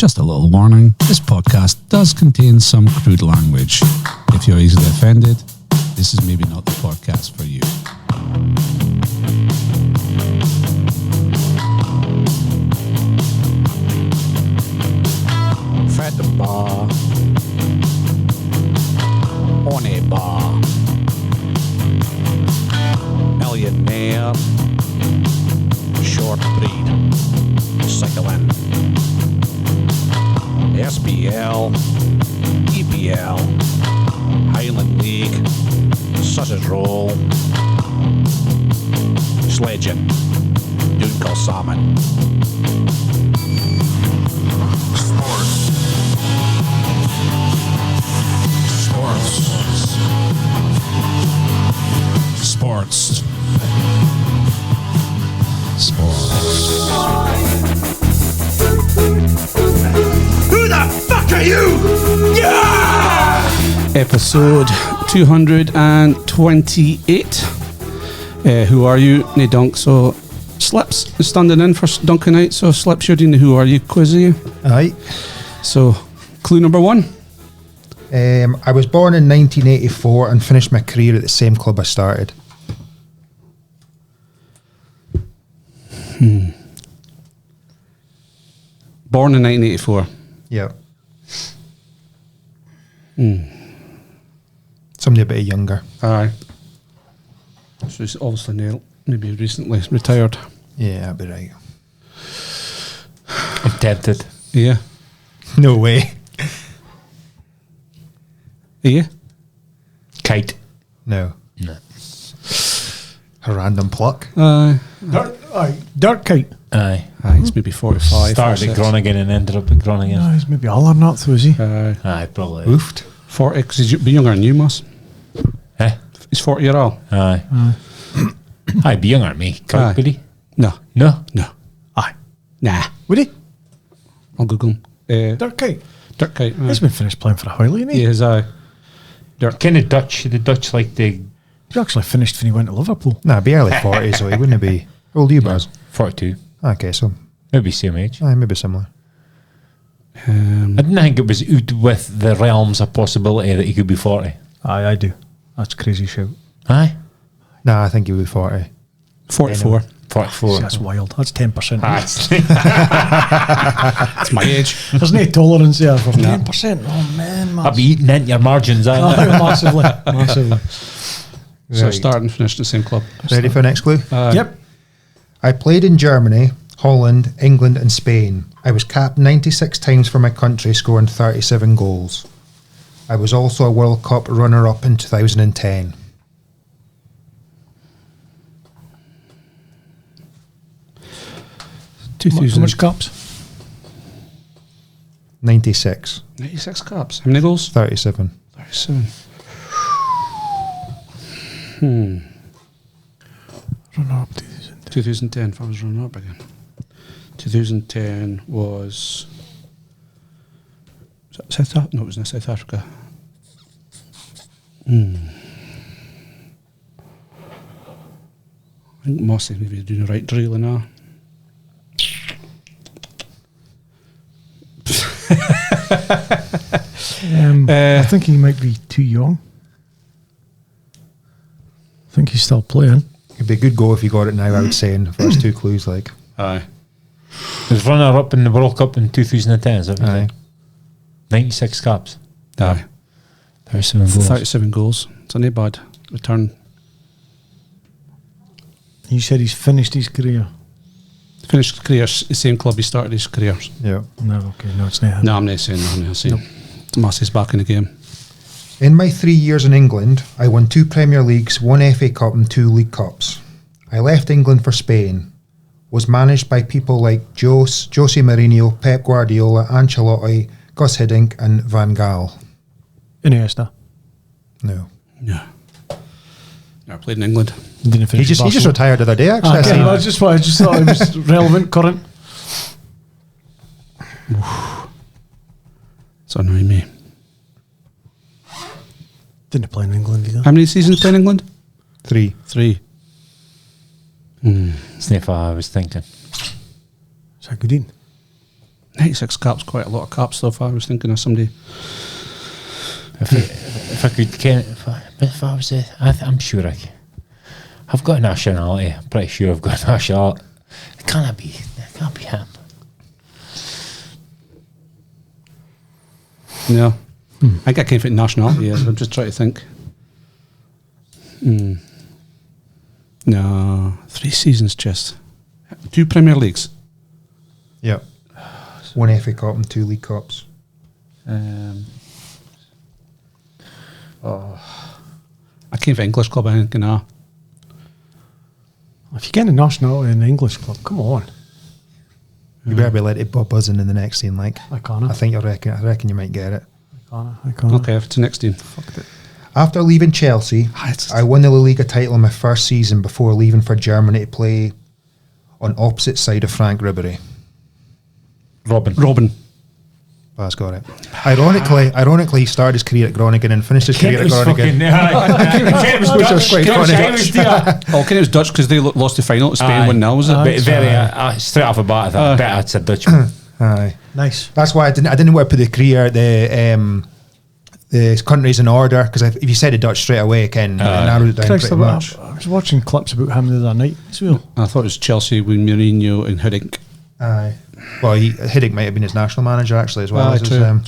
Just a little warning, this podcast does contain some crude language. If you're easily offended, this is maybe not the podcast for you. Fat bar. On a bar. Millionaire. Short breed. Cycling. SBL, EPL, Highland League, sausage roll, sledging, Dunc salmon. Sports. Who the fuck are you? Yeah! Episode 228. Who are you? No Dunc. So Slips is standing in for Dunc tonight. So Slips, you're doing the Who Are You quiz, are you? Aye. So clue number one. I was born in 1984 and finished my career at the same club I started. Born in 1984. Yeah. Somebody a bit younger. Aye. So he's obviously maybe recently retired. Yeah, that'd be right. I'm tempted. Yeah. No way. Yeah. Kite. No. No. A random pluck. Aye. Dirt kite. Aye. Aye, he's maybe 45. Started at 46. Groningen and ended up at Groningen. No, he's maybe all or not, though, is he? Aye. Aye, probably. Oofed. 40, because he's be younger than you, Moss. Eh? He's 40 year old. Aye. Aye, be younger than me. Aye. Correct, would he? No. No? No. Aye. Nah. Would he? I'll Google him. Dirt kite. Dirt kite. He's been finished playing for a while, isn't he? Yeah, his eye. Dirt. Kind of Dutch. The Dutch like the He actually finished when he went to Liverpool. Nah, it'd be early 40s, so he wouldn't be. How old are you, Baz? 42. Okay, so Maybe same age. maybe similar. I didn't think it was out with the realms of possibility that he could be 40. Aye, I do. That's crazy shout. Aye. Nah, I think he would be 40. 44. 44. See, that's wild. That's 10%. That's my age. There's no tolerance there for 10%. Oh, man. I'll be eating into your margins, aye. Massively. Massively. So Right. started and finished the same club. Ready for the next clue? Yep. I played in Germany, Holland, England and Spain. I was capped 96 times for my country, scoring 37 goals. I was also a World Cup runner-up in 2010. How much cups? 96. 96 cups. How many goals? 37. 37. Runner up 2010. If I was running up again. 2010 was South Africa? No, it was in South Africa. I think Mossy maybe doing the right drill now. I think he might be too young. I think he's still playing. It'd be a good go if you got it now, I would say, in the first two clues. Like, Aye. He was runner up in the World Cup in 2010, is that what you aye. said? 96 caps. Aye. 37 goals. 37 goals. It's not bad return. He said he's finished his career. Finished his career, the same club he started his career. Yeah. No, okay, no, it's not him. No, I'm not saying that. I'm not saying. Mossy's back in the game. In my 3 years in England, I won 2 Premier Leagues, 1 FA Cup and 2 League Cups. I left England for Spain. Was managed by people like Jose Mourinho, Pep Guardiola, Ancelotti, Gus Hiddink and Van Gaal. Iniesta. No. No. Never played in England. Didn't He finish. just retired the other day, actually. I Okay, seen. I just thought it was relevant, current. It's annoying me. Didn't play in England either. How many seasons played in England? 3. 3. It's not what I was thinking. Is that good in? 96 caps, quite a lot of caps though. If I was thinking of somebody. If I could, if I was, I'm sure I've got a nationality. I'm pretty sure I've got a nationality. It can't be him. No. I think I came from nationality, yes. I'm just trying to think. No, 3 seasons just. 2 Premier Leagues. Yep. 1 FA Cup and 2 League Cups. I came from English club, I think, nah. If you get a nationality in the English club, come on. You better be let it bob buzzing in the next scene, like. I can't. I reckon you might get it. I can't. Okay, if it's the next team. Fucked it. After leaving Chelsea, I won the La Liga title in my first season before leaving for Germany to play on opposite side of Frank Ribery. Robin. That's got it. Ironically, he started his career at Groningen and finished his career at Groningen. It was Dutch. It was Dutch because they lost the final to Spain 1-0, was it? But very straight off the bat, I thought I bet I'd said Dutch. Aye. Nice. That's why I didn't want to put the career, the countries in order, because if you said a Dutch straight away, Ken, narrowed it down Christ, pretty much. I was watching clips about him the other night as well. I thought it was Chelsea with Mourinho and Hiddink. Aye. Well, Hiddink might have been his national manager actually as well. Aye, as true. And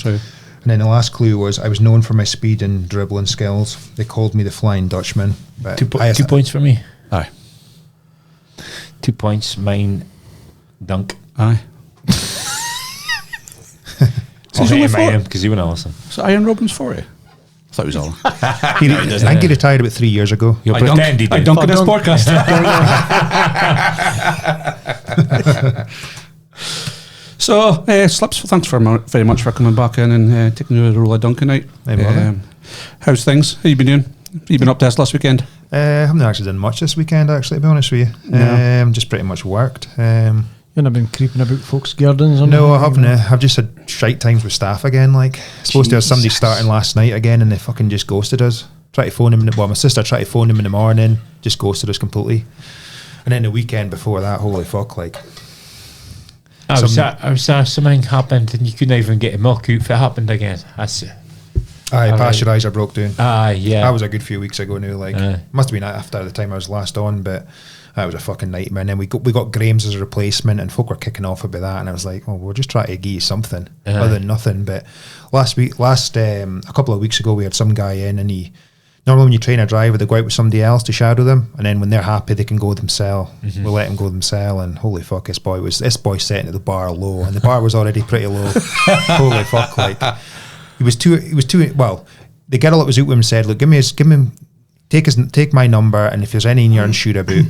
then the last clue was I was known for my speed and dribbling skills. They called me the Flying Dutchman. But 2 points for me. Aye. 2 points, mine, Dunc. Aye. I'll hit him because he wouldn't listen. So Iron Robin's 40? I thought it was all. I think he retired about 3 years ago. You'll pretend he did. I dunk in this podcast. So, Slips, thanks very much for coming back in and taking the role of Duncan out. How's things? How you been doing? You been up to this last weekend? I haven't actually done much this weekend, actually, to be honest with you. No. Just pretty much worked. You've not been creeping about folks' gardens? No, I haven't. I've just had shite times with staff again. Like, supposed to have somebody starting last night again, and they fucking just ghosted us. Tried to phone him. My sister tried to phone him in the morning, just ghosted us completely. And then the weekend before that, holy fuck, like. I was something happened, and you couldn't even get a milk out if it happened again. Pasteuriser broke down. Yeah. That was a good few weeks ago now. Like, must have been after the time I was last on, but that was a fucking nightmare. And then we got Graham's as a replacement, and folk were kicking off about that. And I was like, well, we're just trying to give you something other than nothing. But a couple of weeks ago, we had some guy in, and normally when you train a driver, they go out with somebody else to shadow them, and then when they're happy, they can go themselves. We'll let them go themselves, and holy fuck, this boy setting the bar low, and the bar was already pretty low. Holy fuck, like he was too. Well, the girl that was out with him said, "Look, take my number, and if there's any you're unsure about,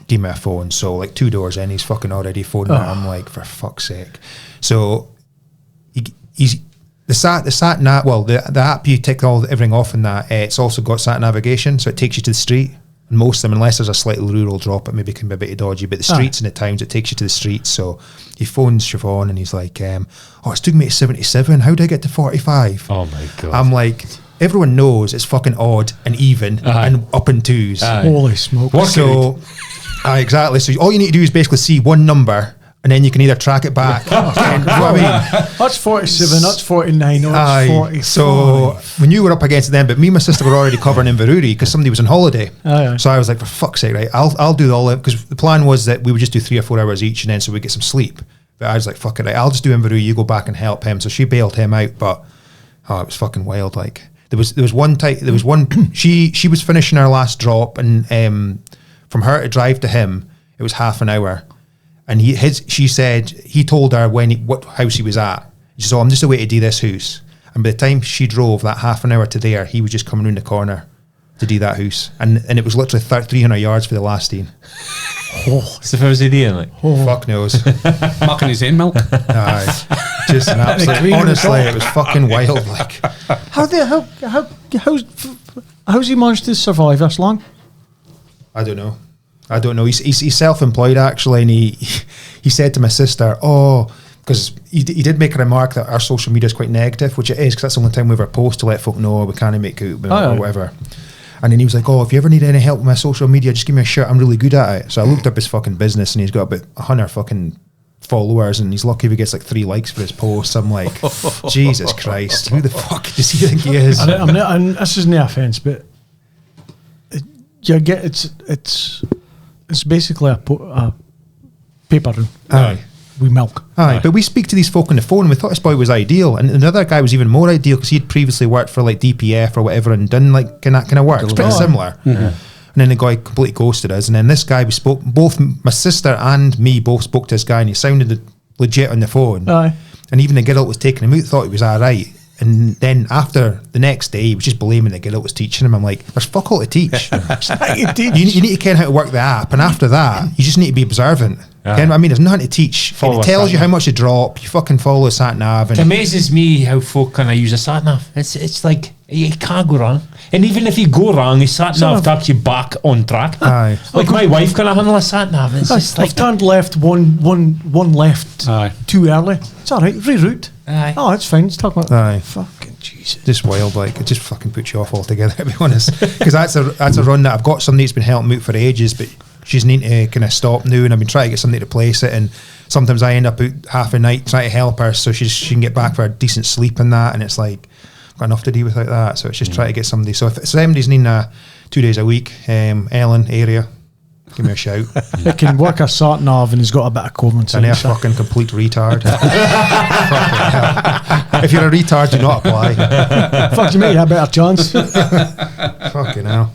give me a phone." So like 2 doors in, he's fucking already phoning her. I'm like, for fuck's sake. So he's. The sat nav, well, the app you tick everything off in that, it's also got sat navigation, so it takes you to the street. And most of them, unless there's a slightly rural drop, it maybe can be a bit dodgy. But the streets and the towns, it takes you to the streets. So he phones Siobhan and he's like, it's took me to 77. How do I get to 45? Oh my God. I'm like, everyone knows it's fucking odd and even and up in twos. Holy smoke. So, exactly. So all you need to do is basically see one number, and then you can either track it back. You know what I mean? That's 47, that's 49, that's 45. So when you were up against them, but me and my sister were already covering Inverurie because somebody was on holiday. Aye. So I was like, for fuck's sake, right? I'll do all that, because the plan was that we would just do 3 or 4 hours each, and then so we get some sleep. But I was like, fuck it, right? I'll just do Inverurie. You go back and help him. So she bailed him out, but it was fucking wild. Like there was one time. She was finishing her last drop, and from her to drive to him, it was half an hour. And she said he told her what house he was at. She said, I'm just away to do this house. And by the time she drove that half an hour to there, he was just coming round the corner to do that house. And it was literally 300 yards for the last team. So if I was doing like, fuck knows. Mucking his own milk. Just an absolute, honestly, it was fucking wild. Like, how's he managed to survive this long? I don't know. He's self-employed actually, and he said to my sister, because he did make a remark that our social media is quite negative, which it is, because that's the only time we ever post to let folk know we can't make out or whatever. And then he was like, if you ever need any help with my social media, just give me a shout. I'm really good at it. So I looked up his fucking business, and he's got about 100 fucking followers, and he's lucky if he gets like 3 likes for his posts. I'm like, Jesus Christ, who the fuck does he think he is? And this is no offence, but you get it's basically a paper room. Aye. With milk. Aye, but we speak to these folk on the phone and we thought this boy was ideal, and another guy was even more ideal because he'd previously worked for like DPF or whatever and done like kind of work. It's pretty similar. And then the guy completely ghosted us, and then this guy, we spoke, both my sister and me both spoke to this guy, and he sounded legit on the phone. Aye. And even the girl that was taking him out thought he was alright. And then after the next day, he was just blaming the girl that was teaching him. I'm like, there's fuck all to teach. you need to ken how to work the app, and after that, you just need to be observant. Ken what I mean? There's nothing to teach. It tells you how much to drop. You fucking follow a sat nav. It amazes me how folk can use a sat nav. It's like you can't go wrong. And even if you go wrong, a sat nav takes you back on track. Aye. Like my wife can handle a sat nav. It's just like I've turned left one left too early. It's all right. Reroute. Aye. Oh, it's fine. It's talking about Aye. fucking Jesus. Just wild, like it just fucking puts you off altogether, to be honest. Because that's a run that I've got somebody that's been helping me out for ages, but she's needing to kind of stop now, and I've been trying to get somebody to replace it, and sometimes I end up out half a night trying to help her so she can get back for a decent sleep and that, and it's like I've got enough to do without that, so it's just trying to get somebody. So if somebody's needing 2 days a week, Ellen area, give me a shout. He can work a sat nav and he's got a bit of common sense. And they're fucking complete retard. If you're a retard, do not apply. Fuck, you might have a better chance. Fucking hell.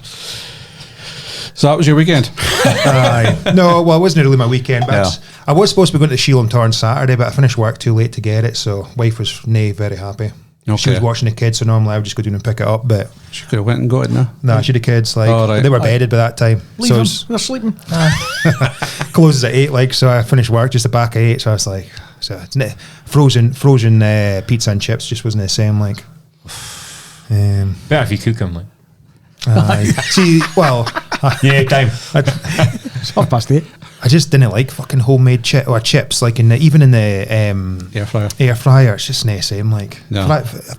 So that was your weekend? No, well, it wasn't really my weekend, but I was supposed to be going to Sheelham Tor on Saturday, but I finished work too late to get it, so wife was very happy. Okay. She was watching the kids, so normally I would just go down and pick it up, but She could have went and got it now. nah, she had the kids, like, they were bedded by that time. Leave so them. it was They're sleeping. closes at 8, like, so I finished work just the back of 8, so I was like, frozen pizza and chips just wasn't the same, like. better if you cook them. Like. See, well, Yeah, time. It's 8:30. I just didn't like fucking homemade chips, like even in the air fryer. It's just not the same. Like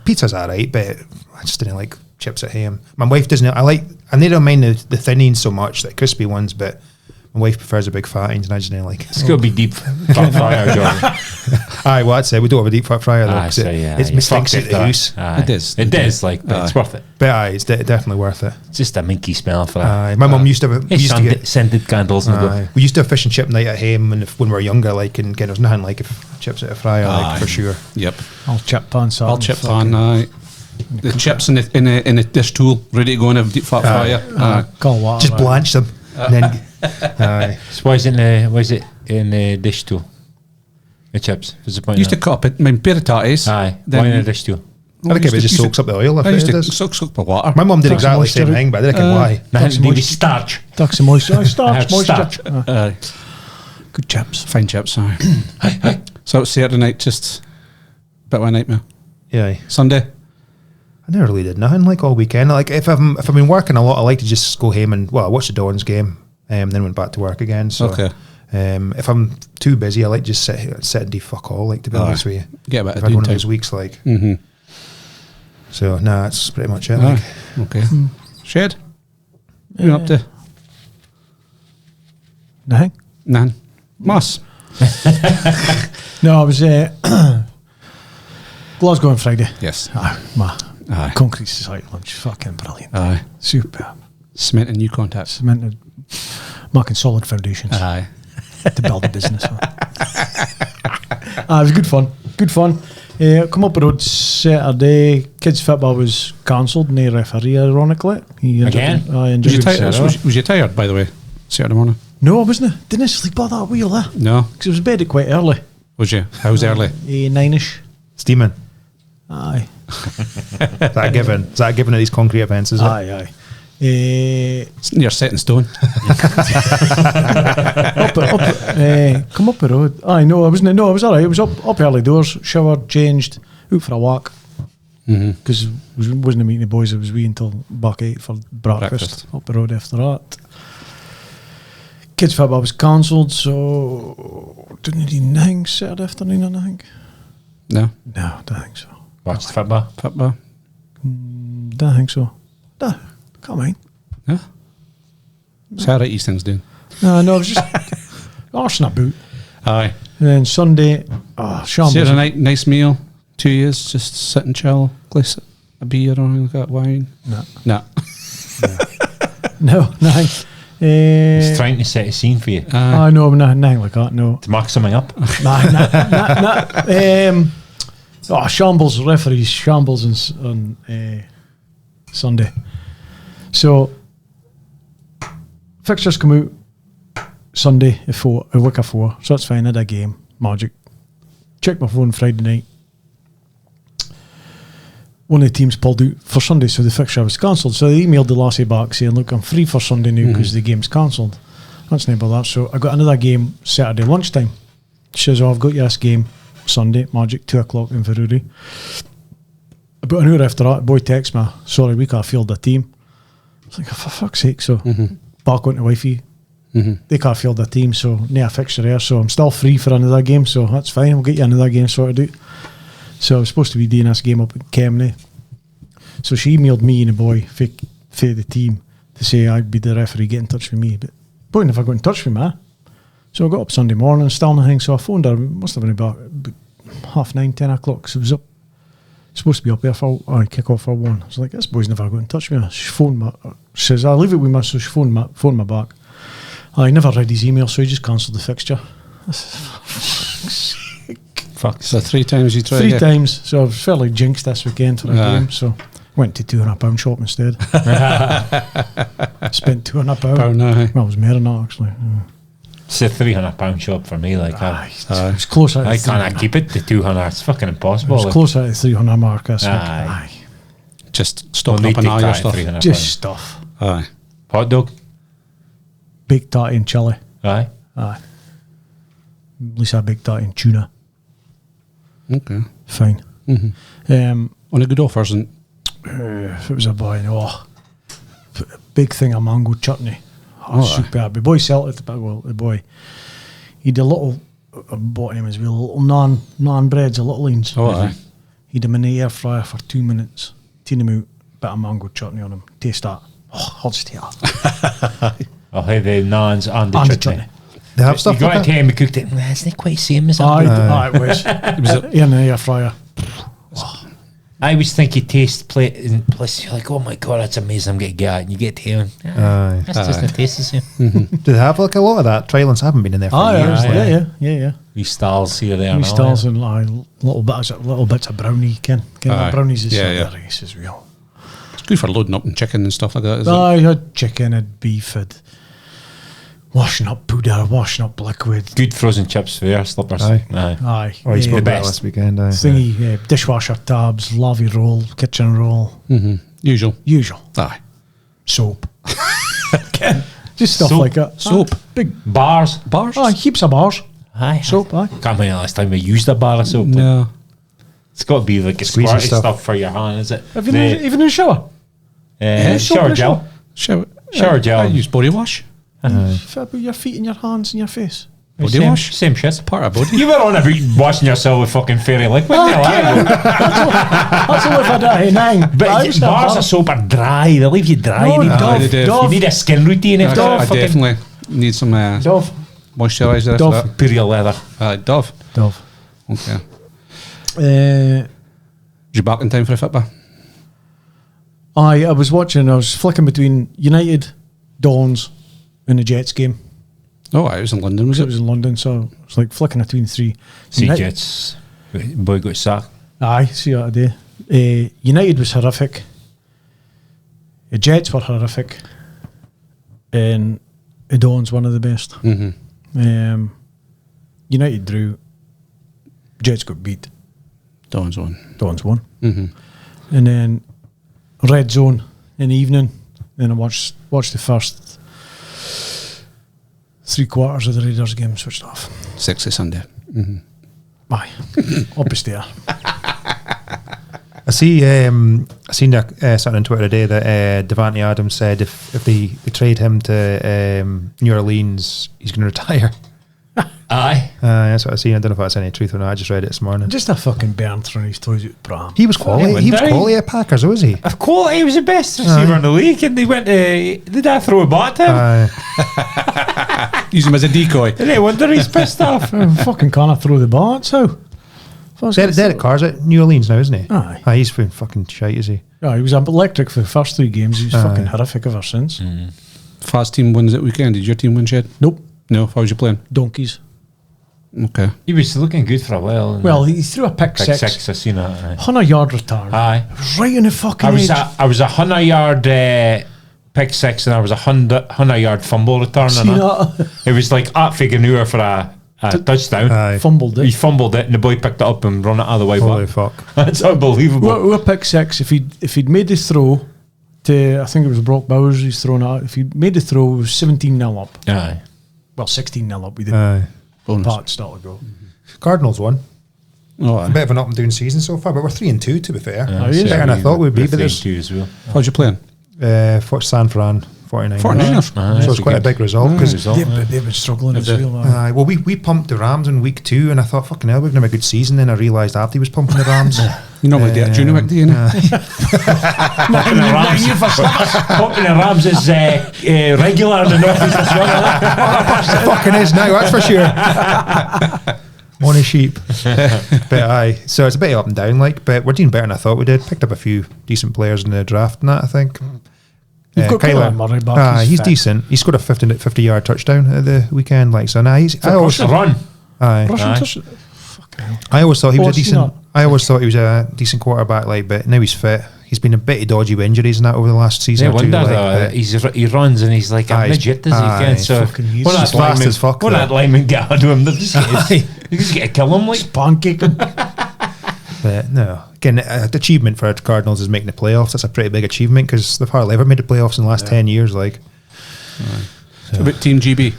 pizza's alright, but I just didn't like chips at home. My wife doesn't. I don't mind the thinning so much, like crispy ones, but my wife prefers the big fattings, and I just didn't like it. It's gonna be deep fat fryer, John. Aye, well that's it. We don't have a deep fat fryer though. It mistakes at the house. It is like, but it's worth it. But aye, it's definitely worth it. It's just a minky smell for that. Aye, my mum used to get scented candles. We used to have fish and chip night at home when we were younger, like, and again, there's nothing like chips at a fryer, like, for sure. Yep. I'll chip pan. I'll chip pan. The chips in a dish tool, ready to go in a deep fat fryer. Cold water. Just blanch them. And then, So why is it in the dish tool? The chips. What's the point? Used to cut up patties. Aye. Then Why in a dish tool? I think it just soaks up the oil. I used to soak the water. My mum did Ducks exactly the same moisture. thing, but I didn't know why. Nothing to do with starch. Ducks and moisture. Starch, moisture. Starch. Good chips. Fine chips, sorry. So it's Saturday night, just a bit of a nightmare. Yeah. Sunday? I never really did nothing, like, all weekend. Like, if I've been working a lot, I like to just go home and, watch the Dons game, then went back to work again. So, okay. If I'm too busy, I like to just sit and do fuck all, like, to be honest with you. Get a bit I've of had one of time. those weeks, like. Mm-hmm. So, that's pretty much it. Like. Okay. Shed? What you up to? Nothing. None. Moss? No, I was Glasgow on Friday. Yes. My Concrete Society lunch. Fucking brilliant. Aye. Superb. Cement and new contacts. Cemented, marking solid foundations Aye. to build a business. It was good fun. Good fun. Come up the road Saturday. Kids football was cancelled. No referee, ironically. Again? Was you tired, by the way, Saturday morning? No, I wasn't. Didn't sleep all that wheel there. No. Because I was bed quite early. Was you? How was early? 9ish. Steaming. Aye. Is that a given? Is that a given at these concrete events, is it? Aye. You're set in stone. Come up the road. Aye, no, I wasn't. No, I was alright. I was up early doors, showered, changed, out for a walk. Because I wasn't meeting the boys. I was wee until back 8 for breakfast. Up the road after that. Kids football was cancelled, so didn't do nothing Saturday afternoon, I think. No. No, don't think so. Watched football. Football. Don't think so. No, can't mind. Yeah. So how right these things doing? No, I was just arse in a boot. Aye. And then Sunday, shambles. See, a nice meal, 2 years, just sit and chill, glass a beer or anything like that, wine. No. No. He's trying to set a scene for you. No, nothing like that, no. To mark something up. Shambles, referees, shambles on Sunday. So, fixtures come out Sunday at 4, a week of 4, so that's fine. I had a game, magic. Checked my phone Friday night. One of the teams pulled out for Sunday, so the fixture was cancelled. So they emailed the lassie back saying, look, I'm free for Sunday now because the game's cancelled. That's not about that. So I got another game Saturday lunchtime. She says, I've got you this game Sunday, magic, 2 o'clock in Ferrari. About an hour after that, boy texts me, sorry, we can't field the team. I was like, for fuck's sake. So back on to wifey. They can't field the team, so no a fixture there. So I'm still free for another game, so that's fine. We'll get you another game sorted out. So I was supposed to be doing this game up in Kemney. So she emailed me and the boy for the team to say I'd be the referee, get in touch with me. But boy never got in touch with me. So I got up Sunday morning, still nothing. So I phoned her, must have been about 9:30, 10 o'clock. So I was up, supposed to be up there for kick off for 1. I was like, this boy's never got in touch with me. She phoned me, she says, I'll leave it with me. So she phoned me back. I never read his email, so he just cancelled the fixture. Fuck. So 3 times you tried 3 times. So I was fairly jinxed this weekend for a game. So went to £200 shop instead. Spent £200. Well, it was more than that actually. It's a £300 shop for me. Like it was closer. I can't keep it to 200. It's fucking impossible. It was closer to the 300 mark. Just stocking up on all your stuff. Just stuff. Aye. Hot dog. Baked tatty and chili. Aye. At least I baked tatty and tuna. Okay. Fine. On a good offers and if it was a boy, big thing of mango chutney. Superb. The boy sell it. The boy, he'd a little. I bought him as well. Little naan breads, a little ones. He'd them in the air fryer for 2 minutes. Tin them out. Bit of mango chutney on them. Taste that. I'll just take that. I'll have the naans and the chutney. They have stuff you got like to tell him we cooked it. It's not quite the same as that. It was. It was in the air fryer. I always think you taste plate and plus you're like, oh my god, that's amazing. I'm going to get it. And you get to him. That's just the taste the same. Do they have like a lot of that? Trylands haven't been in there for years. Yeah. These stalls here, there, these stalls and little bits of brownie. Brownies is race as well. It's good for loading up and chicken and stuff like that, isn't it? I had chicken and beef and washing up powder, washing up liquid. Good frozen chips for your slippers. Aye. Oh, you spoke the about best. last weekend. Dishwasher tabs, lavy roll, kitchen roll. Usual. Aye. Soap. Just stuff Soap. like that. Soap. Big Bars. Aye, heaps of bars. Aye. Soap, aye. Can't remember last time we used a bar of soap. No. It's got to be like a Squeezy squirty stuff. stuff for your hand, is it? Even in the shower. Shower gel. Shower gel. I use body wash. About your feet and your hands and your face. Body wash. Same shit. Part of body. You were on about washing yourself with fucking fairy liquid. That's all if I die. But bars of soap are dry. They leave you dry. No, you, Dove. you need a skin routine. I definitely need some Dove. moisturiser. Dove. Pure leather. Dove. Okay. You back in time for a Fitbit? I was flicking between United, Dons, and the Jets game. Oh, I was in London, was It it? was in London, so it was like flicking between 3. Jets. Boy got sacked. Aye, see that today. United was horrific. The Jets were horrific. And the Dons one of the best. United drew. Jets got beat. Dawn's on. Dons won. And then red zone in the evening. Then I watched the first 3 quarters of the Raiders game, switched off. Sexy Sunday. Aye. Up the stair. I seen something on Twitter today that Devante Adams said if they trade him to New Orleans, he's going to retire. Aye. That's what I seen. I don't know if that's any truth or not. I just read it this morning. Just a fucking Bern throwing his toys out pram. He was quality. He was quality at Packers, was he? Of course, he was the best receiver in the league, and they went to. Did I throw a bat to him? Use him as a decoy. No wonder he's pissed off. Fucking can't throw the ball. So. Derek Carr's at New Orleans now, isn't he? Aye. He's been fucking shite, is he? Yeah, he was electric for the first 3 games. He was fucking horrific ever since. Fast team wins at weekend. Did your team win, Shed? Nope. No. How was you playing? Donkeys. Okay. He was looking good for a while. Well, he threw a pick six. I seen that. 100-yard return. Aye. Right in the fucking edge. I was 100-yard pick six, and I was 100-yard fumble return. See And that? it was like at Figueroa for a touchdown. Aye. Fumbled He it. fumbled it, and the boy picked it up and run it out of the way. Holy back. fuck. That's unbelievable. We're pick six. If he'd made the throw to, I think it was Brock Bowers he's thrown out. If he'd made the throw, it was 17-0 up. Aye. Well, 16-0 up. We did Bonus. part still to go. Cardinals won. Oh, A bit of an up and down season so far, but we're 3-2 to be fair. Oh, yeah. Better than I thought we'd be, but there's 3-2 as well. how's you playing? for San Fran 49. 49ers. So it's quite a big result because They've been struggling as well. well, we pumped the Rams in week 2, and I thought, fucking hell, we're going to have a good season. Then I realised after he was pumping the Rams. You normally do it junior week, do you? Pumping the Rams is regular in the Northeast as well. It fucking is now, that's for sure. On a sheep. But aye, so it's a bit up and down, like, but we're doing better than I thought we did. Picked up a few decent players in the draft and that, I think. You've got Kyler Murray back. he's fit. decent. He scored a 50-yard touchdown at the weekend, like, so now he's. I always Run. Russian Aye. touch- Fucking hell. I always thought he was a What's he decent. not? I always thought he was a decent quarterback, like, but now he's fit. He's been a bit of dodgy with injuries and that over the last season. Yeah, or two, wonder like, though. He runs and he's like a Aye, midget, does he? aye, Again, so fucking he's when just that fast lineman- as fuck, when though. that lineman get onto him, they're just get to kill him. Like Pancake him. But no, again, the achievement for the Cardinals is making the playoffs. That's a pretty big achievement because they've hardly ever made the playoffs in the last 10 years. Like, So about Team GB.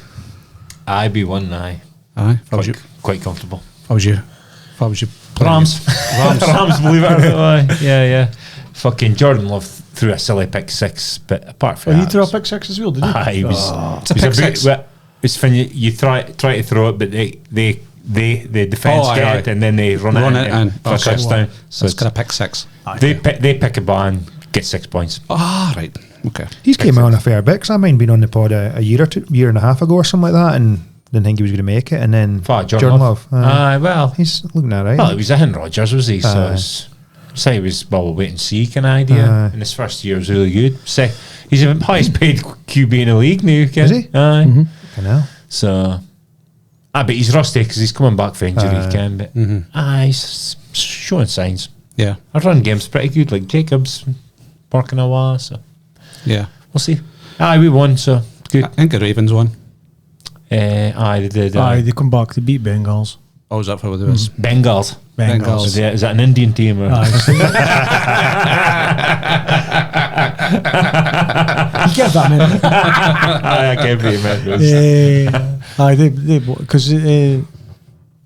IB1, aye. Aye. How was you? Quite comfortable. How was you? Rams, believe it or not. Aye. Yeah. Fucking Jordan Love threw a silly pick six, but apart from He that, threw a pick six as well, did he? aye, he was. It's a pick six. It's when you try to throw it, but the defense Oh, aye, get aye. it and then they run it and for a touchdown. So it's kind of pick six. They pick a ball and get 6 points. Ah, right. Okay. he's came out on a fair bit because I mind being on the pod a year and a half ago or something like that, and didn't think he was going to make it. And then Jordan Love. Well, he's looking all right. Well, it was Aaron Rodgers, was he? So say he was wait and see kind of idea. In his first year, was really good. Say he's the highest paid QB in the league now. Ken. Is he? Aye. Fucking hell. So, but he's rusty because he's coming back for injury. Ken, but he's showing signs. Yeah. Our run game's pretty good. Like Jacobs working a while, so Yeah. we'll see. We won, so good. I think the Ravens won. They did. Aye, they come back to beat Bengals. I was up for what it was. Bengals. Bengals. Is that an Indian team? Or? Aye, give that man. I can't be man. Aye, they because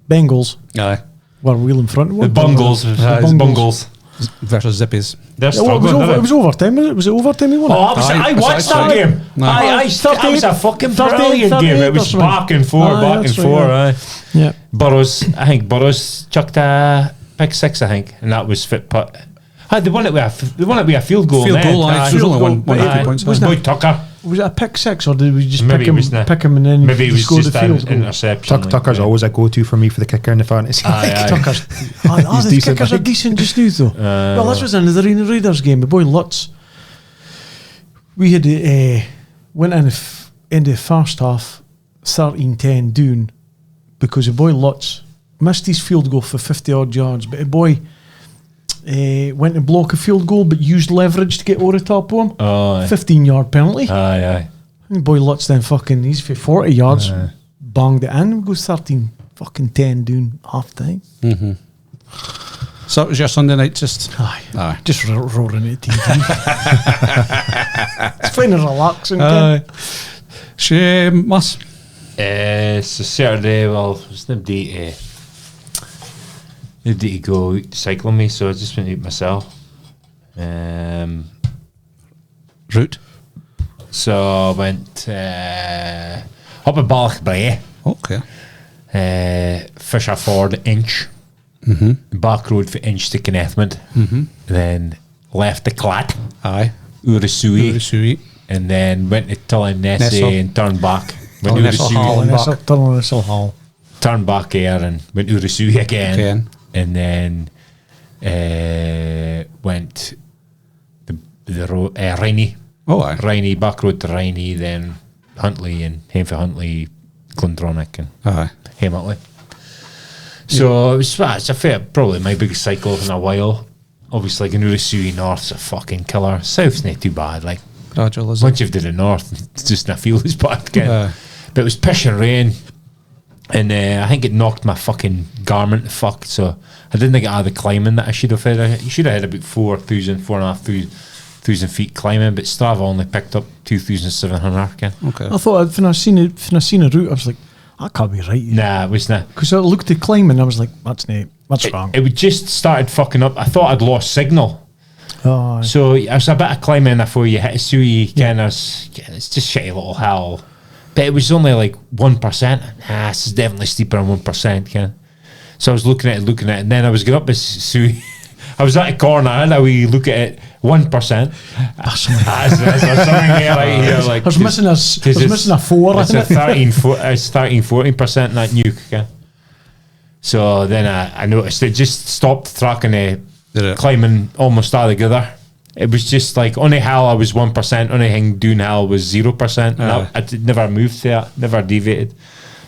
Bengals Aye. were wheel in front. The Bungles. Bungles. Versus Zippies. They're It was, struggling. it was overtime. Was it overtime? He won. Oh, it? I watched that Aye. game. Aye. That was a fucking 38, brilliant game. It was 38, back and forth, Aye, back and that's right, forth. yeah. Aye. Yeah. I think Burrows chucked a pick six, I think, and that was fit put. They won it with a field goal. Field then. goal, aye. Aye. So it was only Field goal, one aye. points. Wasn't Boy Tucker. Was it a pick six or did we just Maybe pick it was him not. and then Maybe it was score just the an field goal? interception. Tucker's always a go-to for me for the kicker in the fantasy. Tucker's. He's The decent, kickers are like. decent just now though. Well, this was another Raiders game. The boy Lutz. We had went in the first half 13-10 down because the boy Lutz missed his field goal for 50-odd yards, but the boy went to block a field goal but used leverage to get over the top of him. Oh, aye. 15-yard penalty. Aye. And the boy Lutz then fucking, he's for 40 yards, banged it in, we go 13-10 down half time. So it was your Sunday night just... Aye. Just roaring at TV. It's fine and relaxing. Shameless. So Saturday, well, it's nobody to go cycling me, so I just went out myself. Route. So I went up at Ballochbrae, Okay. Fisher Ford, Inch, back road for Inch to Kennethmond, then left the Clat, Aye. Urasui, Sweet. and then went to Tullamnessy Nessel. and turned back Went Tullinessel Hall. Turned back there and went to Urusui again. And then went the road, Rainy. Rainy, back road to Rainy, then Huntly, and home for Huntly, Glendronach, and home Huntly. So it's a fair, probably my biggest cycle in a while. Obviously, like in Urusui, North's a fucking killer. South's not too bad. Like, once you've did the North, it's just not feel as bad again. But it was piss and rain, and I think it knocked my fucking Garmin to fuck. So I didn't get out of the climbing that I should have had. I should have had about 4,500 feet climbing, but Strava only picked up 2,700 again. Okay. I thought when I seen a route, I was like, that can't be right. Nah, it was not. Because I looked at climbing, I was like, that's wrong. It would just started fucking up. I thought I'd lost signal. Oh, so there's a bit of climbing before you hit a Sui, it's just shitty little hell. But it was only like 1%. This is definitely steeper than 1%, Ken. So I was looking at it, and then I was going up a Sui. I was at a corner, and I wee look at it, 1%. I was missing a 4. It's a 13-14% in that nuke, Ken. So then I noticed it just stopped tracking the climbing almost altogether. It was just like on the hill I was 1%, on the thing downhill was 0%. I never moved there, never deviated.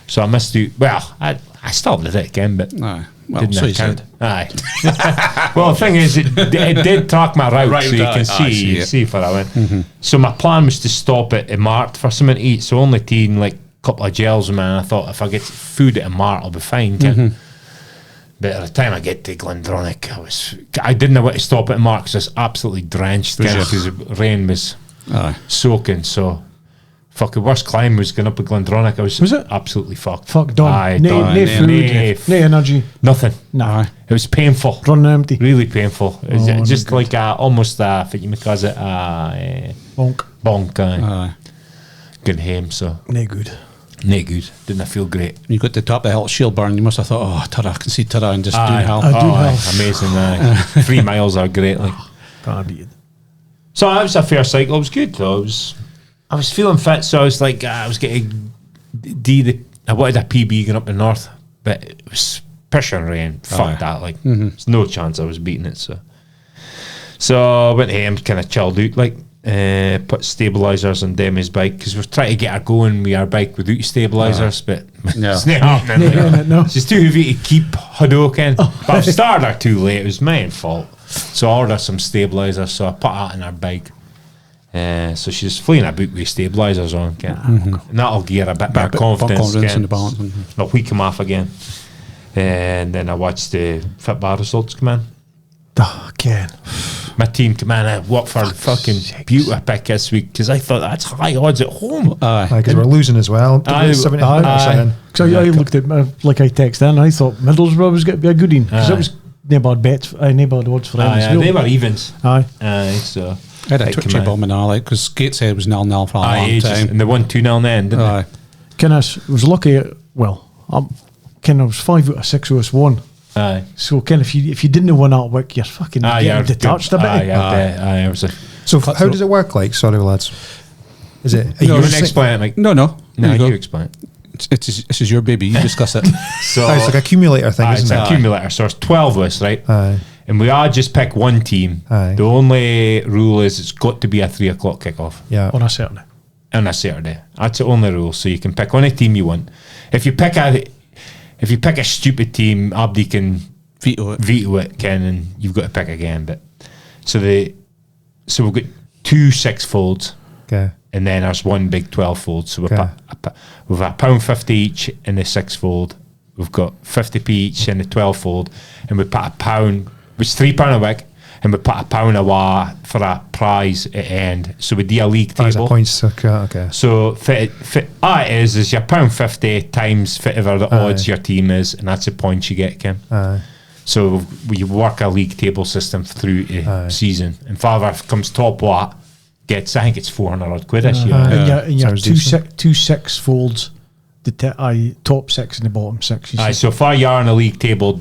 So I missed you. Well, I still did it again, but didn't so count. Aye. Well, the thing is, it did track my route, so you can see where I went. Mm-hmm. So my plan was to stop at a mart for something to eat. So only taking like a couple of gels, man. I thought if I get food at a mart, I'll be fine. Mm-hmm. But at the time I get to Glendronach, I didn't know what to stop at Mark because I was absolutely drenched because the rain was soaking. So, fucking worst climb was going up at Glendronach. Was it absolutely fucked? Done. No food, no energy, nothing. No, it was painful. Running empty, really painful. It was just like almost bonk. Good home. So no good. No good. Didn't feel great. You got to the top of the hill, Shieldburn, you must have thought, Tara, I can see Tara and just downhill. Amazing. 3 miles are great. Like. So that was a fair cycle. It was good though. I was feeling fit, so I was like, I was getting I wanted a PB going up the north, but it was piss and rain. Fuck that. Like, there's no chance I was beating it. So I went home, kind of chilled out, like. Put stabilisers on Demi's bike because we're trying to get her going with our bike without stabilisers, but it's not happening. It's just too heavy to keep Hadoken. But I've started her too late. It was my fault. So I ordered some stabilisers, so I put that in her bike. So she's fleeing about with stabilisers on, and that'll give her a bit more confidence in the balance. I'll weak him off again. And then I watched the Fit Bar results come in. Again. My team come in at Watford fucking beauty pick this week because I thought that's high odds at home. Because we're losing as well. 70%. So I looked at like I texted in, I thought Middlesbrough was going to be a good one because it was no bad odds for them. They were evens. So I had a twitchy bomb in all because Gateshead was 0-0 for a long time, and they won 2-0 in the end, didn't they? I was lucky. Well, I was 5 out of 6 who was won. So if you didn't win that week, you're fucking getting detached a bit. So how does it work? Like, sorry lads, is it? You want to explain it, Mike? No, you explain it. This is your baby. You discuss it. So it's like an accumulator thing, isn't it? It's an accumulator. So it's 12 of us, right? And we all just pick one team. The only rule is it's got to be a 3 o'clock kickoff. Yeah, on a Saturday. That's the only rule. So you can pick any team you want. If you pick a stupid team, Abdi can veto it, Ken, and you've got to pick again. But so we've got 2 6-folds, and then there's 1 big 12-fold. So we've £1.50 each in the 6-fold. We've got 50p each in the 12-fold, and we put £1, which is £3 a week, and we put £1 away for a prize at the end. So we do a league table. Points, okay. So it is your £1.50 times whatever the odds your team is, and that's the points you get, Kim. So we work a league table system through the season, and whoever comes top gets, I think it's 400 odd quid this year. And your 2 6-folds, the top 6 and the bottom 6. So far you are in a league table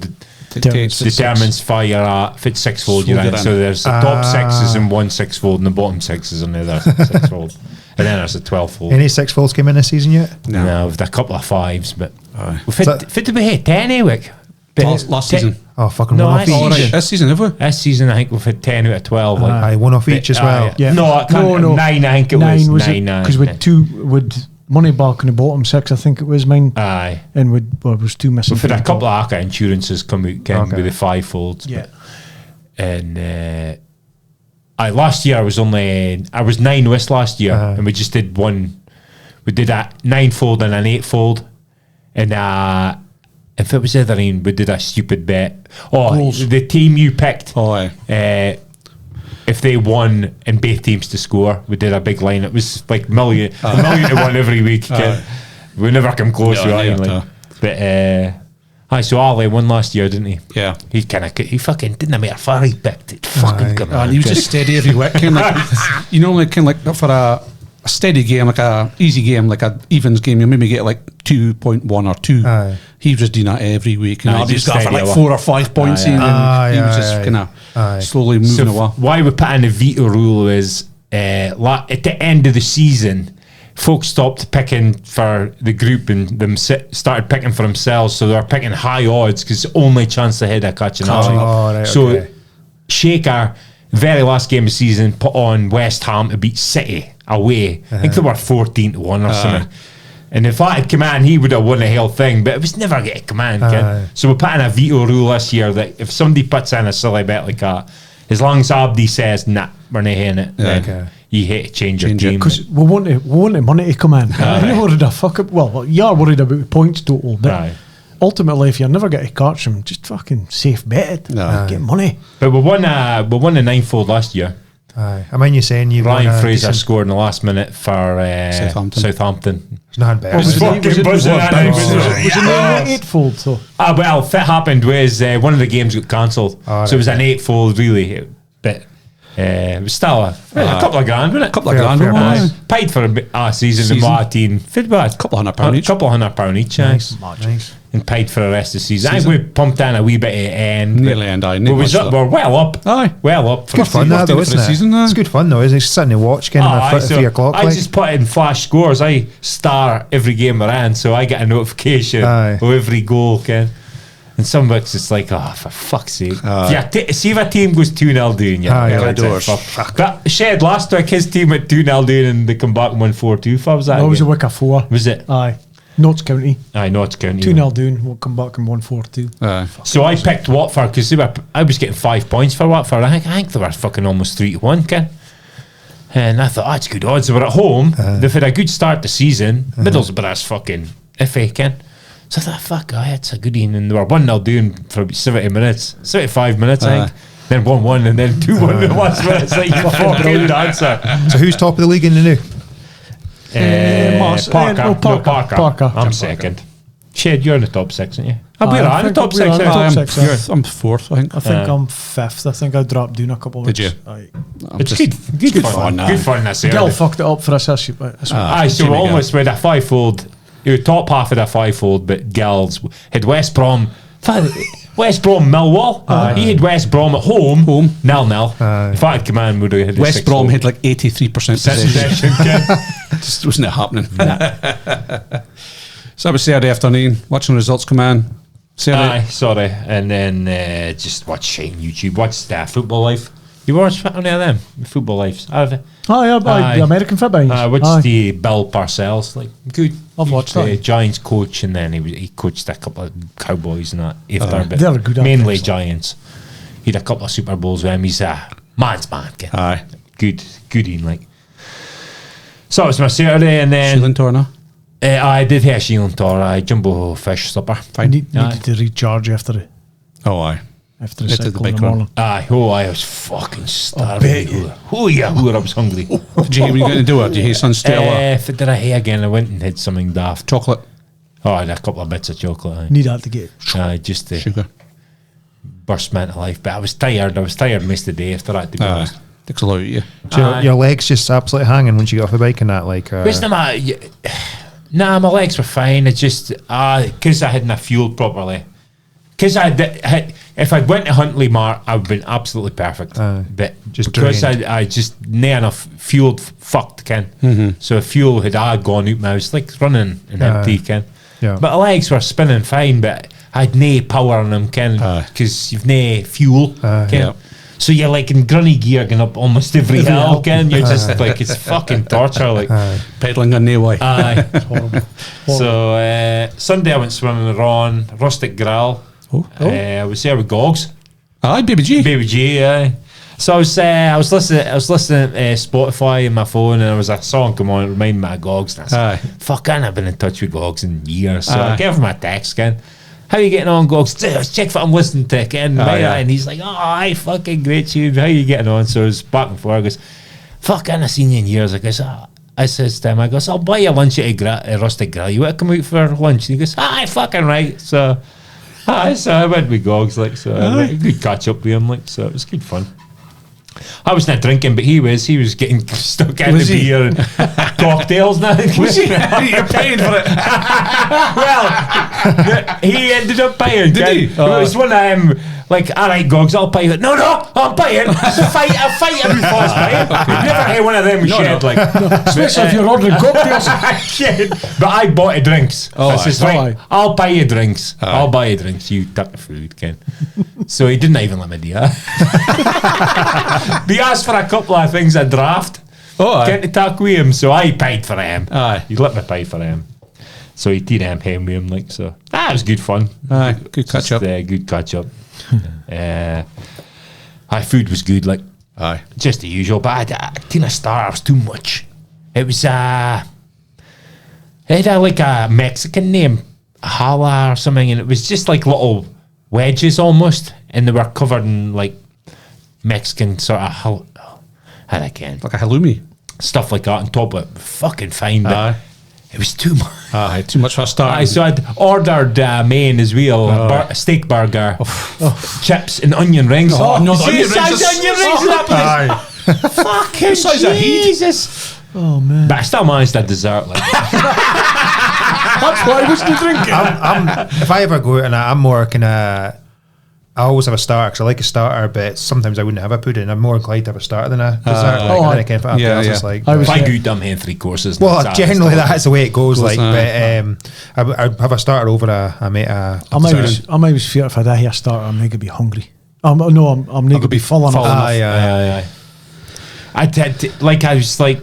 determines fire if it's 6-fold you're in. So there's the top 6s in 1 6-fold and the bottom 6s in the other 6-fold. And then there's a 12-fold. Any 6-folds came in this season yet? No, we've had a couple of 5s, but Aye. we've had, did we hit 10 a week? Last season. Oh, fucking No, one off this each. season. This season, have we? This season, I think we've had 10 out of 12. Like, Aye, one off each as well. Yeah. No, I can't. No. 9, I think it 9 was. was it? 9, Because with 2, with money back in the bottom 6, I think it was mine. Aye. And it was 2 missing. We've had a from the couple top. of ACA insurances come out, Ken, Okay. with the 5-folds. Yeah. And last year I was 9 with last year, and we just did one. We did a 9-fold and an 8-fold, and if it was Itherine, we did a stupid bet. Oh, Goals. the team you picked. Oh, aye. If they won and both teams to score, we did a big line. It was like a million to one every week. We never come close to it. Like. But so Ali won last year, didn't he? Yeah. He fucking didn't make a far. He picked it. Fucking come on. And he was just steady every week. Kind of like, you know, like kind of like for a steady game, like a easy game, like a evens game, you maybe get like 2.1 or 2. Aye. He was just doing that every week. And Aye, he's just got for steady like away. 4 or 5 points in, and he was just kind of slowly moving away. Why we put in the veto rule is at the end of the season, folks stopped picking for the group and started picking for themselves. So they were picking high odds because it's the only chance they had of catching up. right, So okay. Shaker, very last game of the season, put on West Ham to beat City away. I think they were 14-1 or something. And if that had come in, he would have won the whole thing, but it was never going to come in. So we put in a veto rule this year that if somebody puts in a silly bet like that, as long as Abdi says, nah, we're not hitting it, then you hate to change your team. Because we want the money to come in. I'm not worried you are worried about the points total, but ultimately, if you're never going to catch them, just fucking safe bet it. Get money. But we won the 9-fold last year. Aye. I mean, you're saying you won Ryan a Fraser decent- scored in the last minute for Southampton. It's not bad. Was it Was an 8-fold? So Well, what happened was one of the games got cancelled, so it was an 8-fold really. But it was still a couple of grand, wasn't it? A couple of Fair grand. play. Aye. Paid for a season in Martin. Fit bad. Couple of £100 each. Couple of £100 each. Nice. And paid for the rest of the season. I think we pumped in a wee bit at the end. Nearly end, aye. We're well up. Aye. Well up. Good fun, that though, for isn't the it? season, aye. It's good fun though, isn't it? Sitting and watch kind of at 3 o'clock. I just put in flash scores. I star every game we're in, so I get a notification Aye. of every goal, Ken. And some weeks it's like, oh, for fuck's sake. See if a team goes 2-0 down, But Shed last week, his team went 2-0 down and they come back and won 4-2. What was that? that was a again? week of 4. Was it? Aye. Notts County. Aye, Notts County. 2-0 down. We'll come back and 1-4-2. Aye. So I picked Watford because I was getting 5 points for Watford. I think they were fucking almost 3-1, Ken. And I thought, that's good odds. They were at home. They've had a good start to season. Middlesbrough, that's fucking iffy, Ken. So I thought, fuck, it's a good evening. And they were 1-0 down for about 70 minutes, 75 minutes, I think. Then 1-1 and then 2-1 in the last minute. It's like, you fucking dancer. So who's top of the league in the new? Parker. I'm second. Shed, you're in the top 6, aren't you? We're I on the think top we're 6. on the top 6, yeah. I'm 4th, I think. I think I'm 5th. I think I dropped down a couple of Did weeks. you? Aye. It's good fun. aye. Good fun this year. Gill fucked it up for us this week. Aye, so we're almost with a 5-fold. Your top half of a 5-fold, but Gills had West Brom. West Brom Millwall. He had West Brom at home. 0-0. If I had come in, would have had West Brom had like 83% possession. possession. Just wasn't it happening? So that was Saturday afternoon, watching results come in. Aye, sorry. And then just watch Shane YouTube. Watch Football Life. You watch any of them? Football Lives. The American football. I watched the Bill Parcells. Like, good. I've watched the that. Giants coach, and then he coached a couple of Cowboys and that. But They're good at mainly things. Giants. He had a couple of Super Bowls with him. He's a man's man. Kid. Aye. Good in like. So it was my Saturday, and then Sheelan Torna. I did have Sheelan Tor, jumbo fish slipper. Needed to recharge after the Oh, cycle the in big the run. morning. I was fucking starving. I was hungry. Did you, were you going to do it? Did you hear Sun Stella? Did I hear again? I went and had something daft. Chocolate, I had a couple of bits of chocolate. Need that to get. Just to sugar. burst me into life. But I was tired most of the day after that, to be honest. Takes a lot of you. So your legs just absolutely hanging once you get off the bike and that, like. Nah, my legs were fine. It's just because I hadn't fueled properly. Because if I'd went to Huntly Mart, I would have been absolutely perfect. But just because drained. I just nae enough fuel fucked, Ken. So if fuel had gone out my house, like running an empty, Ken. Yeah. But the legs were spinning fine, but I had nae power on them, Ken, because you've nae fuel, Ken. Yeah. So you're like in grunny gear going up almost every hill, Ken. You're just like, it's fucking torture, like. Pedaling on no way. Aye. It's horrible. So Sunday I went swimming with Ron, Rustic Grail. I was there with Gogs. Aye, Baby G. Baby G, aye. So I was listening to Spotify on my phone, and there was a song come on, it reminded me of Gogs. And I said, fuck, I haven't been in touch with Gogs in years. So I gave him a text, Ken. How you getting on, Gogs? Check what I'm listening to, Ken. And he's like, aye, fucking great tune. How you getting on? So it was back and forth. I goes, fuck, I haven't seen you in years. I says to him, I goes, I'll buy you lunch at Rustic Grill. You want to come out for lunch? And he goes, aye, fucking right. So I went with Gogs, like, so a good catch up with him, like, so it was good fun. I was not drinking, but he was getting stuck in the beer and cocktails now. Was he? You're paying for it. Well, he ended up paying. Did he? It was one of them, like, all right, Gogs, I'll pay. No, I'm paying. I'll fight him before I pay. You've never had one of them shed, like. Especially if you're ordering cocktails. But I bought drinks. I says, right, aye. I'll buy you drinks. I'll buy you drinks. You tuck the food, Ken. So he didn't even let me do that. They asked for a couple of things a draft. Get to talk with him, so I paid for him. He let me pay for him. So he did him with him, like, so that was good fun. Good catch up. Good catch up. Food was good, like, just the usual, but I didn't start, it was too much. It was it had like a Mexican name, Hala or something, and it was just like little wedges almost, and they were covered in like Mexican sort of how I can, Like a halloumi. stuff like that on top of it. Fucking fine, but it was too much. Too much for a start. So I'd ordered main as well, a steak burger, chips and onion rings. No, the See onion the size rings of is- onion rings in that place? Fucking size of heat. Jesus. Oh, man. But I still managed a dessert. Like, That's why I wasn't drinking. If I ever go out and I'm more kind of, I always have a starter because I like a starter, but sometimes I wouldn't have a pudding. I'm more inclined to have a starter than a dessert. And then I can put yeah, else. yeah. It's like, I was- if I go, I'm having 3 courses. well, generally that's the way it goes. Like, on. but I'd have a starter over a dessert. I always fear if I die here start, I'm going to be hungry. I'm not going to be full enough. Aye. I did, like, I was like,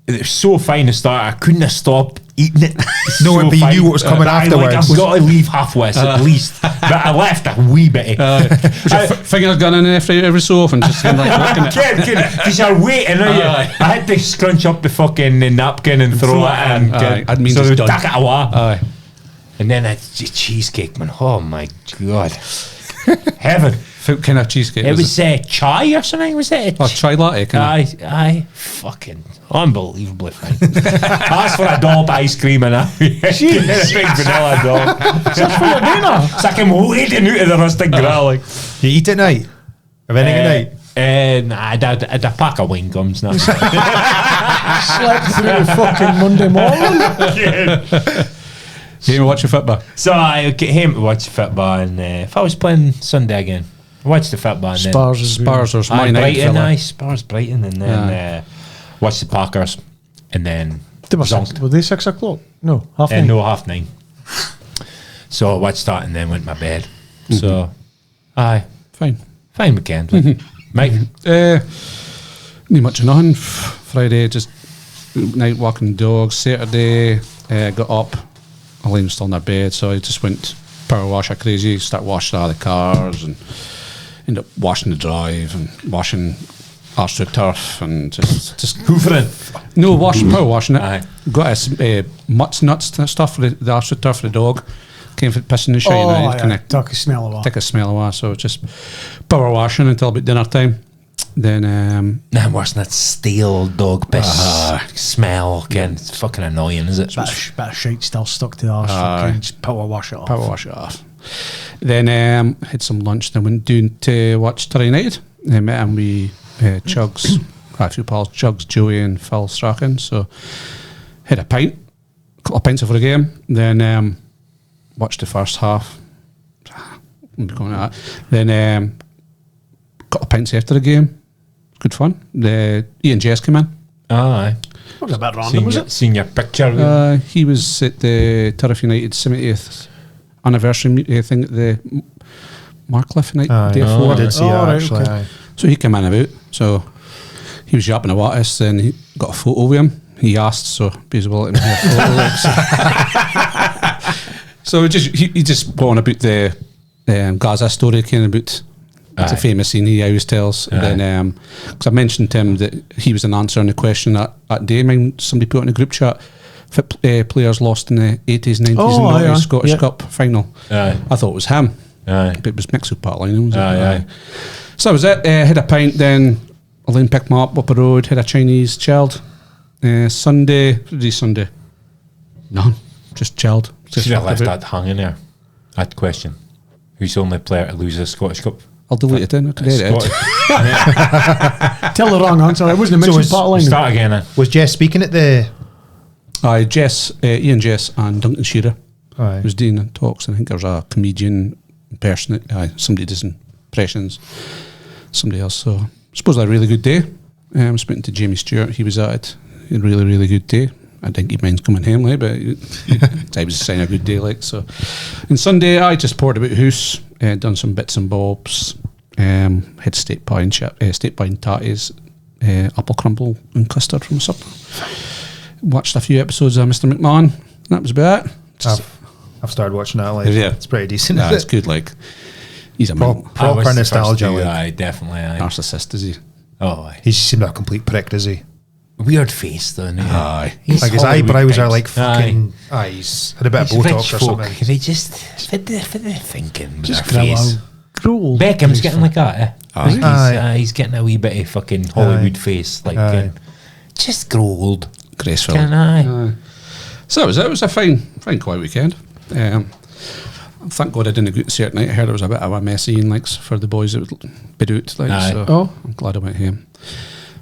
it was so fine to start, I couldn't have stopped eating it. No, but you fine. knew what was coming But afterwards. I've got to leave halfway at least. But I left a wee bit. Was your fingers gone in every so often, just kind of like looking at it. Because you're waiting, aren't you? I had to scrunch up the fucking napkin and throw it in. I'd mean so just they done. tuck it away. Aye. And then a cheesecake, man. Oh my God. Heaven. What kind of cheesecake It was was chai or something, was it? chai latte, kind of. Aye, fucking unbelievably fine. Ask for a dollop ice cream and a big vanilla dollop. That's for your dinner. It's like I'm wading out of the Rustic Grill. Like, You eat at night? Have anything at night? nah, I'd a pack of wine gums now. Slept through fucking Monday morning. You even watch your football? So I came to watch the football, and if I was playing Sunday again, I watched the football. And Spurs or then Man United Brighton, fella. Spurs, Brighton, and then watched the Packers, and then They were, zonked. were they 6 o'clock? No, half 9. No, 9:30. So I watched that and then went to my bed. So, Fine. fine weekend. Mike, Not much of nothing. Friday, just night walking dogs. Saturday, got up. Elaine was still in her bed, so I just went power wash like crazy. Start washing all the cars and end up washing the drive and washing AstroTurf and just hoovering. no power washing it. Aye. Got a mutts nuts stuff for the AstroTurf for the dog. Came for pissing and shine. Oh, Kind yeah. Took a smell of that. take a smell away. So just power washing until about dinner time. Then Nah, worse than that stale dog piss smell. Again, it's fucking annoying, is it? Bit of shite still stuck to the arse. Fucking just power wash it off. power wash it off. Then had some lunch. Then went down to watch Dundee United. Met him with Chugs, a few pals, Chugs, Joey and Phil Strachan. So had a couple of pints before the game. Then watched the first half. we'll be going to that. Then got a pints after the game. Good fun. Eoin and Jess came in. Aye. What was a bit random, was it? Seen your picture. He was at the Turf United 70th anniversary thing at the Marcliffe night, day before. I did see that, right, actually. okay. Aye. So he came in about. So he was yapping about us, and he got a photo with him. He asked, so he was willing to have a photo. So he just going about the Gaza story, kind of about it's a famous scene he always tells. And then, because I mentioned to him that he was an answer on the question that day. I mean, somebody put in a group chat if players lost in the 80s, 90s, and 90s Scottish Cup final. I thought it was him. But it was Mixo Patline. So that was it. Had a pint, then Elaine picked me up the road, had a Chinese chilled. Sunday, none, just chilled. Should have left that hanging there. That question. Who's the only player to lose a Scottish Cup? I'll delete it then. I could edit it. Tell the wrong answer. I wasn't a mixed part line. Start again then. Was Jess speaking at the... Jess, Ian, Jess and Duncan Shearer Aye. was doing talks, and I think there was a comedian person, somebody does impressions, somebody else. So I suppose a really good day. I was speaking to Jamie Stewart, he was at it. He had a really, really good day. I think he minds coming home, like, but I was saying a good day, like. So, and Sunday I just poured about house, done some bits and bobs, had steak pie and tatties, apple crumble and custard from supper. Watched a few episodes of Mr. McMahon. That was about it. I've started watching that. Like, Yeah. it's pretty decent. Yeah, it's good. Like, he's a proper nostalgia. Like, Aye, definitely. Aye. narcissist, is he? Oh, aye. he seemed a complete prick, does he? Weird face, though. Isn't he? Aye. He's Like his Hollywood eyebrows are types. like fucking eyes. Had a bit of These rich Botox or folk, something. they just for the thinking with Just their face. grow old. Beckham's getting like that. Aye. He's, he's getting a wee bit of fucking Hollywood face. Like, Aye. just grow old. Graceful. Can I? So that was it. It was a fine quiet weekend. Thank God I didn't go to see it tonight. I heard it was a bit of a messy evening, like, for the boys that would bid out. Like, Aye. so I'm glad I went home.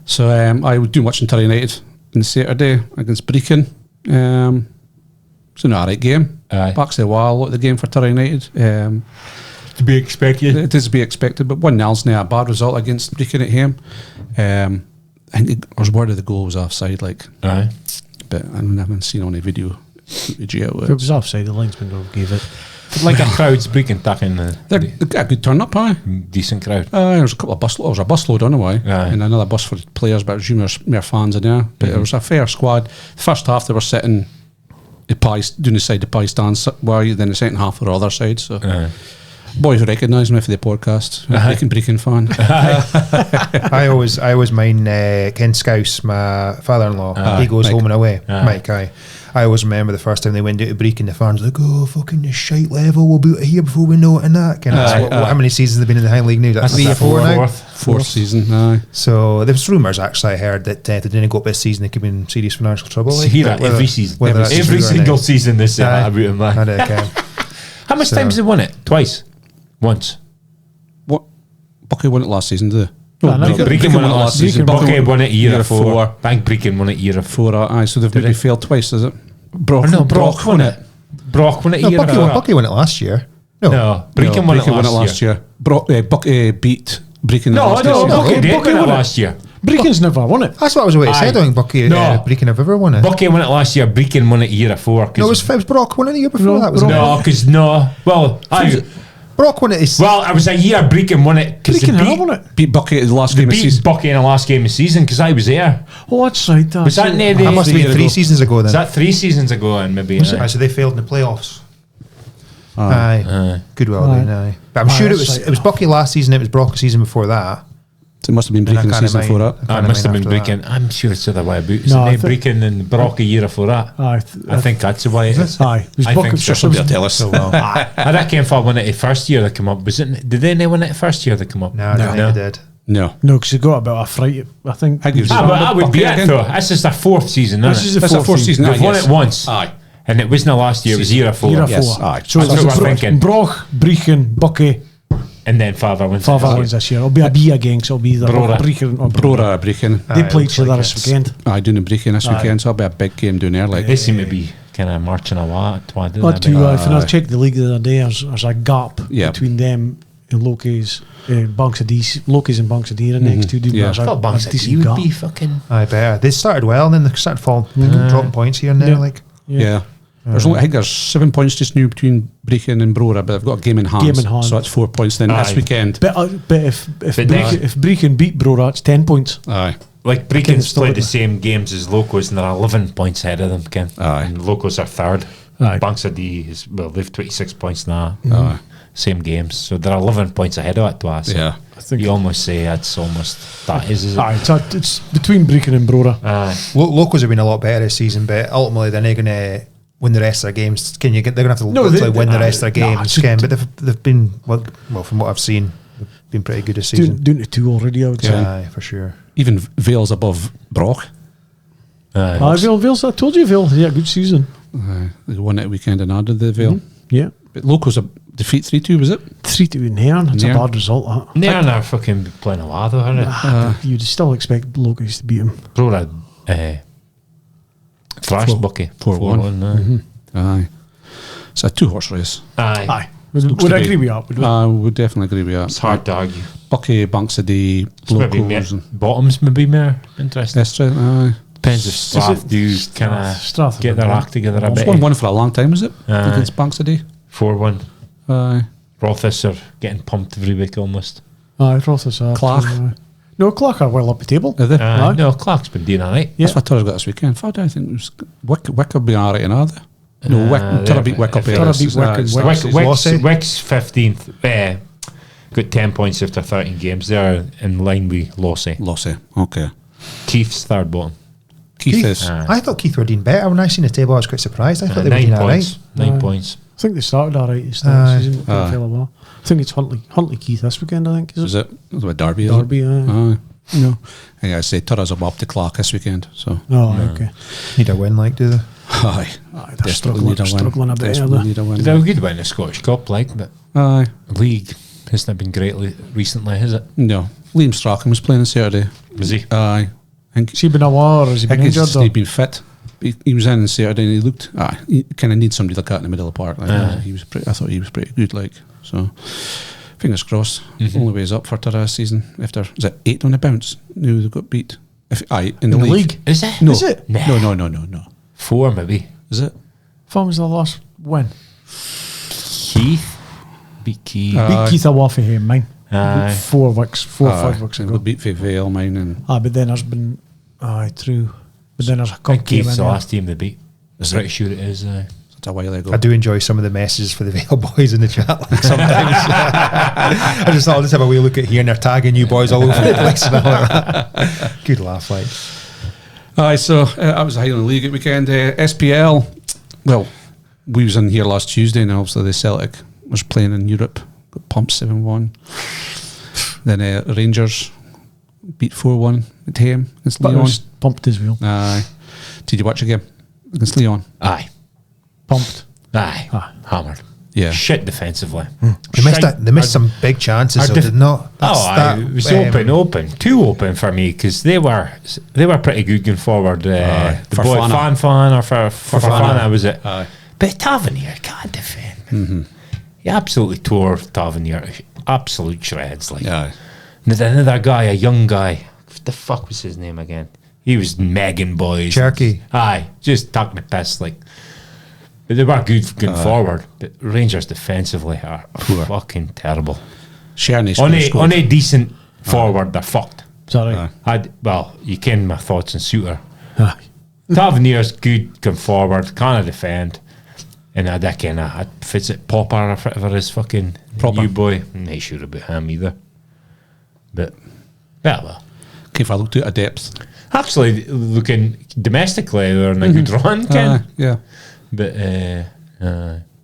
So I would do watching Turf United on Saturday against Brecon. It's an alright game. Aye. Backs the wall at the game for Turf United. To be expected. It is to be expected, but 1-0's not a bad result against Brecon at home. I think there was word of the goal was offside, like, Aye. but I haven't seen any video footage yet. If it was offside, the linesman gave it. Like a crowd's breaking back in the They got a good turn up, aye. decent crowd. There was a couple of there was a busload on the way, Aye. and another bus for players, but I presume there's more fans in there. But there was a fair squad. The first half they were sitting the pie, doing the side the pie stands, then the second half were the other side. So boys recognise me for the podcast. Brecon fan. I always mind Ken Scouse, my father-in-law. He goes Mike. home and away. Aye. Mike, aye. I always remember the first time they went out to Brecon, the fans were like, oh, fucking this shite level, we'll be out of here before we know it and that. Kind of, how many seasons have they been in the Highland League now? That's 3 or 4 now? Fourth season, aye. So there was rumours actually I heard that if they didn't go up this season they could be in serious financial trouble. So hear that every season. whether that's Every true or single not. season they say Aye. that about him. I Man. know, Ken. How much times have they won it? Twice? Once? What? Bucky won it last season, did they? I know. Brecon won it last season. Brecon Bucky won it year year four. four. I think Brecon won it year four. 4, aye. So they've maybe failed twice, is it? Brock won it. Brock won it No, year four. Bucky won it last year. No, Brecon won it last year. Bucky beat Brecon No, last no, season. Bucky did Bucky win it won it. last year. Brecon's never won it. That's what I was about to say. Aye. I don't think Bucky, No. Brecon have ever won it. Bucky won it last year. Brecon won it year four. No, it was Brock won it the year before that, wasn't No, because no. Well, it? Brock won it. it was a year Brecon won it because Brecon they have won it. Beat Bucky at the last They game of the beat season. Bucky in the last game of the season because I was there. Oh, that's right. Was that near That must have been 3 ago. seasons ago then. Was that 3 seasons ago? And maybe. Aye, so they failed in the playoffs. Aye. Good well Aye. done, aye. But I'm sure it that's was right. it was Bucky last season, it was Brock the season before that. So it must have been And I Brecon the can't season imagine- before that. I can't must have been imagine after Brecon. I'm sure it's the other way about. Is No, it I not think- Brecon and Brock a year for that? Aye, I think that's the way it is. Aye. It was I Bucky- think so. Somebody will tell us. So well. I reckon if I won it the first year they come up, was it? Did they win it the first year they come up? No, I don't think they did. No. No, because he got about a fright. I think. I give you- But that would be Bucky it again? though. This is their 4th season, isn't This it? is the That's the fourth season. They've aye, won yes. it once. Aye. And it wasn't last year, it was year four. Year Yes, four. aye. So That's it's what we're thinking. Brock, Brecon, Bucky, And then Father wins. Father wins this year. It'll be a B again, so it'll be either Brora. Brecon or Brora Brecon. They Aye, play looks each other like this it's- weekend. Doing the Brecon this weekend, so it'll be a big game down there. Like, They seem to be kind of marching away. Not too. If I checked the league the other day, there's a gap between them and Loki's, Bunks of D, Loki's and Bunks of D. The next two do. I thought Bunks of D would be fucking. I bet they started well, and then they started falling, dropping points here and there. Like, There's only, I think there's 7 points just now between Brechin and Brora, but they've got a game in hand. So that's 4 points then this weekend. But if Brechin beat Brora, it's 10 points. Aye. Like Brechin's played the same games as Locos, and they're 11 points ahead of them, Ken. Aye. And Locos are third. Aye. Bunks of D is, well, they've 26 points now. Aye. Same games, so they're 11 points ahead of it to us. Yeah. I think you almost say that's almost that is it? Aye, it's between Brechin and Brora. Locals have been a lot better this season, but ultimately they're not going to win the rest of their games. They're going to have to win the rest of their games, Ken. But they've been well, from what I've seen, they've been pretty good this season. Doing to 2 already, I would say. Aye, for sure. Even Vale's above Brock. Vale's, I told you, Vale had a good season. They won it weekend and added the Vale. Yeah. But Locals a defeat 3-2, was it? 3-2 in Nairn. That's a bad result, that. Nairn are fucking playing a while though, aren't You'd still expect Locals to beat him. Brora thrashed Bucky 4-1. Aye. It's a 2-horse race. Aye. Would I agree with that? I would definitely agree with that. It's hard to argue. Bucky, Bunks of D, Locals. Bottoms maybe more interesting. Aye. Depends if Strath do kind of get their act together a bit. It's 1-1 for a long time, is it? Against Bunks of D? 4-1. Aye. Rothis are getting pumped every week almost. Aye, Rothis are. Clark. No, Clark are well up the table. Are they? No, Clark's been doing alright. Yeah. That's what Turra's got this weekend. I don't think it was Wick have been alright in other. No, Turra beat Wick up here. Turra beat Wick. Wick's 15th. Got 10 points after 13 games. They're in line with Lossy. Okay. Keith's third bottom. Keith is. I thought Keith were doing better. When I seen the table, I was quite surprised. I thought they were doing alright. 9 points. I think they started alright. The season. Well. I think it's Huntley Keith this weekend, I think. Is it? That's what Derby is. Derby, aye. No. I say Turra's up to Clark this weekend. So. Okay. Need a win, like, do they? Aye. They're struggling a bit. Need a win. They're good win the Scottish Cup, like, but league hasn't been great recently, has it? No. Liam Strachan was playing on Saturday. Was he? Aye. Has he been a while, or has he been injured? He's been fit. He was in on Saturday and he looked. He kind of needs somebody to look at in the middle of the park. Like, he was. I thought he was pretty good. Like, so. Fingers crossed. Only way is up for Turra this season. After is it 8 on the bounce? No, they got beat. In the league. Is it? No. Is it? No. 4 maybe. Is it? When was the last win? Keith beat Keith. Beat Keith away for him, mine. 4 or 5 weeks ago. Beat for Vale, mine, and but then there's been true. But then there's a cup game. Keith's the last team they beat. I'm pretty sure it is. It's a while ago. I do enjoy some of the messages for the Vale boys in the chat. Like sometimes, I just thought I'll just have a wee look at here, and they're tagging you boys all over the place. And all like that. Good laugh, like. So I was Highland League at weekend. SPL. Well, we was in here last Tuesday, and obviously the Celtic was playing in Europe. Got pumped 7-1. Then Rangers beat 4-1 at home against Leon. Pumped as well. Aye. Did you watch a game against Leon? Aye. Pumped. Aye. Hammered. Yeah. Shit defensively. They missed some big chances, though, did not. It was open. Too open for me, because they were pretty good going forward. The boy Fan or for Fana, was it? Aye. But Tavernier can't defend. He absolutely tore Tavernier absolute shreds. Like, another guy, a young guy. What the fuck was his name again? He was Megan boys. Cherky. Aye, just talking the piss, like. But they were good going forward. But Rangers defensively are fucking terrible. On a decent forward, they're fucked. Sorry. You ken my thoughts on Suter. Tavernier's good going forward, can't defend. And I fits it Popper or whatever his fucking new boy. I'm not sure about him either. But, well. Okay, if I looked at a depth. Actually, looking domestically, they're in a good run, Ken. Yeah. But,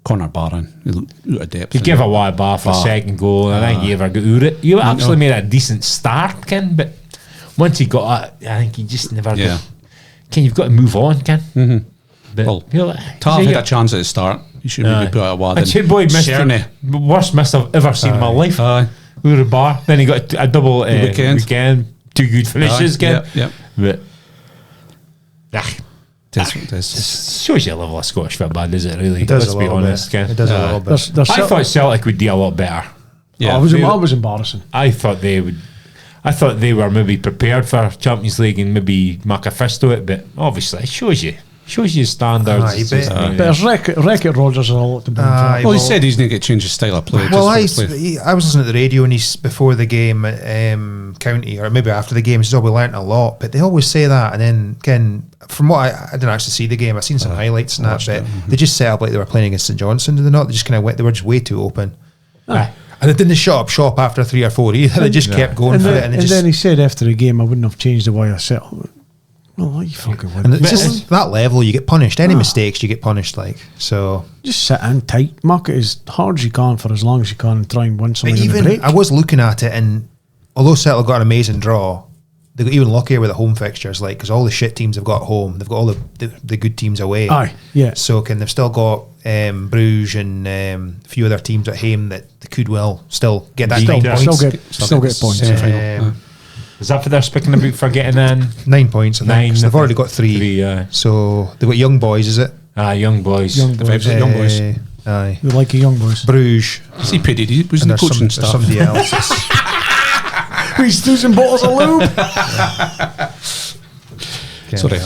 Connor Barron, he looked out of depth. He gave a wide bar for the second goal, and I think he ever got out it. You actually made a decent start, Ken, but once he got it, I think he just never got. Ken, you've got to move on, Ken. But, Tav had a chance at the start. He should be put out a while. And boy missed the worst miss I've ever seen in my life. With a bar. Then he got a double weekend. 2 good finishes, Ken. Yeah. But Shows you a level of Scottish football, does it really? It does Let's a be little honest, bit. Ken. It does a little bit. I thought Celtic would do a lot better. Yeah, I was embarrassing. I thought they would. I thought they were maybe prepared for Champions League and maybe make a fist of it, but obviously it shows you standards. Aye, But his record Rodgers are all at the bottom. Well, he said he's going to get changed his style of play. Well, I just for the play. was listening to the radio and he's before the game at County, or maybe after the game. He says, "Oh, we learnt a lot," but they always say that. And then again, from what I didn't actually see the game, I've seen some highlights and that. But they just set up like they were playing against St Johnstone. Did they not? They just kind of went. They were just way too open. Aye. And they didn't shop after 3 or 4 either. They just kept going And for then, it. and then he said after the game, I wouldn't have changed the way I set up. Well, you fucking and wouldn't. it's just that level, you get punished. Any mistakes, you get punished. Like so. Just sit in tight, mark it as hard as you can for as long as you can, and try and win But something in the even break. I was looking at it, and although Celtic got an amazing draw, they got even luckier with the home fixtures. Like because all the shit teams have got home, they've got all the good teams away. Aye, yeah. So they've still got Bruges and a few other teams at home that they could well still get that 9 points. Still get points. Semi-final. Is that for they're speaking about for getting in? 9 points. I think, 9, 'cause they've I already think. got 3. 3, so they've got young boys, is it? Young boys. Young The boys. vibes of young boys. Aye. We like the young boys. Bruges. He paid it. He was in And the there's coaching there's staff. somebody else. It's- He's losing bottles of lube. Sorry.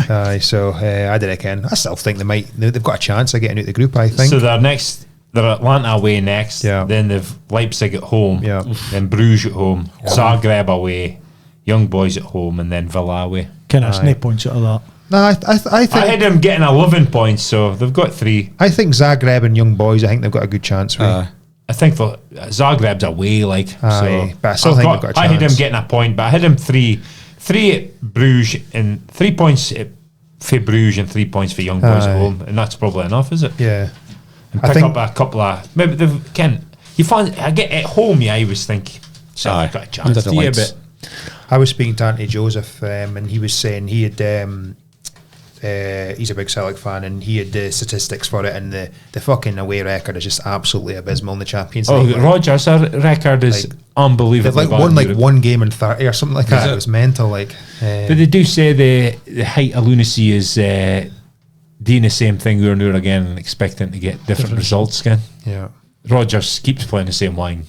Aye, so I did it again. I still think they've got a chance of getting out the group, I think. So they're Atlanta away next. Yeah. Then they've Leipzig at home. Yeah. Then Bruges at home. Zagreb away. Young boys at home, and then Villa away. Can I snake points out of that? No, I think I had them getting 11 points, so they've got 3. I think Zagreb and young boys, I think they've got a good chance. I think Zagreb's away, like. Aye, so but I still think they've got a I had them chance. getting a point, but I had them 3 at Bruges and 3 points for Bruges and 3 points for young boys at Aye. home, and that's probably enough, is it? Yeah. And I pick think- up a couple of maybe you find I get at home. Yeah, I was thinking. So Aye. I've got a chance Under to the you, lights. but I was speaking to Auntie Joseph, and he was saying he had. He's a big Celtic fan, and he had the statistics for it, and the fucking away record is just absolutely abysmal in the Champions League. Rogers' record is Like, unbelievable. they've won one game in 30 or something like that. It was mental. Like, But they do say the height of lunacy is doing the same thing over and over again and expecting to get different results. Again, yeah. Rogers keeps playing the same line,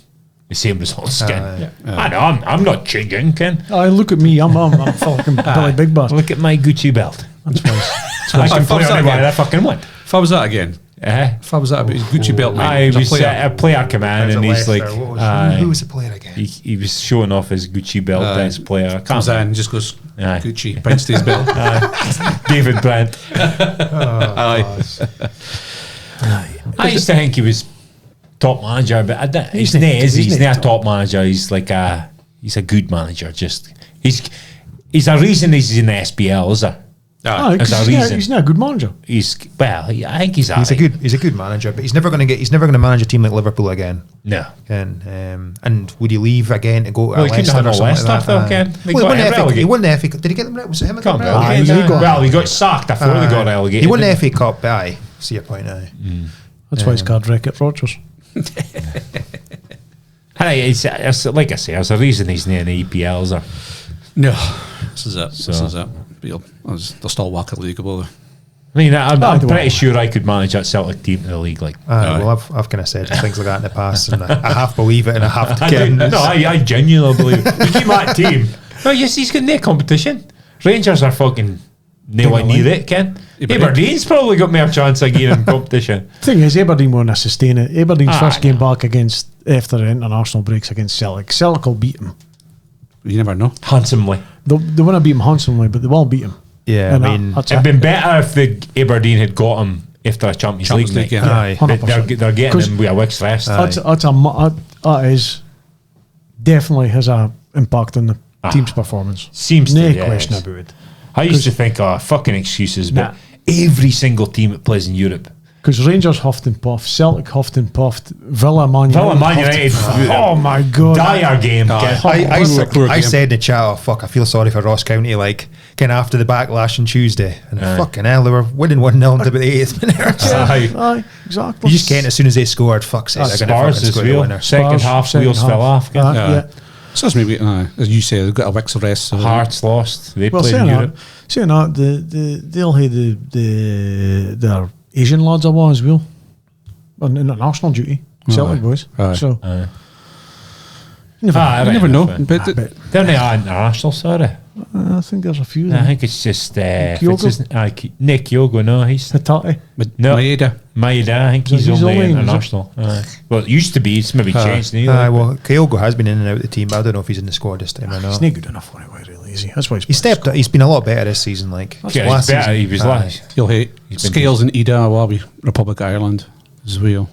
the same results. Again, Aye. I know I'm not changing. Ken, Look at me. I'm fucking Billy Big Bass. look at my Gucci belt. That's wise. I can play that anywhere again. I fucking want. If I was that again, if I was that about his Gucci belt, mate, I as a was player. a player command, and he's like, who was the player again? he was showing off his Gucci belt as a player. I can't comes in and just goes Aye. Gucci, pints to his belt. David Brandt. Aye. I used to think he was top manager, but I don't, he's not- not. He's he's not a not top manager. He's like he's a good manager. Just he's a reason he's in the SPL, is there? There's a reason. He's not a good manager. I think he's He's a good manager, but he's never going to manage a team like Liverpool again. No. And would he leave again to go to Well, he couldn't Leicester have or something no like Leicester, that? Ken. They Well, got he relegated. won the FA Cup. Did he get them? Was it him? that got Can't them be relegated? relegated. He got sacked before they got relegated. He won the FA Cup. Aye, see your point. Aye. That's why his card wreck at Rodgers. It's like I say, there's a reason he's not in the EPL, is there? No, this is it. This So- is it. They'll still whack a league over there. I mean, I'm don't pretty know. sure I could manage that Celtic team in the league. Like, Well, I've kind of said things like that in the past, and I half believe it, and I have to. I genuinely believe it. You keep that team. No, yes, he's got no competition. Rangers are fucking nowhere near it, Ken. Aberdeen's probably got more chance of getting in competition. Thing is, Aberdeen want to sustain it. Aberdeen's first Aye. game back after the international breaks against Celtic. Celtic will beat them. You never know. Handsomely. They want to beat them handsomely, but they will beat them. Yeah, And I mean, that's It'd it. been better if the Aberdeen had got him after a Champions League night. yeah. Aye. But 100%. they're getting 'Cause him with a week's rest. That is definitely has a impact on the team's performance. Seems no to, yes. question about it. I used to think, fucking excuses, but Nah. every single team that plays in Europe. Because Rangers huffed and puffed, Celtic huffed and puffed, Villa, Man United. Man huffed and United, puffed. Oh my god! Dire game. Ken. I said in the chat, oh fuck, I feel sorry for Ross County, like kind of after the backlash on Tuesday, and fucking hell, they were winning 1-0 into about the 8th minute. Aye. Aye, exactly. You just can't as soon as they scored. Fuck's sake, they're going to Spurs fucking as score the well. winner. Second half, wheels fell off. Ken. Yeah. So that's maybe, as you say, they've got a week's rest. So Hearts lost. They Well, played in Europe. saying that, they'll have their Asian lads a while as well. On international duty. Celtic boys. Aye. So, you never know. But They're not international, sorry. I think there's a few. I think it's just Kyogo? Nick Kyogo. No, he's Hitati. no Maeda. Maeda. I think So he's he's only only in, is it? international. Well, it used to be. It's maybe changed. Well, Kyogo has been in and out of the team, but I don't know if he's in the squad this time or He's not. not good enough for it, really, is he? That's why He's stepped up. He's been a lot better this season. Like Yeah, last he's better. season. He was Aye. last. You'll hate been Scales and Ida Awabi, Republic of Ireland as well.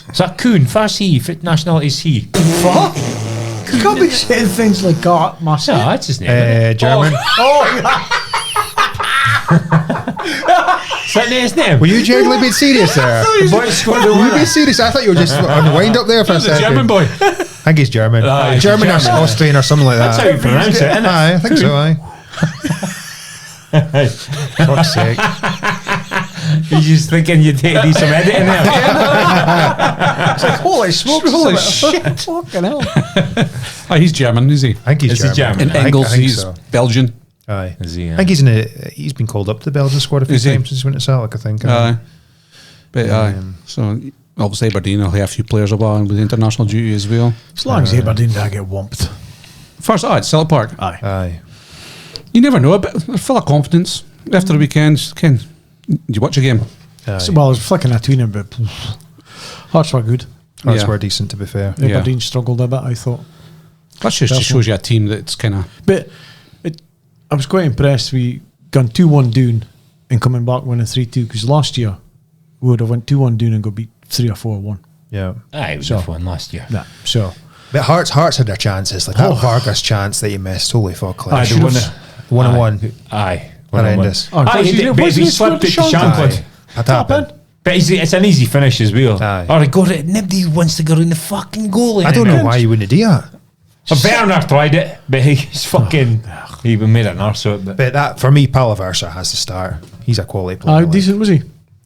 Is that Kuhn? Farsi. Fit nationality is he? Fuck! You can't be saying things like that, No, myself. that's his name. German. Is that his name? Were you genuinely being serious there? Boy scored the Were you winner. being serious? I thought you were just on the wind up there for a second. German boy. I think he's German. He's German or German. Austrian or something like that. That's how you pronounce it, isn't it? Aye, I think so. Aye. Fuck's sake. You're just thinking you'd do some editing there. Holy smokes. Holy shit. Fucking hell. He's German, is he? I think he's Is he German. German? And I think Engels, he's so. Belgian. Aye. Is he, I think he's been called up to the Belgian squad a few Is he? times since he went to Celtic, I think. But so obviously Aberdeen will have a few players about with international duty as well. As long as Aberdeen don't get whomped. First, it's Celtic Park. Aye. Aye. You never know, but they're full of confidence. After the weekend, Ken, did you watch a game? Aye. So, well, I was flicking a tweener, but Hearts were good. Hearts Yeah. were decent, to be fair. Yeah. Aberdeen struggled a bit, I thought. That just shows you a team that's kind of. But I was quite impressed. We gone 2-1 down and coming back winning 3-2, because last year we would have went 2-1 down and got beat 3 or 4-1. Yeah. Aye, it was So- a fun last year. Nah, so But Hearts had their chances. Like that Vargas chance that you missed. Holy fuck. Aye, Like, the winner. 1-1. Aye. Horrendous. Aye, he slipped it to Shankland. Aye. That happened. But it's an easy finish as well. Aye. Or nobody wants to go in the fucking goal. I don't know why you wouldn't do that. Werner tried it, but he's fucking. He made an arse of it. But But that, for me, Palaversa has to start. He's a quality player. like. decent, was he?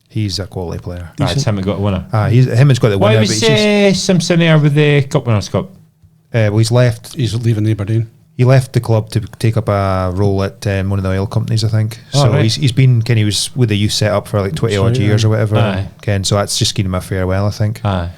He's a quality player. it's him that got a winner. Him has got the Why winner, was but he's just, Simpson there with the Cup Winners' Cup? well, he's left. He's leaving Aberdeen. He left the club to take up a role at one of the oil companies, I think. Oh, So right. he's been, Ken, he was with the youth set up for like 20 odd right, years or whatever. Aye. Ken, so that's just giving him a farewell, I think. Aye.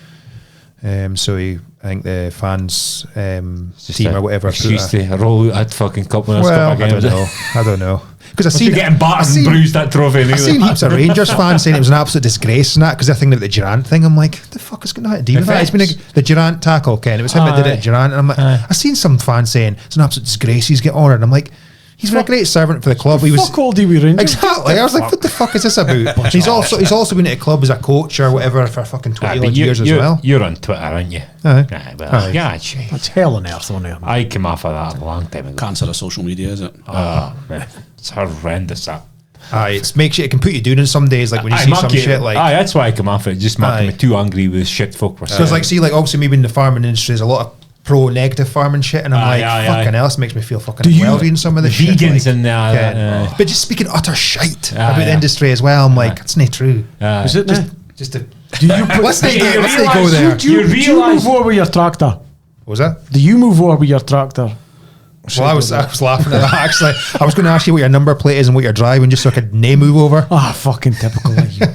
So I think the fans Just team a or whatever. excuse to roll out at fucking Cup Winners' Well, Cup I again. don't know. I don't know. Because I You're seen getting battered and bruised that trophy. I seen heaps of Rangers fans saying it was an absolute disgrace and that because they're thinking about the Durant thing. I'm like, the fuck is going to deal with that? It's been the Durant tackle, Ken. It was him that did it, Durant. And I'm like, I seen some fans saying it's an absolute disgrace. He's getting honoured. I'm like, he's been a great servant for the club. He was Fuck all D.W. Rangers. exactly. I was like, what the fuck is this about? He's also been at a club as a coach or whatever for fucking 20 odd years as well. You're on Twitter, aren't you? Aye. Well, yeah, shit. That's hell on earth on there. I came off of that a long time ago. Cancer of social media, is it? Oh, man. It's horrendous, that. Aye, it can put you doing in some days, like when you see some shit like. Aye, that's why I come off it. Just making Aye. me too angry with shit folk were saying. Because like, see, like obviously maybe in the farming industry there's a lot of pro-negative farming shit, and I'm Aye, like, aye, fucking aye. hell, this makes me feel fucking unwell reading some of the shit. vegans like, and that, yeah. But just speaking utter shite about the yeah. industry as well, I'm like, it's not true. Is it now? Just to Do you put, let's not You go realise there. do you realise- move over with your tractor? What was that? Do you move over with your tractor? Well, I was laughing at that actually. I was going to ask you what your number plate is and what you're driving, just so I could nay move over. Ah, fucking typical like you.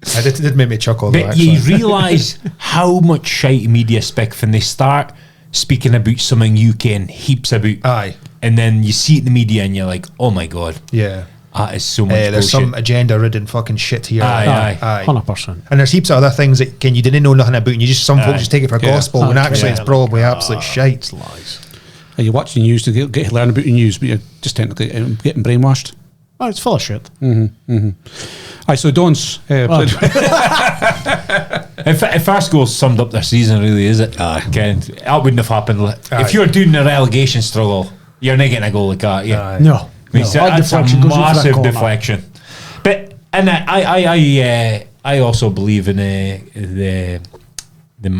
It did make me chuckle though. But Actually, you realise how much shite media speak when they start speaking about something you can heaps about. Aye. And then you see it in the media and you're like, oh my God, yeah. that is so much There's bullshit. some agenda-ridden fucking shit here. Aye, aye. 100%. And there's heaps of other things that you didn't know nothing about, and you just some folks just take it for gospel when actually it's probably absolute shite. Lies. Are you watching the news to get to learn about the news, but you're just technically getting brainwashed? Oh, it's full of shit. Aye, so Don's played. If first goal summed up their season, really, is it? Ken, that wouldn't have happened. If you're doing a relegation struggle, you're not getting a goal like that. Yeah. No. I mean, so Our that's a deflection goes over that massive corner. deflection. But and I also believe in the you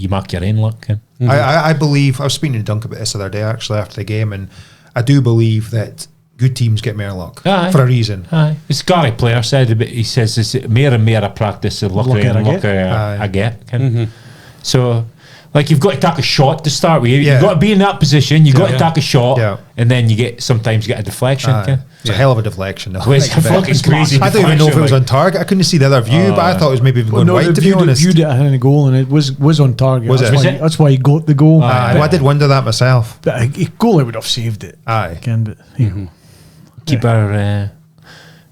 mark your own luck. Ken. I believe, I was speaking to Dunc about this the other day actually after the game, and I do believe that good teams get more luck Aye. for a reason. Aye, it's Gary Player said. He says it's more and more a practice the luckier and luckier I get. Ken. So, Like you've got to take a shot to start with. Yeah. You've got to be in that position. You've got to take a shot, Yeah. and then sometimes you get a deflection. It's a hell of a deflection. Though. It's a fucking crazy. I don't even know if it was on target. I couldn't see the other view, but I thought it was maybe going wide. To be honest, viewed it in a goal, and it was on target. Was it? That's why he got the goal. Well, I did wonder that myself. But a goalie would have saved it. Aye. But Keeper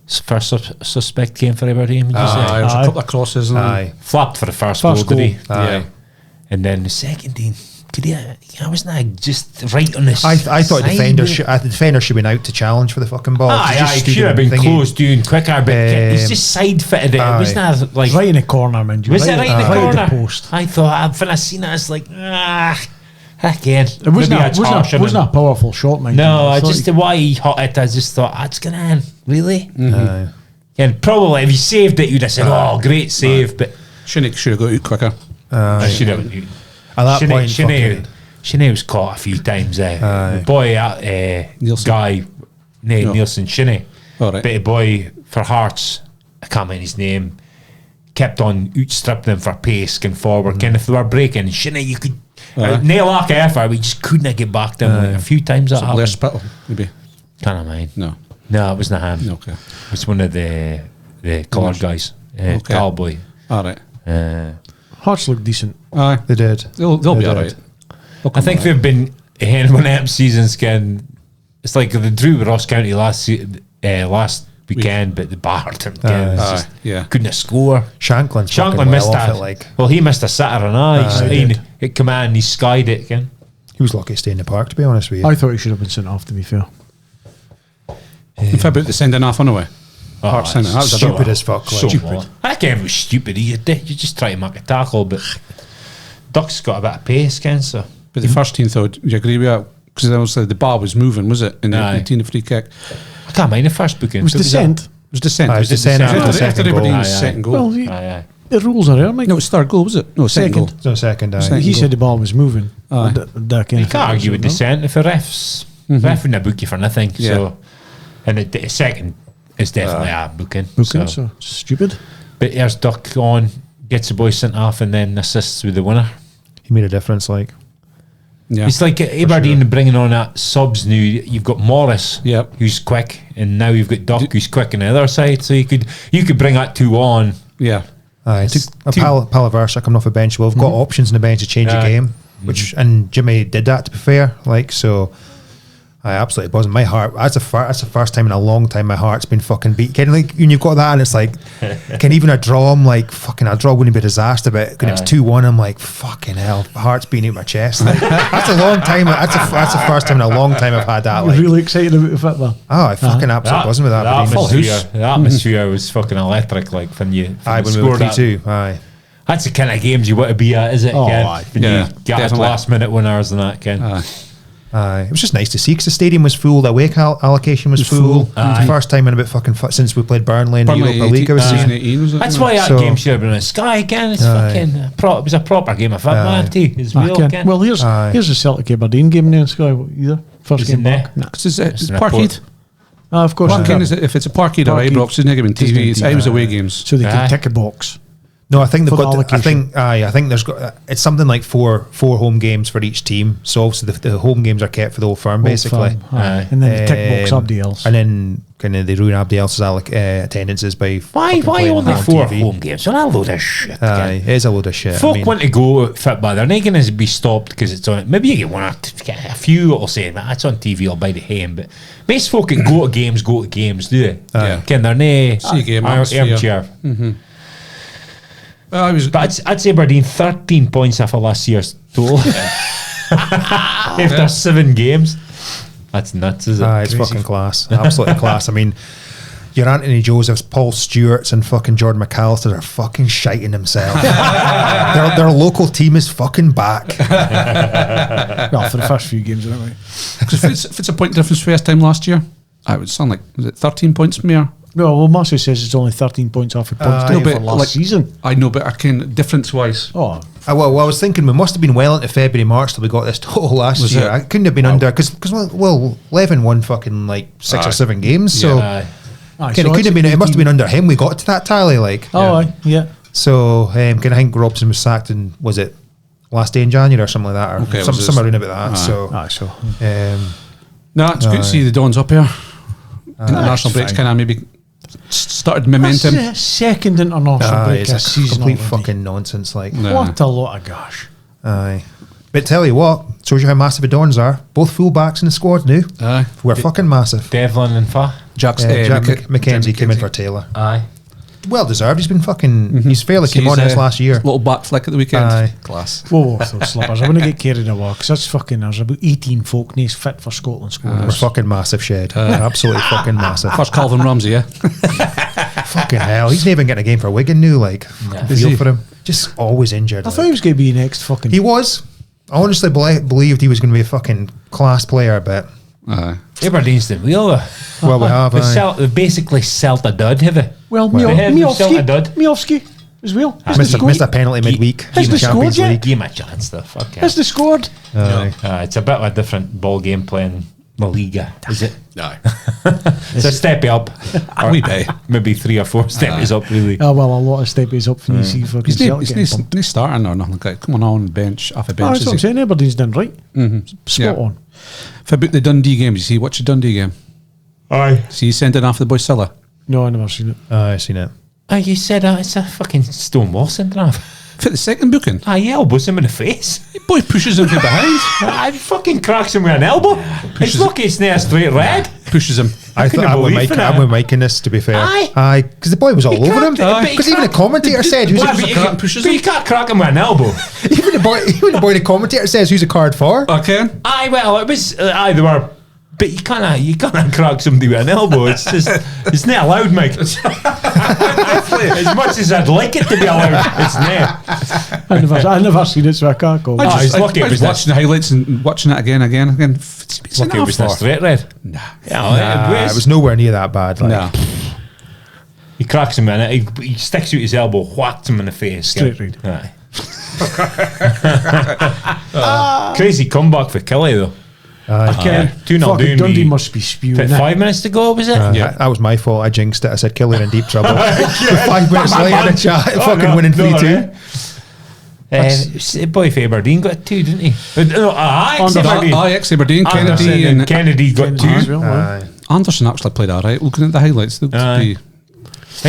first suspect came for Aberdeen. Would you say? There was a couple of crosses. And Flapped for the first First goal, did he? goal. Aye. And then the second team. I wasn't just right on this. I thought side. the defender should have been out to challenge for the fucking ball. Aye, should have been close doing quicker, but he's just side fitted it. It wasn't like right in the corner, man. Was it right in the corner? At the post. I thought when I seen it, I was like, again. It wasn't a powerful shot, man. No, I just the way he hot it, I just thought that's gonna end. Really? And probably if he saved it, you'd have said, "Oh, great save," but Shinnick should have got out quicker. I should have. At that point, Shinny was caught a few times. The boy, Nielsen. guy named Nielsen Shinny, All right. but a boy for Hearts, I can't remember his name, kept on outstripping them for pace going forward. If they were breaking, Shinny, you could nail lack of effort, we just couldn't get back down. A few times that Blair happened. Spittle, maybe. Can't mind. No. No, it wasn't him. Okay. It was one of the coloured guys, Cowboy. All right. Hearts look decent. Aye. They did. They'll be did. all right. I think they've been one of them seasons again. It's like they drew with Ross County last weekend, but they battered them again. It's just couldn't score. Shanklin missed off that. it, like Well, he missed a sitter and he come on, he skied it again. he was lucky to stay in the park. To be honest with you, I thought he should have been sent off. To be fair, If about the sending off anyway. Hearts sending. That was stupid as fuck. Like. Stupid. That game was stupid. You just try to make a tackle, but Duck's got a bit of pace, Ken. So, But the first team, though, do you agree with that? Because obviously the ball was moving, was it? In the Aye. 18 free kick. I can't mind the first booking. it was descent. It was descent. Aye, it was descent after the After second goal. Aberdeen's Aye, aye. second goal. Well, the rules are there, mate. No, it was third goal, was it? No, second goal. Second. No second. Second. He said the ball was moving. Aye. You can't argue with dissent if a ref wouldn't book you for nothing. Yeah. So, and the second is definitely a booking. So stupid. But here's Duck on, gets the boy sent off, and then assists with the winner. He made a difference. Like Yeah. It's like Aberdeen bringing on that subs now. You've got Morris, Yep. who's quick, and now you've got Duck, who's quick on the other side. So you could bring that two on. Yeah. I took a Palaversa coming off a bench. Well, we've got options in the bench to change the game, which and Jimmy did that. To be fair, like so. I absolutely buzzing. My heart. That's the first time in a long time my heart's been fucking beat. Kind of like when you've got that, and it's like, can even a draw? I'm like, fucking a draw wouldn't be a disaster. But when it was 2-1, I'm like, fucking hell, my heart's beating out my chest. Like, that's a long time. That's the first time in a long time I've had that. Like, Really excited about the football. oh, I fucking absolutely buzzing with that. The atmosphere was fucking electric. Like when you Aye, when we scored were that. 3-2. Aye. That's the kind of games you want to be at, is it? Oh, Ken? aye. When Yeah, you get definitely. last minute winners and that, Ken. Aye, it was just nice to see because the stadium was full. The away allocation was full. Aye. First time in about since we played Burnley in the Europa League. I was seeing. 18, was it? That's why that So- game should have been on Sky again. It's fucking it was a proper game of football too. It's real, Ken. Well, here's the Celtic Aberdeen game now in Sky. Either first Is game it there? back. No. It's an Parkhead. Of course. Parkhead is if it's a Parkhead or Parkhead. Ibrox, it's not going to be TV. It's always away games. So they Aye. can tick a box. No, I think they've For the got. I allocation. think there's got. It's something like four home games for each team. So obviously the home games are kept for the Old Firm, basically. Old Firm, aye. Aye. And then the tick box somebody else. And then kind of they ruin everybody else's attendances by Why fucking playing only on 4 TV. home games? Well, a load of shit. Aye, Ken. it is a load of shit. Folk want to go football. They're not going to be stopped because it's on it. Maybe you get one or a few that'll say that's on TV. I'll buy the ham. But most folk that go to games, do they? Yeah. Ken, they're no See a game, atmosphere. armchair. But I'd say Aberdeen 13 points off of last year's total. After 7 games. That's nuts, is it? It's fucking class. Absolutely class. I mean, your Anthony Josephs, Paul Stewart's, and fucking Jordan McAllister are fucking shiting themselves. their local team is fucking back. Well, for the first few games, anyway. if it's a point difference first time last year, I would sound like, was it 13 points more? No, well, Marcy says it's only 13 points off of points no, taken but for last like- season. I know, but I can difference-wise. Oh, Well, I was thinking we must have been well into February, March till we got this total last Was year. it? I couldn't have been under because 11 won fucking like 6 or 7 games. So Aye. aye, it couldn't have been. It must have been under him. We got to that tally like. Oh, aye, yeah. So I think Robson was sacked in was it last day in January or something like that, or Okay, it was somewhere around about that. Aye. So, No, it's good to see the Dons up here. International breaks fine. kind of maybe started momentum. That's the second international break it's this a season complete already. fucking nonsense. Like, No. What a lot of gosh. aye. But tell you what, shows you how massive the Dons are. Both full-backs in the squad now. Aye. We're fucking massive. Devlin and Fa. Jack Jack McKenzie came in for Taylor. Aye. Well deserved. He's been fucking. He's fairly came on this last year. Little back flick at the weekend. Aye. Class. Whoa, those slippers. I wouldn't get carried away because that's fucking. There's about 18 folk names fit for Scotland We're squad. fucking massive, Shed. We're absolutely fucking massive. First Calvin Ramsey, yeah. Fucking hell. He's not even getting a game for Wigan now. Like, I Is feel he? for him. Just always injured. I like. thought he was going to be next fucking. He was. I honestly believed he was going to be a fucking class player, but Aye. Aberdeen's the wheel. well, we have. They've basically sold a dud, have they? well, They've sold a dud. Miofsky as well. Has the Missed a scored? penalty midweek Has in the the Champions scored yet? League. Give him a chance, though. Fuck Has the scored? Aye. It's a bit of a different ball game playing La Liga, is it? Aye. It's a step up. A wee bit. Maybe 3 or 4 steps up, really. Oh, well, a lot of steppies up from you see fucking He's Celtic getting not bumped. starting or nothing like that. Come on bench, off a Oh, bench. that's what I'm Is he? saying. Aberdeen's done right. Spot Yeah. on. If about the Dundee game, you see, watch the Dundee game. Aye. See, you sending off the boy Silla. No, I never seen it. I've seen it. Oh, you said it's a fucking Stonewall syndrome. For the second booking, He elbows him in the face. the boy pushes him from behind. I fucking cracks him with an elbow. It's lucky it's not a straight red. Pushes him. I couldn't thought I'm believe it. with Mike in this, to be fair. Aye. Because the boy was all over him. cracked it, but he Because even the cracked- commentator said, "Who's But it?" you can't- but you can't crack him with an elbow. Even the boy, the commentator says, "Who's the card for?" Okay. Aye, well, it was. They were. But you can't crack somebody with an elbow. It's just, it's not allowed, Mike. As much as I'd like it to be allowed, it's not. I never seen it, so I can't call. I he's lucky I it was was watching the highlights and watching it again. It's lucky it was a straight red. Nah. Yeah, It was nowhere near that bad. Like, Nah. He cracks him in it. He sticks out his elbow, whacks him in the face. Straight red. Aye. Crazy comeback for Kelly, though. Okay. 2-0 Fucking down. Dundee he- must be spewing. About that. 5 minutes to go, was it? Yeah. That was my fault. I jinxed it. I said, "Killer in deep trouble." 5 minutes later, the chat fucking winning 3-2. Boy for Aberdeen got 2, didn't he? Aberdeen. Aberdeen, Anderson Kennedy, and and Kennedy got 2. as well, aye. Anderson actually played all right. Looking at the highlights, they looked to Aye. be.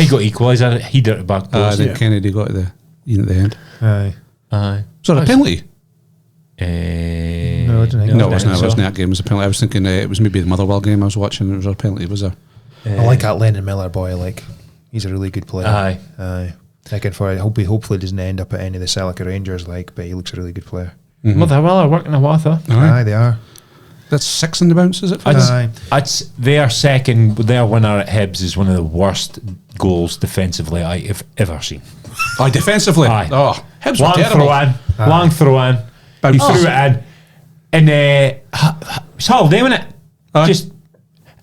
He got equaliser. He did it back post. Then Kennedy got at the end. Aye. Aye. Was there a penalty? No, I didn't think No, it I wasn't. think It wasn't so. that game. It was a penalty. I was thinking it was maybe the Motherwell game I was watching. It was a penalty. Was there? I like that Lennon Miller boy. Like, he's a really good player. Aye. Aye. Looking for it. Hopefully doesn't end up at any of the Celtic Rangers. Like, but he looks a really good player. Motherwell are working a Watha. Aye, they are. That's 6 in the bounce, is it? for Aye. It's their winner at Hibs is one of the worst goals defensively I have ever seen. Aye, defensively. Aye. Oh, Hibs were Long terrible. throw in, long throw in. He Bounce. threw it in, and it's Holiday, wasn't it? Aye. Just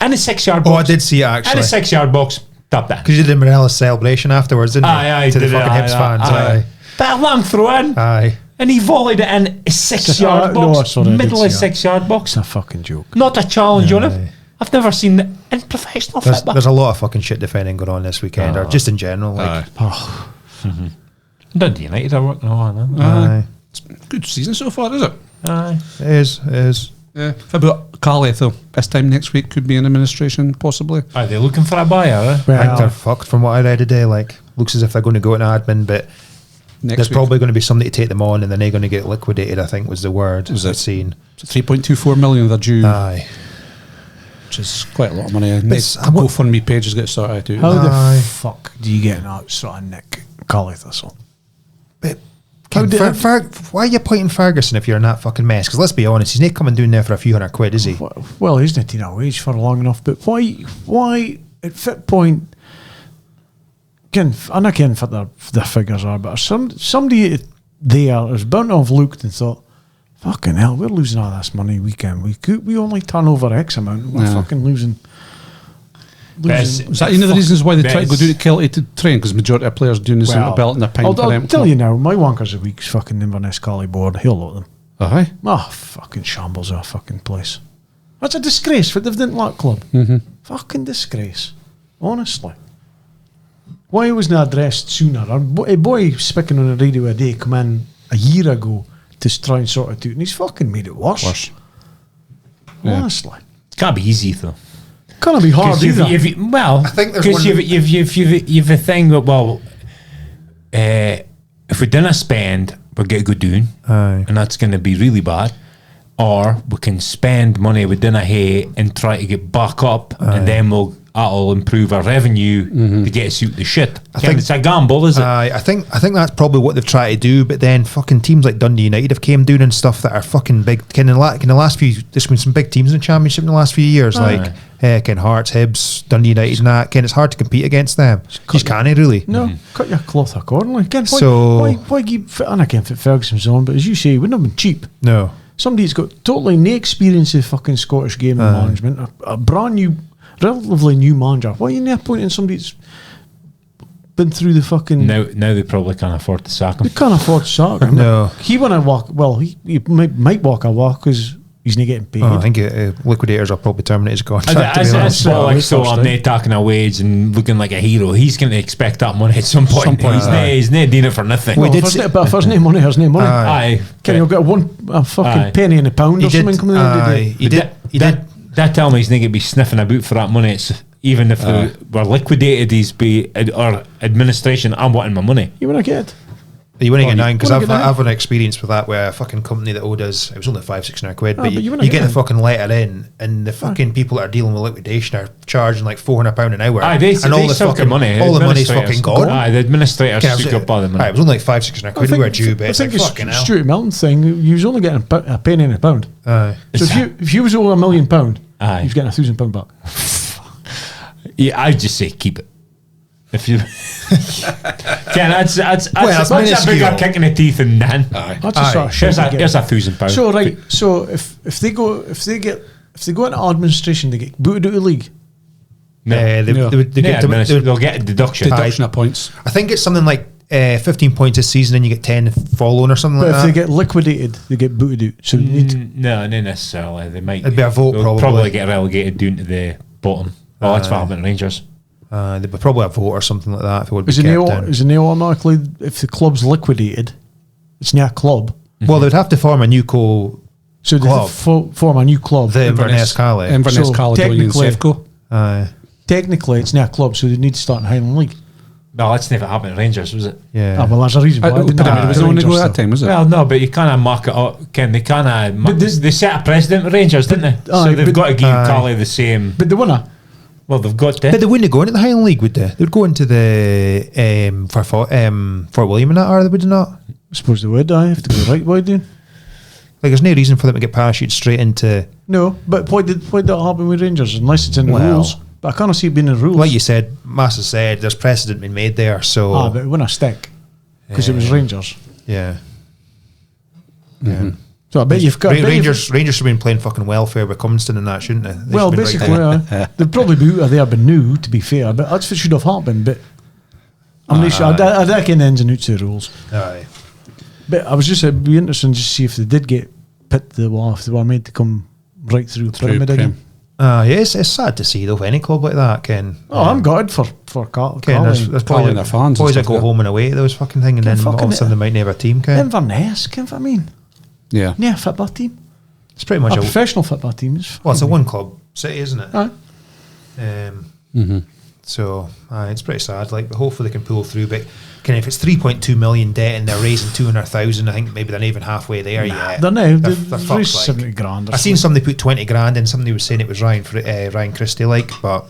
in the 6-yard Oh, box. I did see it In actually. the 6-yard box. Tap that. Because you did Morella's celebration afterwards, didn't you? Aye, to the did it, fucking Hibs fans. Aye. But a long throw in, Aye. and he volleyed it in a 6-yard No, box, sorry, I did middle of see that. 6-yard box. It's a fucking joke. Not a challenge on him. Aye. I've never seen that in professional There's football. a lot of fucking shit defending going on this weekend, or just in general. Like, Dundee United are working on that. aye. Good season so far, is it? Aye. It is. It is. Yeah. How about Carly, though? This time next week could be in administration, possibly. Are they looking for a buyer? I think Well, they're fucked from what I read today. Like, looks as if they're going to go into admin, but Next there's week. probably going to be somebody to take them on, and then they're going to get liquidated. I think was the word. Was I've it? seen. So 3.24 million they're due, Aye. which is quite a lot of money. And It's- the GoFundMe pages get sorted out. how Aye. the fuck do you get an sort of Nick Carly Thistle? But How did- why are you pointing Ferguson if you're in that fucking mess? Because let's be honest, he's not coming down there for a few £100, is he? Well, he's not in our wage for long enough, but why at fit point? I not ken what the figures are, but somebody there is bound to have looked and thought, "Fucking hell, we're losing all this money week in week out. We only turn over X amount. We're Yeah. fucking losing." Best- Is that one of the reasons why they try to go Best- do to Kelty to train? Because majority of players doing the centre belt and they're paying for I'll them. tell you now, my wankers a week's fucking Inverness Collie board. He'll lot of them. Aye. Oh, fucking shambles of a fucking place. That's a disgrace what they've done at that club. Fucking disgrace. Honestly. Why wasn't it addressed sooner? A boy speaking on the radio a day come in a year ago to try and sort it out, and he's fucking made it worse. Honestly, Can't be easy though. Can't be hard either. I think there's because one- you've a thing that if we didn't spend, we're going to go down, and that's going to be really bad. Or we can spend money we didn't have and try to get back up, and then that'll improve our revenue to get us out the shit. I think it's a gamble, is it? I think that's probably what they've tried to do, but then fucking teams like Dundee United have came down and stuff that are fucking big. In the last few, there's been some big teams in the Championship in the last few years, like Hearts, Hibs, Dundee United, and that. It's hard to compete against them. Just can't really. No, cut your cloth accordingly. Again, So- why keep? And I can't fit Ferguson's on, but as you say, it wouldn't have been cheap. No. Somebody who's got totally no experience of fucking Scottish gaming management, a brand new, relatively new manager. Why are you not appointing somebody that's been through the fucking... Now they probably can't afford to sack him. They can't afford to sack him. No. He want to walk... Well, he might walk a walk because he's not getting paid. I think liquidators will probably terminate his contract. As Bollock, so first I'm not taking a wage and looking like a hero. He's going to expect that money at some point. He's not doing it for nothing. Well, if there's no money, there's no money. Aye. Can you get a fucking penny in a pound or something coming in the day? He did. That tell me he's not going to be sniffing about for that money. It's, even if they were liquidated, or administration, I'm wanting my money. You want to get it? You want to get nine, because wanna get nine? I've had an experience with that where a fucking company that owed us, it was only 500-600 quid, but but you wanna get the nine. fucking letter in, and the fucking people that are dealing with liquidation are charging like £400 an hour. Aye, they and all the suck fucking money. all the money's fucking gone. Aye, the administrators Okay, suck up all the money. Aye, it was only like 500-600 quid we were due, but I it's think like it's fucking hell. Stuart Milton thing. You was only getting a penny in a pound. Aye. So if you was owed £1 million, Aye. you're getting £1,000 back. Yeah, I'd just say keep it. If you, that's that's a bigger minuscule. kick in the teeth than that. That's a sort of shit Here's to a get. £1,000. So right, so if they go into administration, they get booted out of the league. They'll get a deduction. Deduction of points. I think it's something like 15 points this season, and you get 10 following or something But like if that. they get liquidated, they get booted out. So they need to, No, not necessarily. They might. It'd be a vote, they'll probably. get relegated down to the bottom. Well, that's what happened at Rangers. They'd be probably a vote or something like that if it would be is it kept down. no automatically if the club's liquidated, it's not a club. Well, they'd have to form a new So they club. form a new club. The Inverness Cali. Inverness So Caledonian technically- Sefco. Aye. Technically, it's not a club, so they need to start in Highland League. Well, that's never happened at Rangers, was it? Yeah. Ah, well, there's a reason why. I didn't know It was the only go at that time, was it? Well, no, but you can't mark it up. They can't. But They set a precedent with Rangers, didn't they? aye, So they've but- got to give Aye. Cali the same. But the winner, Well, they've got to. But they wouldn't go into the Highland League, would they? They'd go into the Fort William and that, or they would not. I suppose they would. I have to go right. Why doing? Like, there's no reason for them to get parachuted straight into. No, but why did that happen with Rangers? Unless it's in the Well, rules. But I can't see it being in the rules. Like you said, Massa said, there's precedent been made there. So but it wouldn't stick because it was Rangers. yeah. So I bet you've got Rangers have been playing fucking welfare with Cumston and that, shouldn't they? They Well, should be basically, right there. they'd probably be out of there, but new, to be fair. But that's what should have happened. But I'm not sure. I reckon the ins and outs of the rules. Aye. But I was just, it'd be interesting to see if they did get pit the wall, if they were made to come right through the pyramid again. Yeah, it's sad to see though, for any club like that, Ken. Oh, I'm gutted for Carl. Ken, there's Calling probably their fans and boys that stuff, go yeah. home and away to those fucking thing, and Ken, then all of a fucking sudden they might never have a team, Ken. Inverness, you know what I mean? Yeah. Yeah, football team. It's pretty A much professional football team. well, it's a one club city, isn't it? Aye. So it's pretty sad. Like, hopefully they can pull through. But if it's 3.2 million debt and they're raising 200,000, I think maybe they're not even halfway there yet. They're now. They're They've fucked, raised like. 70 grand. or I seen something. somebody put 20 grand in. Somebody was saying it was Ryan Christie, like, but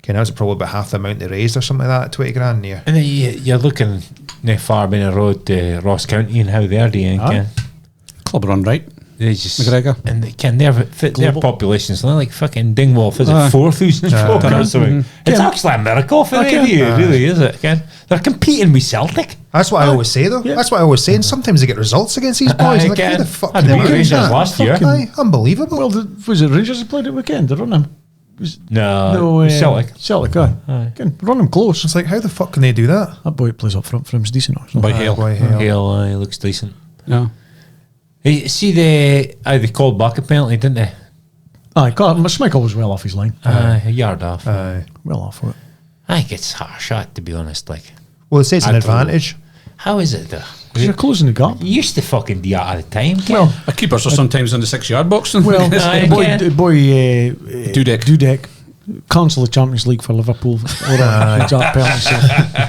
that was probably about half the amount they raised or something like that. 20 grand near. And then you're looking not far down the road to Ross County and how they're doing. Ken. Club run right. They just McGregor. and they can their population's not like fucking Dingwall. Is Aye. it 4,000 folk or something? It's Ken, actually a miracle for Ken, them, really, is it? Ken? They're competing with Celtic. That's what I always say, though. Yeah. That's what I always say. And sometimes they get results against these boys. Like, how the fuck Had can to they beat do Rangers that? last year. Aye, unbelievable. Well, was it Rangers that played at weekend? They run them. No, Celtic. Celtic, aye. Aye. Can run them close. It's like, how the fuck can they do that? That boy plays up front for him's decent. Actually. By Hale. Boy, hell. Hale, he looks decent. Yeah. Hey, see they called back a penalty, didn't they? Aye, Schmeichel was well off his line. A yard off. Aye. Well off for it. I think it's harsh, to be honest. Like, Well, it says an I don't know. advantage. How is it though? You're closing the gap. You used to fucking do that at the time. Well, Our keepers are sometimes in the 6-yard box. And well, Dudek cancel the Champions League for Liverpool.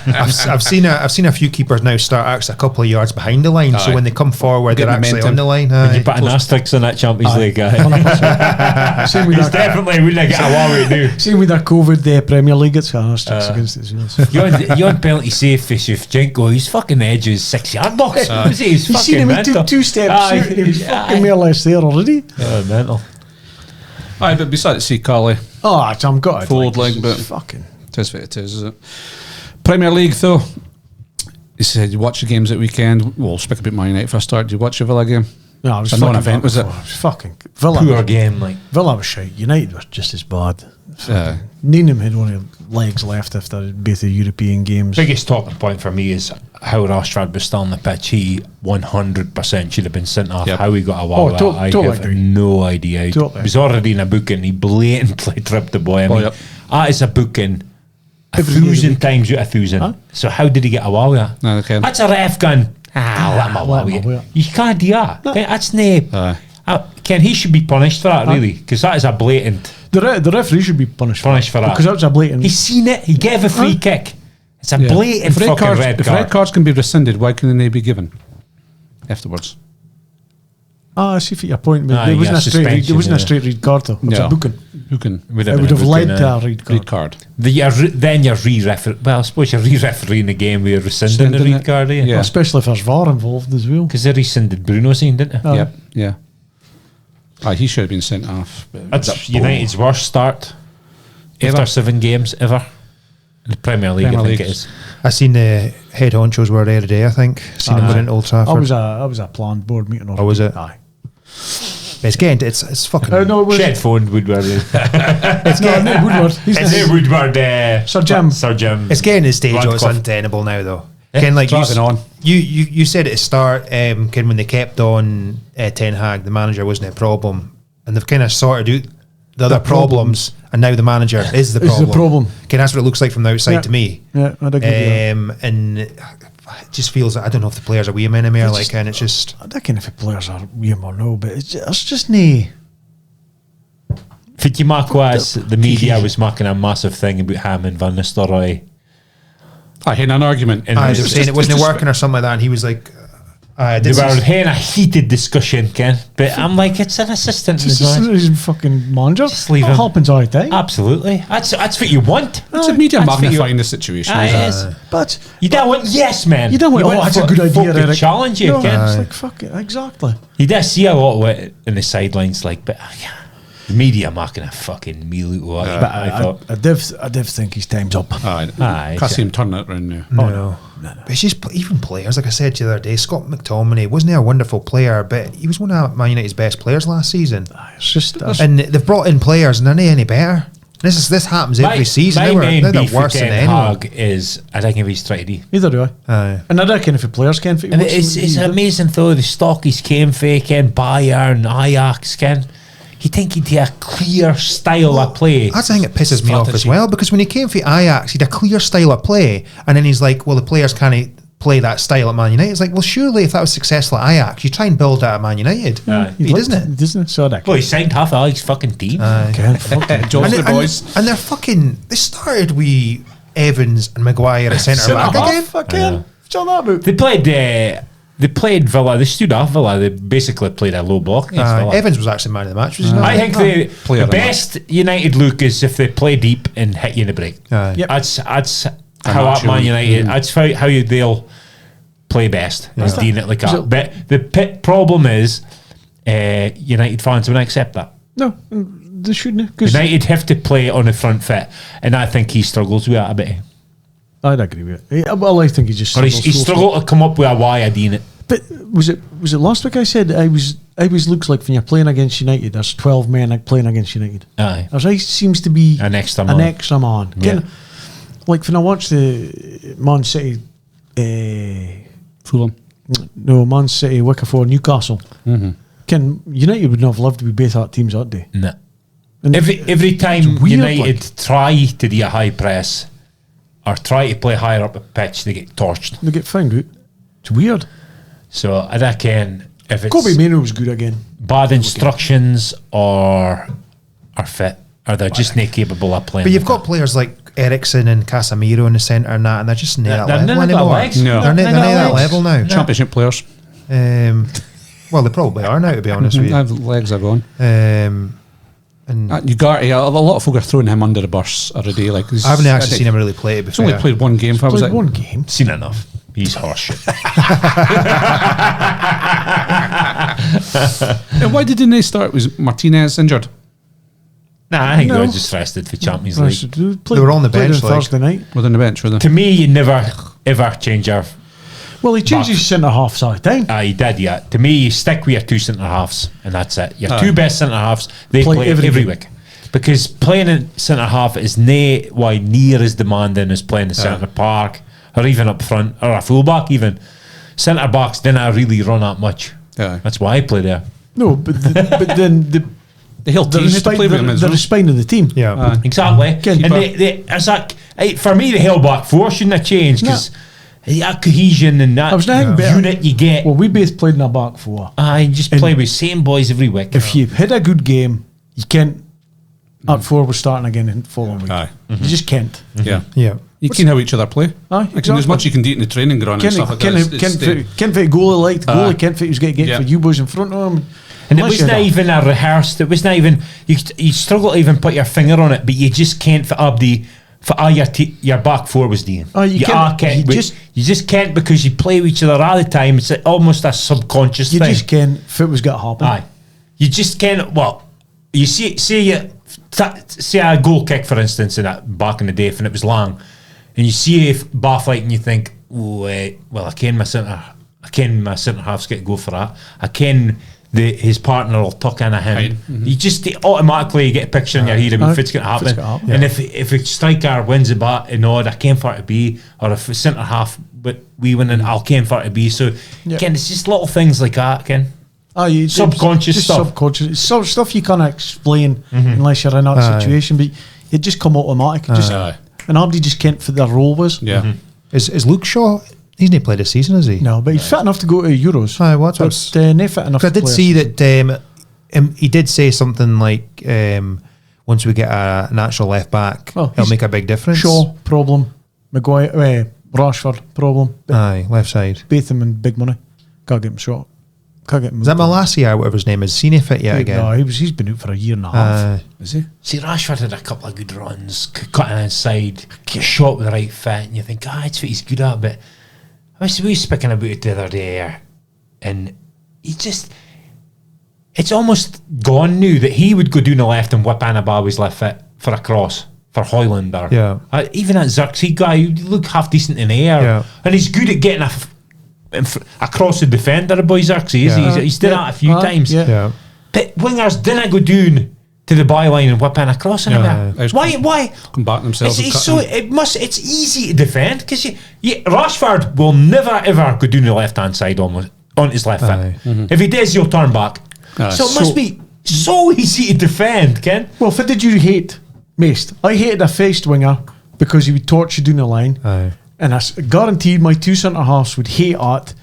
I've seen a few keepers now start actually a couple of yards behind the line, so Aye. when they come forward, Get they're actually momentum. on the line. When you Aye. put an asterisk on that Champions League, Same with he's that. definitely wouldn't get away with it. Same with that COVID Premier League. It's an asterisk against it. You're on penalty safe for Shevchenko. He's fucking edges 6-yard box. He's You seen him in two steps. He was fucking more or less there already. Mental. Aye, but besides to see Carly, Oh, I'm gutted. Forward leg, but- fucking. it is what it is it? Premier League, though. You said you watch the games at weekend. Well, we'll speak about Man United for a start. Did you watch the Villa game? No, it was A fucking non-event, was it? Fucking Villa. Poor game, like. Villa was shite. United was just as bad. Yeah. Needham had only legs left after both the European games. Biggest talking point for me is how Rashford was still on the pitch. He 100% should have been sent off. Yep. How he got away with that, I totally have agree. no idea. He Totally. was already in a booking. He blatantly tripped the boy. I mean, yep. that is a booking Every day of the 1,000 week. times out of 1,000. Huh? So how did he get away with that? No, they can't. That's a ref gun. Let him away with it. You can't do that. That's no. Ken, he should be punished for that, really, because that is a blatant. The referee should be punished for that. Because that was a blatant. He's seen it. He gave a free kick. It's a blatant If fucking red if card. red cards can be rescinded, why can they be given afterwards? I see for your point, but Aye, there wasn't yeah, a straight. There suspension, wasn't a yeah. straight red card though. It was No. a booking. Who can? It would have led to a red card. Red card. Then you're re-refereeing. Well, I suppose you're re-refereeing the game where you're rescinding the Rescinding red it. card, eh? Yeah. Especially if there's VAR involved as well. Because they rescinded Bruno's scene, didn't they? Yep. Yeah. Aye, he should have been sent off. That's United's worst start after 7 games ever. In the Premier League, Premier I think League. it is. I seen the head honchos were there today. I think seen them going into Old Trafford. I was a planned board meeting. Oh, was it? Aye. It's getting it's fucking. No, it was. Shed phone Woodward. It's not Woodward. He's Is it Woodward? Sir Jim. Sir Jim. It's getting to the stage where it's Radcliffe. untenable now, though. Yeah, Ken, like dragging on. you said at the start, Ken, when they kept on Ten Hag, the manager wasn't a problem, and they've kind of sorted out the other problems, and now the manager is the Is problem. the problem. Ken, that's what it looks like from the outside Yeah. to me. Yeah, I'd agree with that. And it just feels that I don't know if the players are weeing anymore. It's Like, just- and it's just I don't know if the players are weird or no, but it's just nae. Think you mark was the media was making a massive thing about him and Van Nistelrooy? I had an argument. And they it's were saying it wasn't just- working or something like that, and he was like, They this were is- having a heated discussion, Ken. But I'm like, it's an assistant. It's just he's fucking manager. Just leave That him. happens all the time. Absolutely. That's what you want. It's a media That's what you- magnifying the situation. Aye, isn't it it? is. But You don't want yes, man. you don't want, want that's a folk- good idea, folk to Eric. challenge you, No, Ken. it's like, fuck it, exactly. You do see a lot of it in the sidelines, like, but yeah, the media making a fucking meal out of it. But I thought, I div think his time's up. Aye. Aye, Can't see him turning it around now. no. But it's just even players, like I said to you the other day, Scott McTominay wasn't he a wonderful player, but he was one of Man United's best players last season. It's just And they've brought in players and they're not any better. This happens every season. My They were, main they're beef the with worst than Ten anyone. Hag is I think if he's trying to. either do I. Aye. And I reckon if the players can fit, And it's amazing though the stock he's came for, Ken Bayern, Ajax, Ken. You think he'd have a clear style of play? That's the thing that pisses me off as Strategy. well, because when he came for Ajax, he had a clear style of play, and then he's like, well, the players can't play that style at Man United. It's like, well, surely if that was successful at Ajax, you try and build that at Man United. He doesn't it? Doesn't it? So I Well, he signed half of Ajax fucking team. Ken, fuck it. Jones And, the boys. and they're fucking. They started with Evans and Maguire at centre back again. Fucking. What's all that about? They played Villa. They stood off Villa. They basically played a low block against Villa. Evans was actually man of the match, was he not? I think the Player of the best United look is if they play deep and hit you in the break. Aye. Yep. That's how not at Man sure. United. That's how they'll play best. Is doing it like Was that. it- But the problem is United fans won't accept that. No, they shouldn't. Because United have to play on the front foot, and I think he struggles with that a bit. I'd agree with it. Well, I think he just. Or he struggles so struggled to come up with a why of doing it. But was it last week I said I always looks like when you're playing against United, there's 12 men like playing against United. Aye. There's always seems to be An extra man. Yeah. Again, like when I watched the Man City, Fulham. no Man City, Wicker Newcastle. Ken United would not have loved to be both that teams that day. No. And Every time weird, United like. try to do a high press or try to play higher up the pitch, they get torched. they get found out. It's weird. So I reckon if it's Kobe Mainoo was good again. bad instructions or are fit, or they're just not capable of playing. But you've with got it. players like Ericsson and Casemiro in the centre and that, and they're just not They're that level none of their anymore. legs. No. They're not that level now. Championship players. Well, they probably are now, to be honest with you. The legs are gone. And Ugarte, a lot of folk are throwing him under the bus already. Like I haven't actually seen him really play it He's before. only played one game. For was Played it? one game. Seen enough. He's horseshit. And why didn't they start? Was Martinez injured? Nah, I think No. they were just rested for Champions League. They were on the played bench, like- Thursday night. Within the bench, were they? To me, you never ever change your. Well, he changed Back. his centre halves all the time. He did, yeah. To me, you stick with your two centre halves, and that's it. Your Aye. two best centre halves, they Play play every every game. week. Because playing in centre half is why near as demanding as playing the centre park, or even up front, or a fullback even. Centre backs didn't really run that much. Aye. That's why I play there. No, but then The whole team has to play with him as they're well. the spine of the team. Yeah. Exactly. Keeper. And it's like, for me, the hell back four shouldn't have changed because that cohesion and I was thinking that better. unit you get. Well, we both played in a back four. I just play with same boys every week. If you had a good game, you can't. At four, we're starting again in the following week. Aye. You just can't. Yeah. Yeah. You can how each other play. Aye, Like, exactly. as much you can do it in the training ground and stuff like that. Can't fit goalie like the goalie, Aye. can't fit who's going to get Yeah. for you boys in front of him. And it Unless was you're not that- even a rehearsed. It was not even. You struggle to even put your finger on it, but you just can't fit up for all your back four was doing. Oh, you can't- you You just can't because you play with each other all the time. It's almost a subconscious You thing. just can't fit what's got to happen. Aye, you just can't. Well, you see a goal kick for instance in that back in the day when it was long, and you see a bar fight and you think, oh, well, I ken my centre half's get to go for that. I ken his partner will tuck in at him. Right. You just automatically get a picture in your head of if it's going to happen. And if a striker wins the bat and odd, I ken for it to be, or if a centre half but we win, and I'll ken for it to be. So Ken, it's just little things like that, Ken. Subconscious stuff. Subconscious. It's sort of stuff you can't explain unless you're in that situation, but it just come automatic. Aye. And Abdi just can't fit their role was. Yeah. Is Luke Shaw? He's not played this season, is he? No, but he's fit enough to go to Euros. Aye, what's but not fit enough. I to did play see a that he did say something like, once we get an actual left back, Well, it'll he's- make a big difference. Shaw problem, Maguire, Rashford problem. Aye, left side. Both them in big money. Can't get him shot. Can't get him. Is that Malacia or whatever his name is? Seen he fit yet again? No, he's been out for a year and a half. Is he? See, Rashford had a couple of good runs, cutting inside, get shot with the right fit, and you think, it's what he's good at. But we were speaking about it the other day, and it's almost gone now that he would go down the left and whip Anabawi's left foot for a cross for Highland. Or even that Xerxes guy, who look half decent in the air, and he's good at getting across the defender. The boy Xerxes, he's done that a few times. But wingers didn't go down to the byline and whip in a cross in Yeah. Why? Come back themselves. It's easy to defend because Rashford will never ever go down the left hand side on his left foot. If he does, he'll turn back. So it must be so easy to defend, Ken. Well, what did you hate most? I hated a faced winger because he would torch you down the line. And I guaranteed my two centre halves would hate that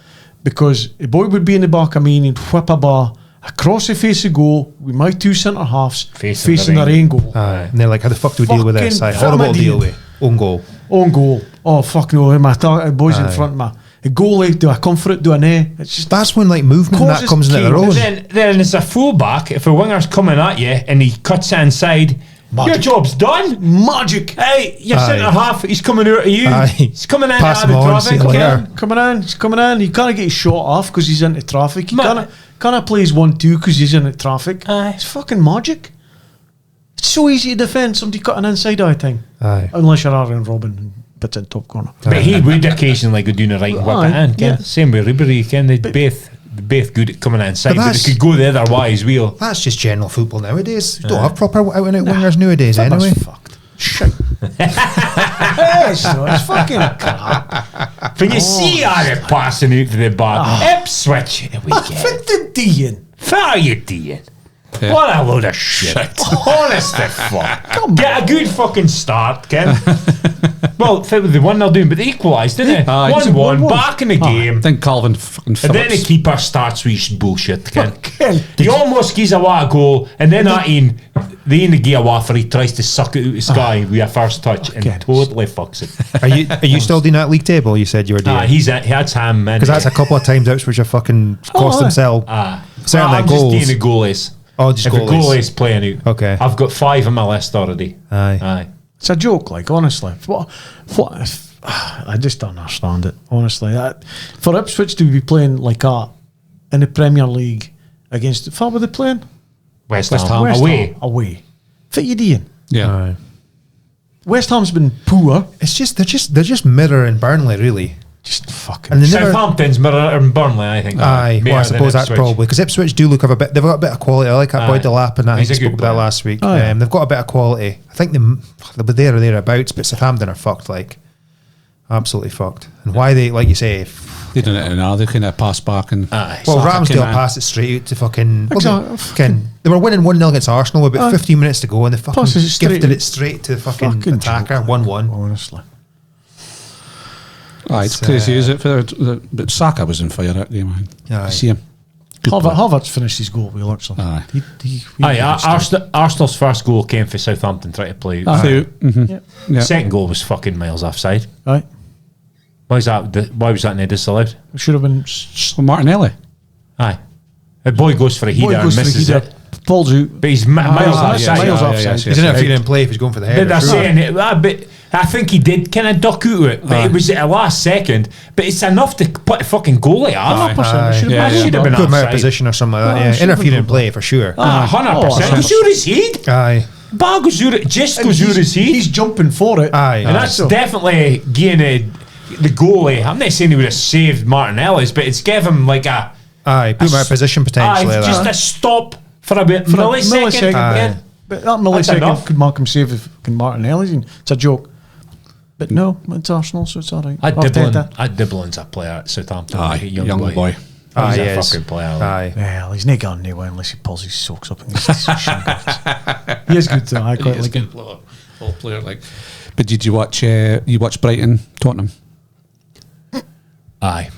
because a boy would be in the back of me and he'd whip a bar across the face of goal with my two centre halves facing their own goal. And they're like, how the fuck do we deal with this? Horrible to deal with. Own goal. Own goal. Oh, fuck no. My boys in front of me. A goalie, do I come for it? Do I nay? It's just that's when like movement and that comes into their own. Then as a fullback, if a winger's coming at you and he cuts inside, your job's done. Magic. Hey, your centre half, he's coming out of you. He's coming in Pass out of him on, the see you traffic. later. He's coming in. He can't get his shot off because he's into traffic. He can't play his 1-2 because he's into traffic. It's fucking magic. It's so easy to defend somebody cutting inside all the time. Unless you're Aaron Robin and puts in top corner. But he would occasionally go down the right and whip it in. Ken. Same with Ribery, Ken. They're both good at coming inside, but they could go the other way as well. That's just general football nowadays. You don't have proper out and out wingers nowadays anyway. Fucked. Shite. It's fucking crap. When you see Aaron passing out to the back, Ipswich, we What the Dean? What are you doing? Yeah. What a load of shit. Honest to fuck. Get a good fucking start, Ken. Well, fit with the 1-0 doing, but they equalised, didn't they? 1-1, back in the game. I think Calvin fucking And then the Phillips. keeper starts with bullshit. Ken. Ken, He almost gives away a goal, and then that Ian, the Ian give away for he tries to suck it out of the sky with a first touch and Ken. totally fucks it. Are you still doing that league table? You said you were doing. He had him, man. Because that's a couple of times outs which have fucking cost themselves. Certainly I'm goals. just doing the goalies. Oh, just if goalies. a goalie's playing out, Okay. I've got 5 on my list already. Aye. It's a joke, like, honestly. What if, I just don't understand it, honestly. For Ipswich to be playing like that in the Premier League against, how were they playing? West West Ham. Ham. Away. Fit you doing? Yeah. Aye. West Ham's been poor. It's just they're just mirroring Burnley really. Just fucking. And they never. Southampton's mirror and Burnley, I think. Aye, well, I suppose that's probably because Ipswich do look have a bit. They've got a bit of quality. I like that boy Delap, and I He's think a spoke good about that player. last week. Aye. They've got a bit of quality. I think they'll be there or thereabouts, but Southampton are fucked. Like absolutely fucked. And why they, like you say, They done it now. They kind of pass back and. Aye. well, Saka Ramsdale came in. passed it straight out to fucking. Exactly. Fucking they were winning 1-0 against Arsenal with about 15 minutes to go, and they fucking Passes it straight gifted out. it straight to the fucking Fucking attacker. joke. 1-1. Honestly. Aye, it's crazy, is it? But Saka was on fire that game, man. Aye. You see him. Good player. Havertz finished his goal with Luxor. Aye. Arsenal's first goal came for Southampton trying to play. Aye. Mhm. Yeah. Second goal was fucking miles offside. Right. Why was that not disallowed? It should have been. Well, Martinelli. Aye. A boy goes for a header Boy and goes for the misses header, it. falls out. But he's miles yeah, offside. miles yeah, offside. yeah, He's in there if he didn't play if he's going for the header. They're sure. saying it, but I think he did kind of duck out of it, but it was at the last second. But it's enough to put a fucking goalie off. 100%. It should Yeah, have yeah. been. Should have been Put him out of offside. position or something like Oh, that. Yeah, should have interfering been in play for sure. 100%. Goes out his head. Aye, Ball goes out. Just goes out his head. He's jumping for it. aye. And that's definitely giving the goalie. I'm not saying he would have saved Martinelli's, but it's given him like a. Aye, put him out of position potentially. like just that. a stop for a bit. For a millisecond. Aye. Yeah. But that That's millisecond enough. could mark him save if fucking Martinelli's in. It's a joke. But no, it's Arsenal, so it's all right. Diblin's a player at Southampton. Aye, like a young boy. He's Aye, a yes. fucking player. like. Aye. Well, he's not going anywhere unless he pulls his socks up and he's He is good though. I quite He's like a him. good player, like. But did you watch? You watch Brighton, Tottenham? Aye.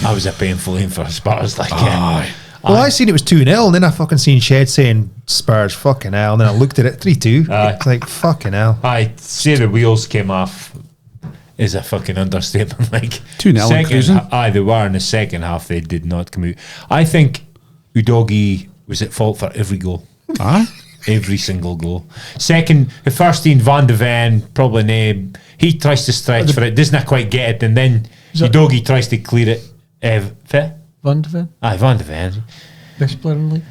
I was a painful in for Spurs. Like, Aye. Well, I seen it was 2-0, and then I fucking seen Shed saying Spurs fucking hell, and then I looked at it 3-2. Aye. It's like fucking hell. I say the wheels came off is a fucking understatement. Like 2-0 second, cruising. aye, they were in the second half. They did not come out. I think U.W was at fault for every goal. Aye. Every single goal. Second, the first team, Van de Ven, probably name. He tries to stretch for it, doesn't quite get it, and then U.W tries to clear it. Fit? Van de Ven, Aye, Van de Ven. best player in the league.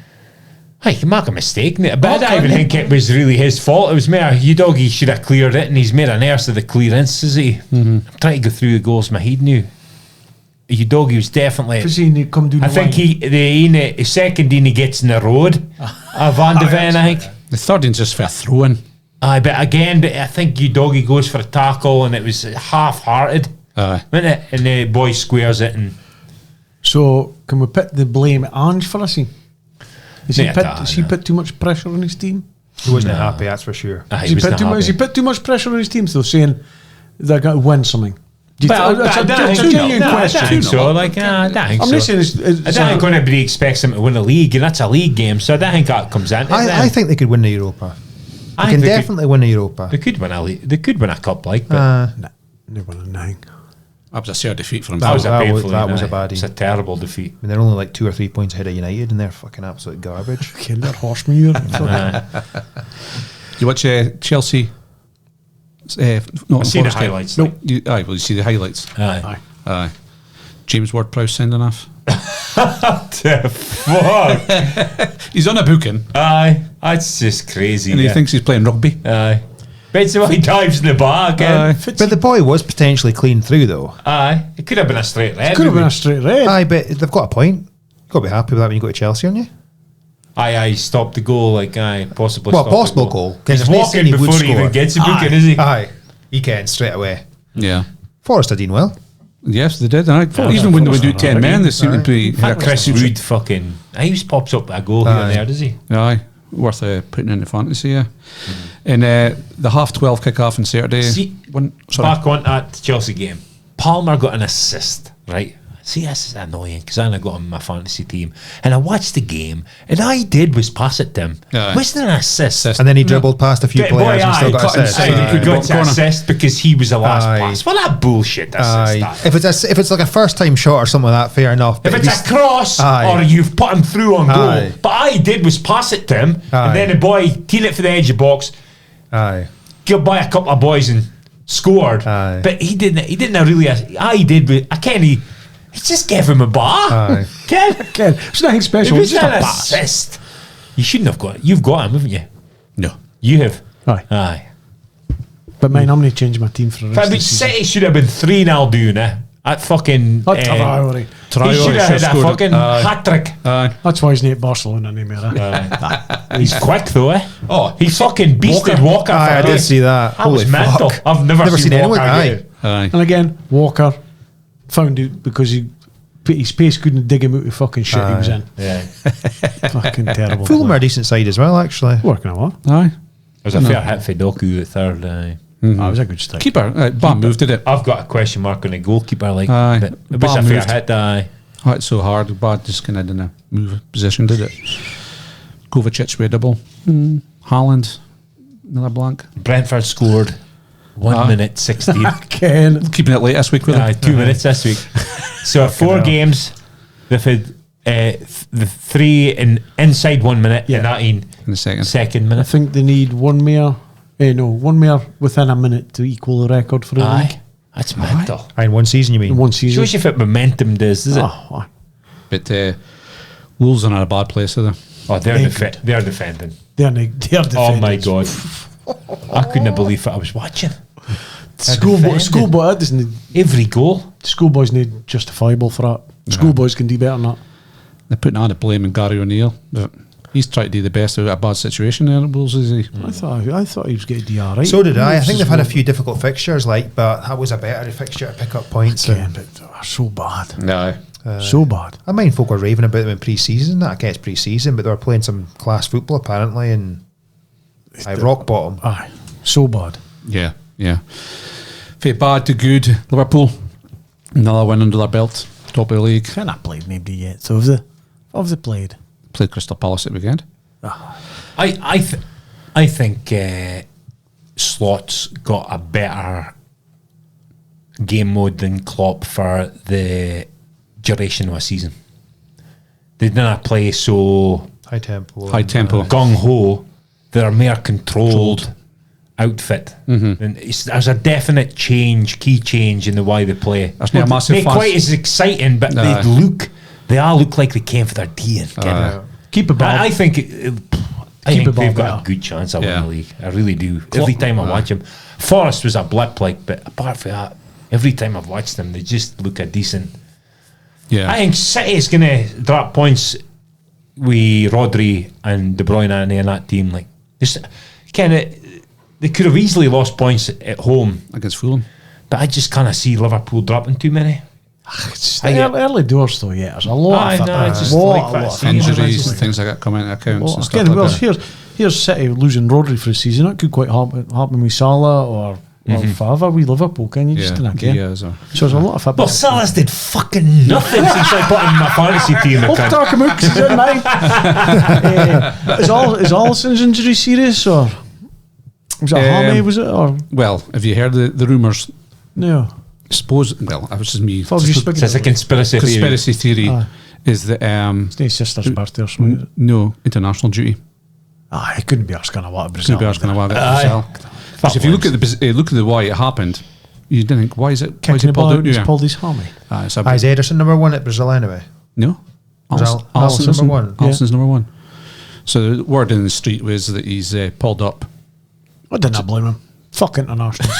Aye, he can make a mistake, but I don't even think it was really his fault. It was more U.W should have cleared it, and he's made an error of the clearance, is he? I'm trying to go through the goals in my head now. U.W was definitely. Because he come down I the think line. the second he gets in the road, Van de Ven, I think. The third one's just for a throw-in. Aye, but again, I think U.W goes for a tackle, and it was half-hearted, Aye. wasn't it? And the boy squares it, and So can we put the blame at Ange for this? Has he No. put too much pressure on his team? He wasn't happy, that's for sure. aye, Has he he, was put not too much, has he happy. put too much pressure on his team? So saying they're going to win something. Do you Well, it's I a don't genuine think question. I don't think so. Like, I don't think I'm so. not saying I don't think anybody expects him to win a league, and that's a league game, so I don't think that comes in. I think they could win the Europa. I They think can definitely win the Europa. They could win a league. They could win a cup, like. But They won a 9. That was a sad defeat for him. that was a that painful. that was a aye. baddie. It's a terrible defeat. I mean, they're only like 2 or 3 points ahead of United, and they're fucking absolute garbage. Okay, they're horse manure. You watch Chelsea? No, I see the Forest game. highlights, No, like. well, you see the highlights. Aye. Aye. James Ward-Prowse sending off. Fuck. He's on a booking, Aye. That's just crazy. and he thinks he's playing rugby. Aye. But it's the way he dives in the bag. Aye. But the boy was potentially clean through, though. Aye. It could have been a straight red. Could have been maybe. a straight red. Aye, but they've got a point. Got to be happy with that when you go to Chelsea, aren't you? Aye. Stop the goal. Like, aye. Possibly. Well, stop the possible goal. 'Cause He's there's no walking saying he would before he score. even gets the booking, is he? Aye. He can straight away. Yeah. Forest are doing well. Yes, they did. Aye. Even when they would do 10 men, they seem to be. Chris Wood fucking. He just pops up with a goal here and there, does he? Aye. worth putting into fantasy. Yeah, and the 12:30 kick-off on Saturday. See, back on that Chelsea game, Palmer got an assist, right? See, this is annoying because I got him in my fantasy team, and I watched the game, and all he did was pass it to him. Wasn't an assist. And then he dribbled past a few players and still got assist. He got an assist because he was the last pass. Well, that bullshit assist. If it's like a first-time shot or something like that, fair enough. If it's a cross or you've put him through on goal, but all he did was pass it to him, and then the boy teed it for the edge of the box. Got by a couple of boys and scored. But he didn't really. All he did was he just gave him a bar. Ken, it's nothing special. It was an assist. You shouldn't have got it. You've got him, haven't you? No. You have. Aye. But mine, I'm going to change my team for the rest of the season. City should have been 3-0 doing it. At fucking... He should have had a fucking hat-trick. That's why he's not at Barcelona anymore. He's quick though, eh? Oh, he fucking beasted Walker. I did see that. That was mental. I've never seen anyone. Walker. And again, Walker found out because his pace couldn't dig him out of fucking shit he was in. Yeah. Fucking terrible. Fulham are a decent side as well, actually. Working a lot. Aye. There was a fair hit for Doku at third. That was a good strike. Keeper, Bam moved it. I've got a question mark on the goalkeeper. It was Bam a fair moved. hit. Oh, it's so hard. Bad just kind of didn't move position, did it? Kovacic with a double. Highland, another blank. Brentford scored 1 minute 16. Ken. Keeping it late this week with them. 2 minutes this week. So 4 games, they've had the 3 inside 1 minute and that in the second I minute. think they need one more within a minute to equal the record for the league. That's mental. In one season, you mean? In one season. Shows you if it momentum does it? But Wolves are not a bad place, are they? Oh, they're defending. They're defending. Oh my God. I couldn't believe it. I was watching. Schoolboy, that doesn't. Every goal. Schoolboys need justifiable for that. Schoolboys can do better than that. They're putting on a blame on Gary O'Neill, but he's trying to do the best out of a bad situation there at Wolves, is he? I thought he was going to do all right. So did I. I think they've had a few difficult fixtures, but that was a better fixture to pick up points. Again, but they're so bad. No. So bad. I mind folk were raving about them in pre-season. I guess pre-season, but they were playing some class football apparently, and rock bottom. Aye, so bad. Yeah. From bad to good, Liverpool, another win under their belt, top of the league. They've not played nobody yet. So have they played? Played Crystal Palace at the weekend. I think Slot's got a better game mode than Klopp for the duration of a season. They didn't play so high tempo, gung ho. They're more controlled outfit. And there's a definite key change in the way they play. That's not a massive not quite as exciting, but they all look like they came for their D. Keep it back. I think they've got a good chance of winning the league. I really do. Every time I watch them, Forest was a blip, but apart from that, every time I've watched them, they just look a decent. Yeah, I think City is going to drop points with Rodri and De Bruyne and that team. Like, they could have easily lost points at home against Fulham, but I just kind of see Liverpool dropping too many. It's early doors though, there's a lot of injuries and things like that coming into accounts and stuff like that. Here's City losing Rodri for the season. That could quite happen with Salah or Favre with Liverpool. Can you just didn't care? So there's a lot of football. Well, Salah's did fucking nothing since I put him in my fantasy team. I'll talk him out because he's in mine. Is Alisson's injury serious or was it Hammy? Was it or? Well, have you heard the rumours? No. Suppose. Well, that was just me. It's a conspiracy theory. Is that it's his sister's birthday or something? No, international duty. It couldn't be Arscana Watt Brazil. Couldn't be Arscana Watt Brazil. Because if you look at the why it happened, you didn't think, why is it pulled out? He's pulled his hammy. Is Ederson number 1 at Brazil anyway? No, Alisson's number 1. Alisson's number 1. So the word in the street was that he's pulled up. I didn't blame him. Fuck internationals.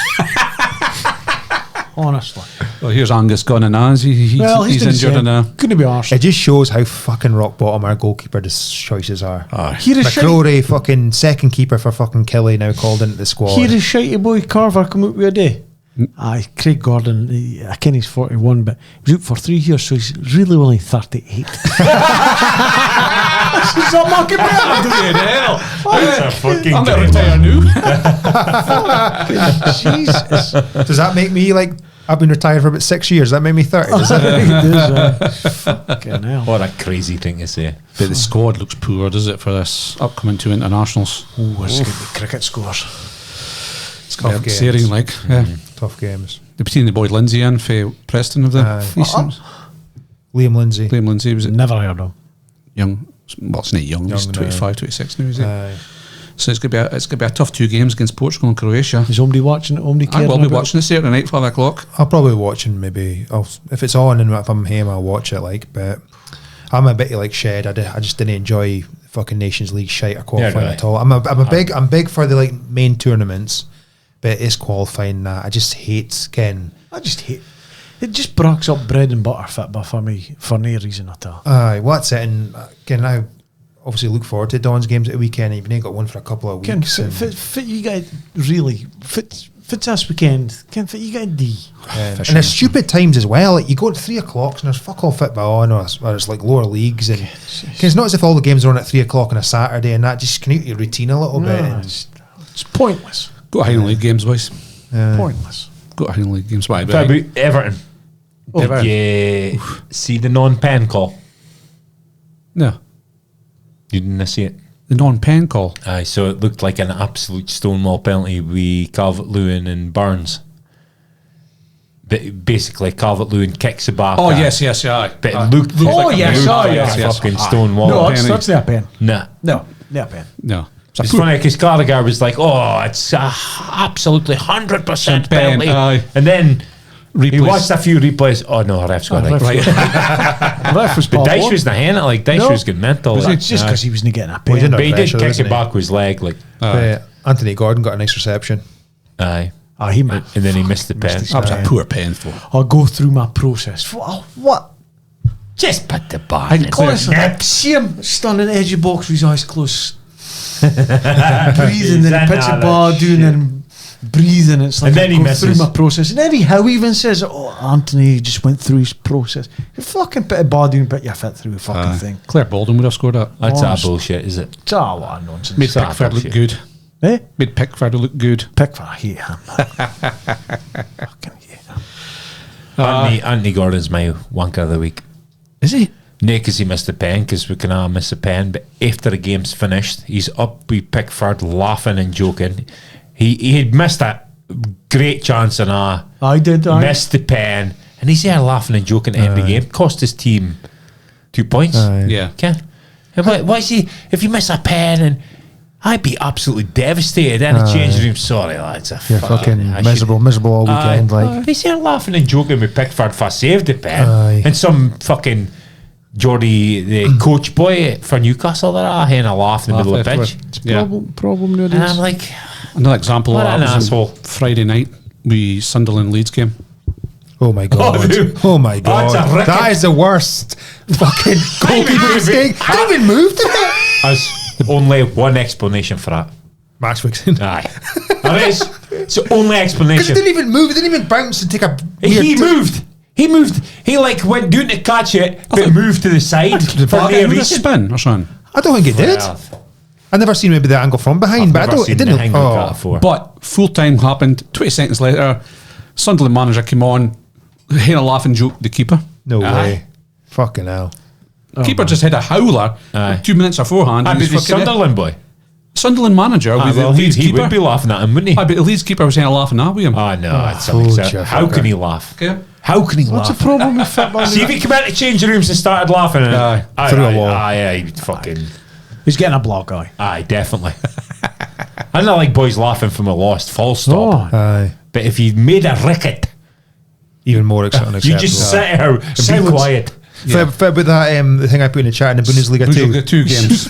Honestly. Well, here's Angus gone and Ange. He's injured in a. Couldn't be Arsenal. It just shows how fucking rock bottom our goalkeeper choices are. McCrory, fucking second keeper for fucking Kelly, now called into the squad. Here is shitey boy Carver come out with a day. Craig Gordon, I ken he's 41, but he was out for 3 years, so he's really only 38. Is that market better? That's a fucking I'm great going to one. retire new. Jesus. Does that make me like? I've been retired for about 6 years. Does that make me 30? Does that? Fucking hell. What a crazy thing to say. But the squad looks poor, does it, for this upcoming 2 internationals? Oh, it's going to be cricket scores. It's going to be games. upsetting, like. Yeah. Tough games. They've seen the boy Lindsay in for Preston of the. Liam Lindsay. Liam Lindsay was it Never heard of him. young? Well, it's not young. He's Young, 25, 26 now, is it? Aye. So it's going to be a tough 2 games against Portugal and Croatia. Is somebody watching it? Somebody I will caring be about watching this Saturday night, 5 o'clock. I'll probably be watching maybe. If it's on and if I'm home, I'll watch it. Like, but I'm a bit like Shed. I just didn't enjoy fucking Nations League shite or qualifying right. at all. I'm big for the like main tournaments, but it's qualifying that I just hate getting. I just hate it. Just brocks up bread and butter football for me for no reason at all. Aye, what's it? And again, I obviously look forward to Don's games at the weekend. You've only got one for a couple of Ken, weeks. fit you guys really fit this weekend. Ken, fit you guys D. And there's stupid times as well. Like you go at 3 o'clock and there's fuck all football on, or it's like lower leagues, and it's not as if all the games are on at 3 o'clock on a Saturday, and that just can out your routine a little bit. No, And it's pointless. Go to Highland League games, boys. Pointless. Go to Highland League games. Why? What about Everton? Everton. Did you see the non-pen call? No. You didn't see it? The non-pen call. Aye, so it looked like an absolute stonewall penalty with Calvert-Lewin and Burns. But basically, Calvert-Lewin kicks the back. Oh, yes, aye. But it looked like a fucking stonewall. No, penalty. that's not a pen. Nah. No, not a pen. No. It's funny because Carragher was like, "Oh, it's absolutely 100% penalty," aye. and then he Replays. watched a few replays. Oh no, ref's got it. Ref was But Dyche was the hand it, like Dyche No. was good mental. Was like, it just because he wasn't getting a Well, he pen? didn't but he did pressure, kick isn't it he? back with his leg, like Anthony Gordon got a nice reception. aye, He and then he missed the pen. That was a poor pen for. I'll go through my process. What? Just put the bar in. Honestly, see him standing at the edge of the box with his eyes closed, breathing, and he puts a bar doing and breathing. It's like And then I he go misses. through my process. And Eddie Howe even says, "Oh, Anthony just went through his process." You fucking put a bar doing, but you fit through a fucking thing. Claire Baldwin would have scored that. That's Honest. that bullshit, is it? It's all what a nonsense. Made that Pickford look bullshit. good. Eh? Made Pickford look good. Pickford, I hate him. Fucking hate him. Anthony Gordon's my wanker of the week. Is he? No, because he missed the pen, because we can all miss a pen. But after the game's finished, he's up with Pickford laughing and joking. He had missed a great chance and I did. missed the pen, and he's there laughing and joking at the end of the game. Cost his team 2 points. Yeah. Okay. Why is he? If you miss a pen, and I'd be absolutely devastated in the changing room. Sorry, lads. You're fucking miserable all weekend. Like he's here laughing and joking with Pickford for saved the pen, Aye. and some fucking Geordie, the coach boy for Newcastle, they're all having a laugh in the middle of the pitch. Yeah. Problem nowadays. And I'm like, Another example What of an that was asshole. on Friday night, the Sunderland Leeds game. oh my god, dude. oh my That's a god, ricket. that is the worst fucking goalkeeper mistake. Didn't even move, did it? there's only one explanation for that. Match fixing. Aye. There is. It's the only Because it explanation. didn't even move. It didn't even bounce and take a. He moved. He moved. He like went down to catch it, but moved to the side for no It was a reason. spin or something. I don't think it did. Well, I never seen maybe the angle from behind, I've but I never don't. seen It didn't. the angle Oh, cut before. But full time happened. 20 seconds later, Sunderland manager came on, had a laughing joke with the keeper. no Aye. way. Fucking hell. Keeper just had a howler Aye. 2 minutes beforehand. I and bet he's the fucking- Sunderland boy. Sunderland manager with the Leeds he keeper. would be laughing at him, wouldn't he? I bet the Leeds keeper was saying laughing at with him. Oh no, that's Oh, something. Jeff, How okay. can he laugh? Okay. How can he What's laugh? the problem with football? See if he came out to change rooms and started laughing. Aye. Through a wall. Aye, fucking. He's getting a block eye. Aye, definitely. I don't like boys laughing from a lost full stop. Oh. Aye. But if you made a ricket, Even more unacceptable. you just sit here and be Silence. quiet. Feb with that the thing I put in the chat in the Bundesliga Bundesliga 2. 2 games.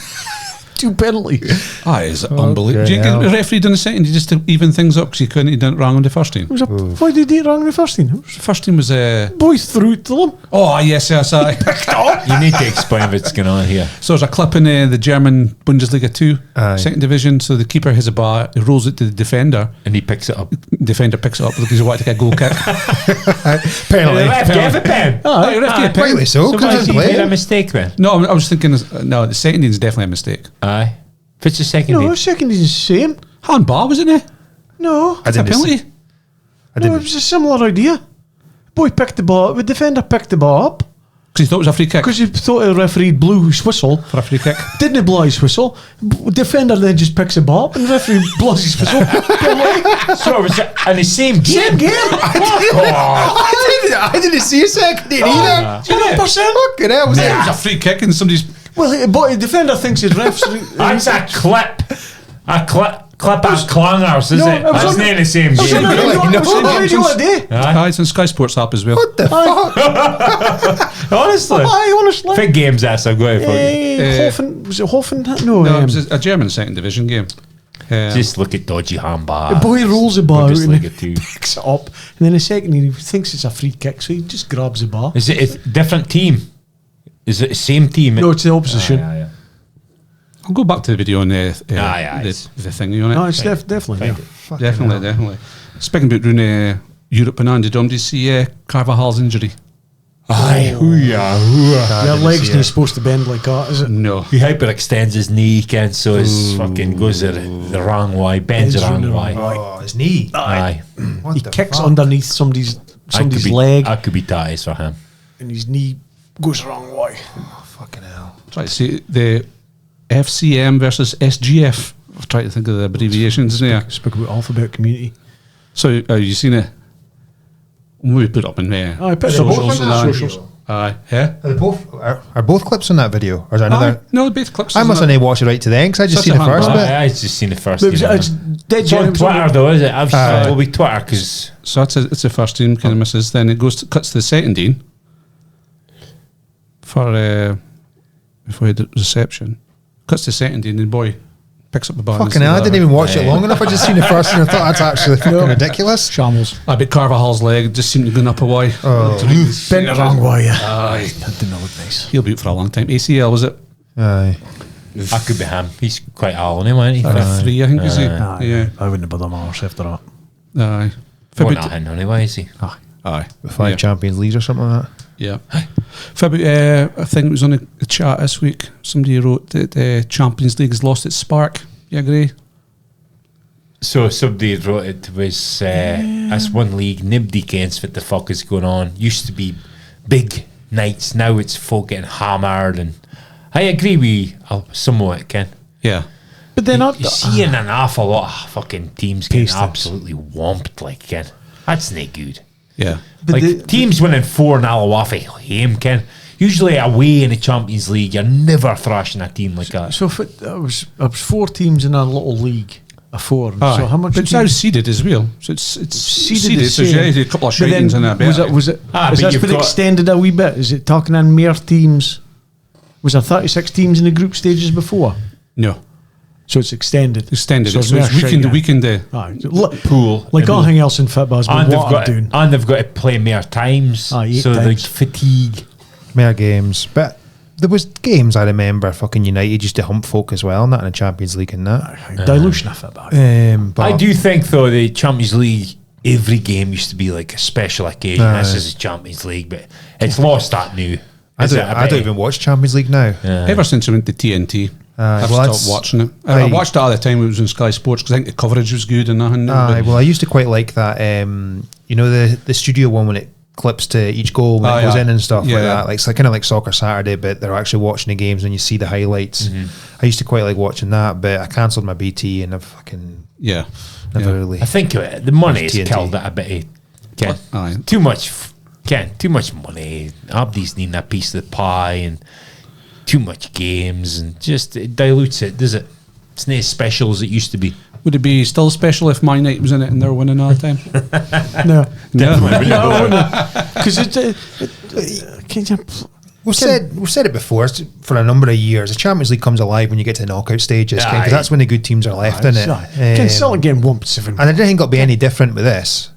2 penalties. It's unbelievable. Do you hell. get the referee done the second? You just to even things up because you couldn't have done it wrong on the first team. Why did he do it wrong in the first team? The first team was Boys threw it to them. oh yes. You need to explain what's going on here. So there's a clip in the German Bundesliga 2, Aye. second division. So the keeper has a bar, he rolls it to the defender. And he picks it up. Defender picks it up because he wanted to get a goal kick. Penalty. The ref gave a pen. Aye, ref gave a pen. Rightly so, So because why it's he made a playing. mistake then? No, I was thinking, no, the second is definitely a mistake. Aye. If it's the second No, team. the second is the same. Handball, wasn't it? No, It's a penalty. no, it was a similar idea. Boy picked the ball, the defender picked the ball up Because he thought it was a free kick because he thought the referee blew his whistle. for a free kick. Didn't blow his whistle. Defender then just picks the ball up and the referee blows his whistle. So it was in the same game. Same game. I didn't see a second either. 100%. Fucking hell, was It it? was a free kick and somebody's. Well, but the defender thinks his refs. That's a clip. A clip at Clangers, is No, it? it was That's on- not in the same It was on game. the radio- Really? it was on the No. radio all day. Aye, it's on Sky Sports app as well. What the fuck? Honestly. Aye, honestly. Big games, that's a good for Hoffen, was it Hoffen? No, No, it was a German second division game. Just look at dodgy handball. the boy rolls the ball out and Bundesliga too. picks it up, and then the second he thinks it's a free kick, so he just grabs the ball. Is it a different team? Is it the same team? No, it's the opposition. Yeah. I'll go back to the video on Aye, aye. the thing on it. No, it's definitely. Yeah. Definitely. Speaking about doing Europe and Ange, did you see Carvajal's injury? Aye, Your legs ain't supposed to bend like that, is it? No. He hyperextends his knee, Ken, so his fucking goes the wrong way, bends the wrong way. Oh, his knee. Aye. What He the kicks fuck? underneath somebody's leg, That could be ties for him. and his knee goes the wrong way. Fucking hell. Try to see the FCM versus SGF. I've tried to think of the abbreviations there. Spoke about alphabet community. So, you seen it? We put it up in there. Aye, put it They're up. Socials both on and that that. video. Aye, yeah. Are they both are both clips on that video, or is there another? No, both clips. I must have watched it right to the end because I just Such seen a the first handball. bit. I just seen the first It was, team. it's dead It's on gen- it was on Twitter the- though, is it? I've Aye. it'll be Twitter because So it's the first team kind of misses. Then it goes cuts to the second team for before he did reception. Cuts to the second team, and the boy picks up the ball. Fucking hell, I didn't even watch it long enough. I just seen the first and I thought that's actually fucking ridiculous. Shambles. I bet Carvajal's leg just seemed to go up a way. Bent the wrong way, yeah. Aye. That did not look nice. He'll be out for a long time. ACL, was it? Aye. that could be him. He's quite old, isn't he? Three, I think, is he? Aye, Yeah. I wouldn't have bothered my arse after that. Aye. Or February nothing anyway, is he? Aye. With 5 Champions Leagues or something like that. Yeah. February, I think it was on the chat this week. Somebody wrote that the Champions League has lost its spark. You agree? So somebody wrote it was this one league, nobody cares what the fuck is going on. Used to be big nights, now it's folk getting hammered, and I agree with somewhat, Ken. Yeah. But then You see an awful lot of fucking teams getting Taste it. absolutely whomped, like, Ken. That's not good. Yeah. But Like teams winning 4-0 off of home, Ken. Usually away in the Champions League, you're never thrashing a team like that. So if it was 4 teams in a little league, a 4. Aye. So how much? But it's now seeded as well. So it's Seeded the So same. yeah, a couple of But then shitings in there. was it? Ah, Has but this you've been got- extended a wee bit? Is it talking on more teams? Was there 36 teams in the group stages before? No. So it's extended. Extended. So, it's it's more shite, weekend. Aye. Pool. Like anything else in football has been And they've what I'm got doing. and they've got to play more times. Aye, 8 so like times. fatigue. More games. But there was games I remember fucking United used to hump folk as well, not in the Champions League and that. Dilution of football. But I do think though the Champions League, every game used to be like a special occasion. Aye. This is the Champions League, but it's lost that now. I Is it don't, a I bit- don't even watch Champions League now. Ever since I went to TNT, I've well, stopped that's- watching it. I Aye. watched it all the time. It was on Sky Sports because I think the coverage was good and nothing. Aye, but- well, I used to quite like that. You know, the studio one when it clips to each goal when Aye, it goes aye. in and stuff Yeah. like that. Like, it's like, kind of like Soccer Saturday, but they're actually watching the games and you see the highlights. I used to quite like watching that, but I cancelled my BT and I've fucking yeah. never Yeah. really. I think the money has TNT. killed it a bit. Ken. Aye. Too much. Ken. Too much money. Abdi's needing a piece of the pie and too much games and just it dilutes it, does it? It's not as special as it used to be. Would it be still special if My Night was in it and they're winning all the time? No. No. Because We've said it before for a number of years. The Champions League comes alive when you get to the knockout stages, because that's when the good teams are left in it. Can still again 1-7. And I don't think it'll be any different with this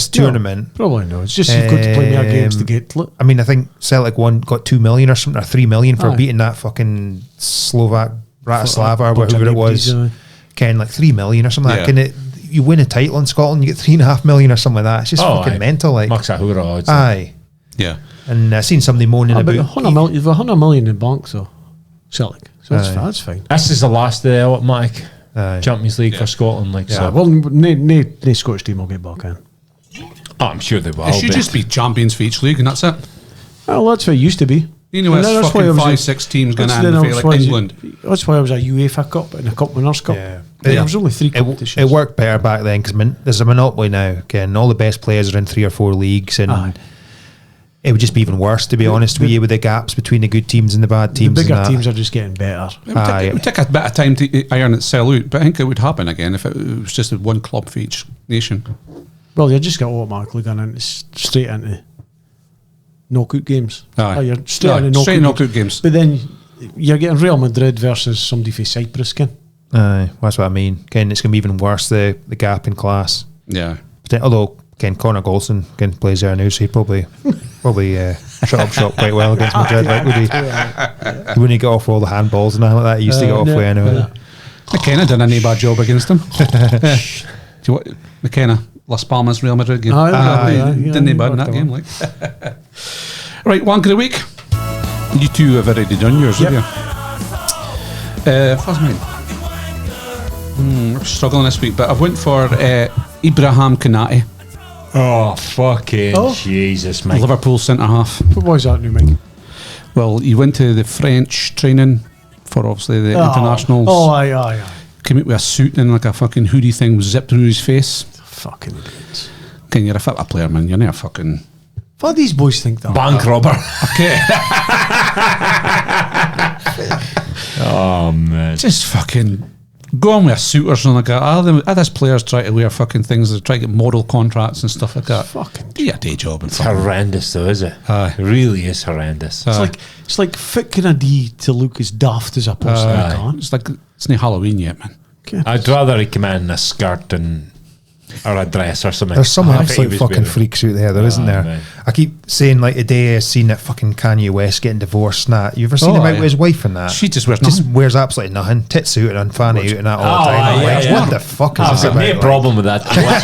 tournament. Probably no. It's just you've got to play more games to get. I mean, I think Celtic got 2 million or something, or 3 million for beating that fucking Slovak Bratislava or whatever it was. Ken, like 3 million or something like that. You win a title in Scotland, you get 3.5 million or something like that. It's just fucking mental. Like, Max a hoorah odds. Aye. Yeah. And I seen somebody moaning about 100 million in bank, though. Celtic. So that's fine. This is the last of the automatic Champions League for Scotland. Like, so. Well, no Scottish team will get back in. Oh, I'm sure they will. It should just be champions for each league, and that's it. Well, that's what it used to be. You know, it's fucking 5-6 teams going to end like England. That's why I was a UEFA Cup and a Cup Winners' Cup. Yeah. There was only 3 competitions. It worked better back then because there's a monopoly now. Again, all the best players are in 3 or 4 leagues, and it would just be even worse, to be honest with you, with the gaps between the good teams and the bad teams. The bigger teams are just getting better. It would take a bit of time to iron it sell out, but I think it would happen again if it was just one club for each nation. Well, you just got automatically gone straight into knockout games. You're straight into knockout games. But then you're getting Real Madrid versus somebody from Cyprus, Ken. Aye, that's what I mean. Ken, it's going to be even worse, the gap in class. Yeah. Although, Ken, Conor Golson plays there now, so he'd probably shut up shop quite well against Madrid. Like, would he wouldn't get off all the handballs and all like that he used to get off with anyway. McKenna done a no bad job against him. Do you want McKenna? Las Palmas, Real Madrid game. Didn't bad in that game. Like, right, wank of the week. You two have already done yours, have you? What's mine? I'm struggling this week, but I went for Ibrahim Konate. Oh, fucking Jesus, mate. Liverpool centre half. What was that new, Mike? Well, he went to the French training for obviously the internationals. Aye. Came out with a suit and like a fucking hoodie thing zipped through his face. Fucking idiots. Ken, you're a football player, man. You're not a fucking... What do these boys think that? Bank robber. Okay. Oh, man. Just fucking go on with a suit or something like that. Other players try to wear fucking things that try to get model contracts and stuff like that. Fucking do your day job. And it's horrendous though, is it? It really is horrendous. It's like flicking a D to look as daft as a person. It's like it's not Halloween yet, man. Okay. I'd rather he come in a skirt or a dress or something. There's some absolute fucking freaks out there, isn't there? Man. I keep saying, like, today I've seen that fucking Kanye West getting divorced and that. You ever seen him out with his wife and that? She just wears nothing. Wears absolutely nothing. Tits out and fanny out and that all the time. What the fuck is this about? I've no problem with that. That's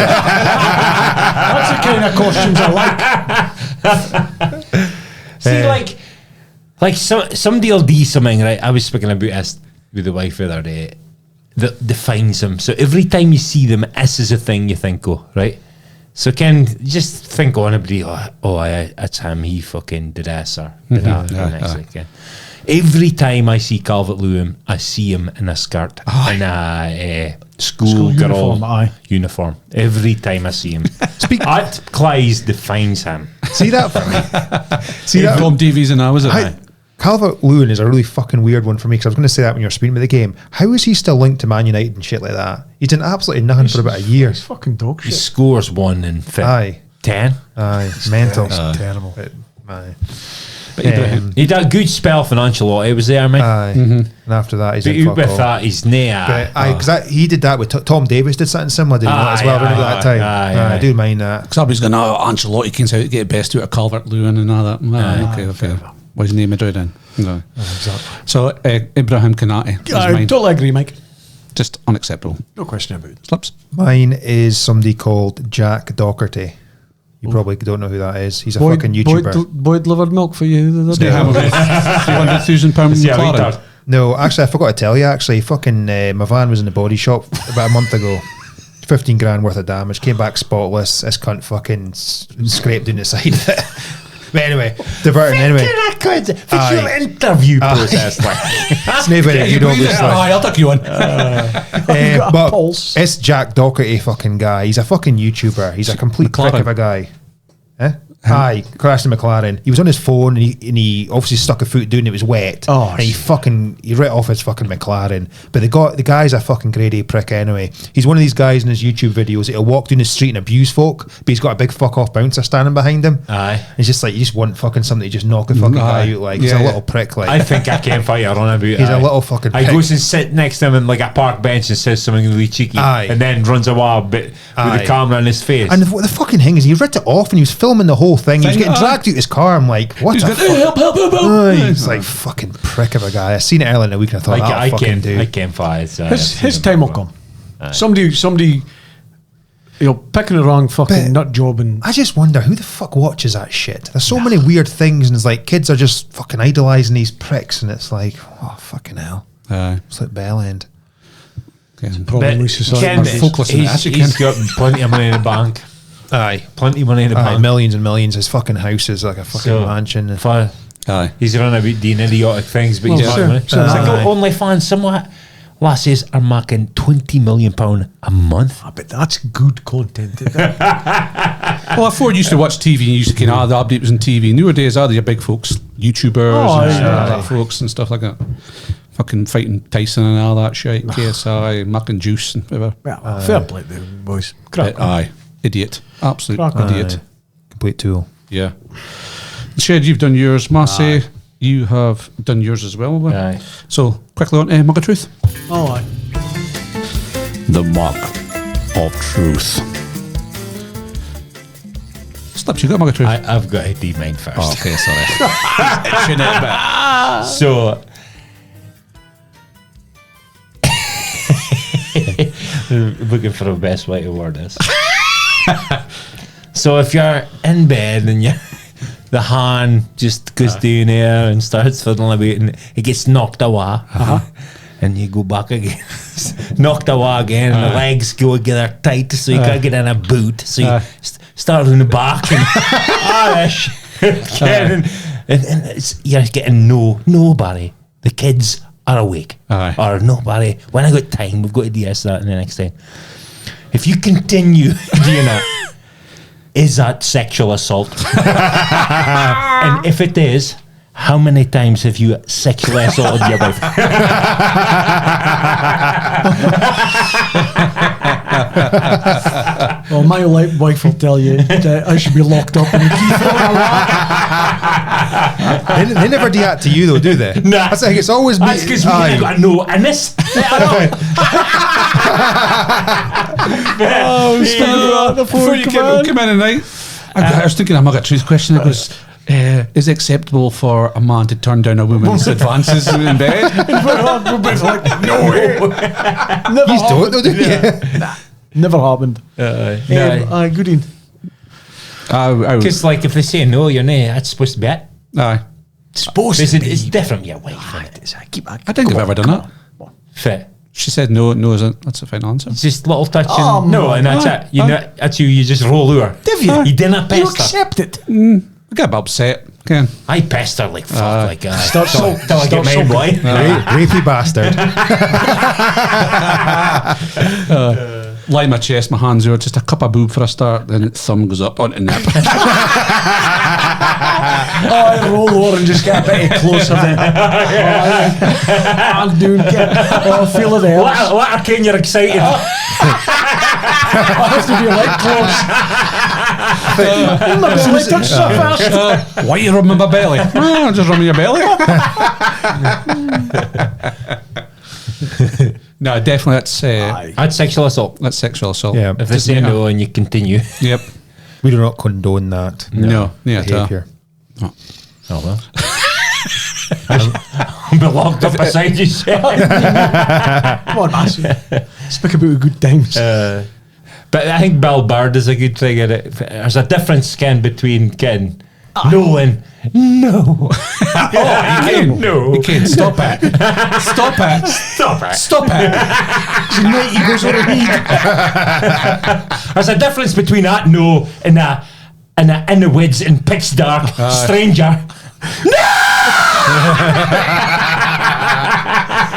the kind of costumes I like. See, somebody will do something, right? I was speaking about this with the wife the other day. That defines them. So every time you see them, this is a thing you think, right? So just think on anybody, it's him, he fucking did this or did that. Every time I see Calvert-Lewin, I see him in a skirt, in a school girl uniform. Every time I see him. At Clyde's defines him. See that? Tom Davies and I was it? Calvert-Lewin is a really fucking weird one for me because I was going to say that when you were speaking about the game. How is he still linked to Man United and shit like that? He's done absolutely nothing for about a year. He's fucking dog shit. He scores 1 in 10. Aye, mental. Terrible. But he did a good spell for Ancelotti. It was there, mate. Aye. And after that, he's in fuck with all. that, he's near. Because he did that with Tom Davis. Did something similar, didn't he? As well, at that time. I do mind that. Because everybody's going, Ancelotti can say get the best out of Calvert-Lewin and all that. Okay. What's his name Madrid then? No. Exactly. So Ibrahim Konate. I totally agree, Mike. Just unacceptable. No question about it. Slips. Mine is somebody called Jack Doherty. You probably don't know who that is. He's a fucking YouTuber. Boyd delivered milk for you the other day. £300,000 No, actually, I forgot to tell you. Actually, fucking my van was in the body shop about a month ago. 15 grand worth of damage. Came back spotless. This cunt fucking scraped in the side of it. But anyway, diverting anyway. Your interview process. It's never very good, obviously. I'll take you on. But it's Jack Doherty fucking guy. He's a fucking YouTuber. He's a complete prick of a guy. Aye, crashed in McLaren. He was on his phone and he obviously stuck a foot down. It was wet. Oh, and he writ off his fucking McLaren. But the guy's a fucking grade A prick anyway. He's one of these guys in his YouTube videos that'll walk down the street and abuse folk, but he's got a big fuck off bouncer standing behind him. Aye. It's just like you just want fucking somebody to just knock a fucking guy out. Like he's a little prick. Like I think I can't fight her on about. he's a little fucking. I prick. goes and sit next to him in like a park bench and says something really cheeky, Aye. and then runs a while bit with Aye. the camera in his face. And the fucking thing is, he ripped it off and he was filming the whole thing. He was getting dragged out his car. I'm like, what the fuck? Help. He's like fucking prick of a guy. I seen it earlier in the week and I thought, I that'll fucking do. can't fight. His time will come. Somebody, picking the wrong fucking But- nut job and I just wonder who the fuck watches that shit. There's so many weird things, and it's like kids are just fucking idolising these pricks, and it's like, oh fucking hell, it's like bell end. probably Loose Society. Ken, members. focus on that, you he's got plenty of money in the bank. Aye, Plenty of money in the bank. millions and millions. His fucking house is like a fucking So, mansion. Aye. He's run about doing idiotic things, but he's Well, got sure, money. sure. It's like Aye. OnlyFans, somewhat lassies are making £20 million a month. But that's good content. Well, before you used to watch TV and you used to kind of the update was on TV. Nowadays, are your big folks, YouTubers and that folks and stuff like that. Fucking fighting Tyson and all that shit, KSI, mucking juice and whatever. Yeah, fair play, the boys. Crack on. Aye. Idiot. Absolute Crack on. idiot. Complete tool. Yeah. Shed, you've done yours. Massey, you have done yours as well. haven't we? Aye. So, quickly on Mug of Truth. Oh, aye. The Mug of Truth. Slips, you got a Mug of Truth? I've got to do mine first. Oh, okay, sorry. Itching it a bit. So, looking for the best way to word this. So, if you're in bed and the hand just goes down there and starts fiddling about and it gets knocked away, and you go back again, knocked away again, and the legs go together tight, so you can't get in a boot. So you start in the back and and it's, you're getting nobody. The kids are awake. Aye. Or nobody. When I got time, we've got to do this, that, and the next time. If you continue doing that, is that sexual assault? And if it is, how many times have you sexually assaulted your wife? Well, my wife will tell you that I should be locked up in the key They never do that to you though, do they? Nah. That's like it's always me. That's because we ain't got no in this. Before you come in at night, I was thinking a Mug of Truth question. It was, is it acceptable for a man to turn down a woman's advances in bed? No way. Never You don't though, do you? Never happened. Aye, good in. Because like if they say no, you're no, that's supposed to be it. Aye. Supposed It's, to be. it's different, your wife. I think I've ever done that. Fit. She said no isn't. That's a fine answer. It's just little touching. Oh, no, and that's it. You know, that's you just roll over. Did you? You didn't You pester. accept it. I get a bit upset. Ken. I pester like fuck, like Start till I get start mine, boy. Rapey bastard. Lie in my chest, my hands are just a cup of boob for a start, then thumb goes up onto nip. I roll over and just get a bit closer then. I'm doing I feel it there. What are Ken, you're excited? I have to be like close. I'm not going to touch so fast. Why are you rubbing my belly? I'm just rubbing your belly. No, definitely That's sexual assault. that's sexual assault. Yeah. If they say no and you continue. Yep. We do not condone that No. Yeah. at all. behaviour. Oh well. I'll be locked up beside you, Shane. Come on, Massey. Speak about good times. But I think Bill Bird is a good thing at it. There's a difference, Ken, between Ken no and no. No. You can't stop it. Stop it. Stop it. Stop it. Tonight he goes on a need. There's a difference between that no and a in the woods in pitch dark stranger.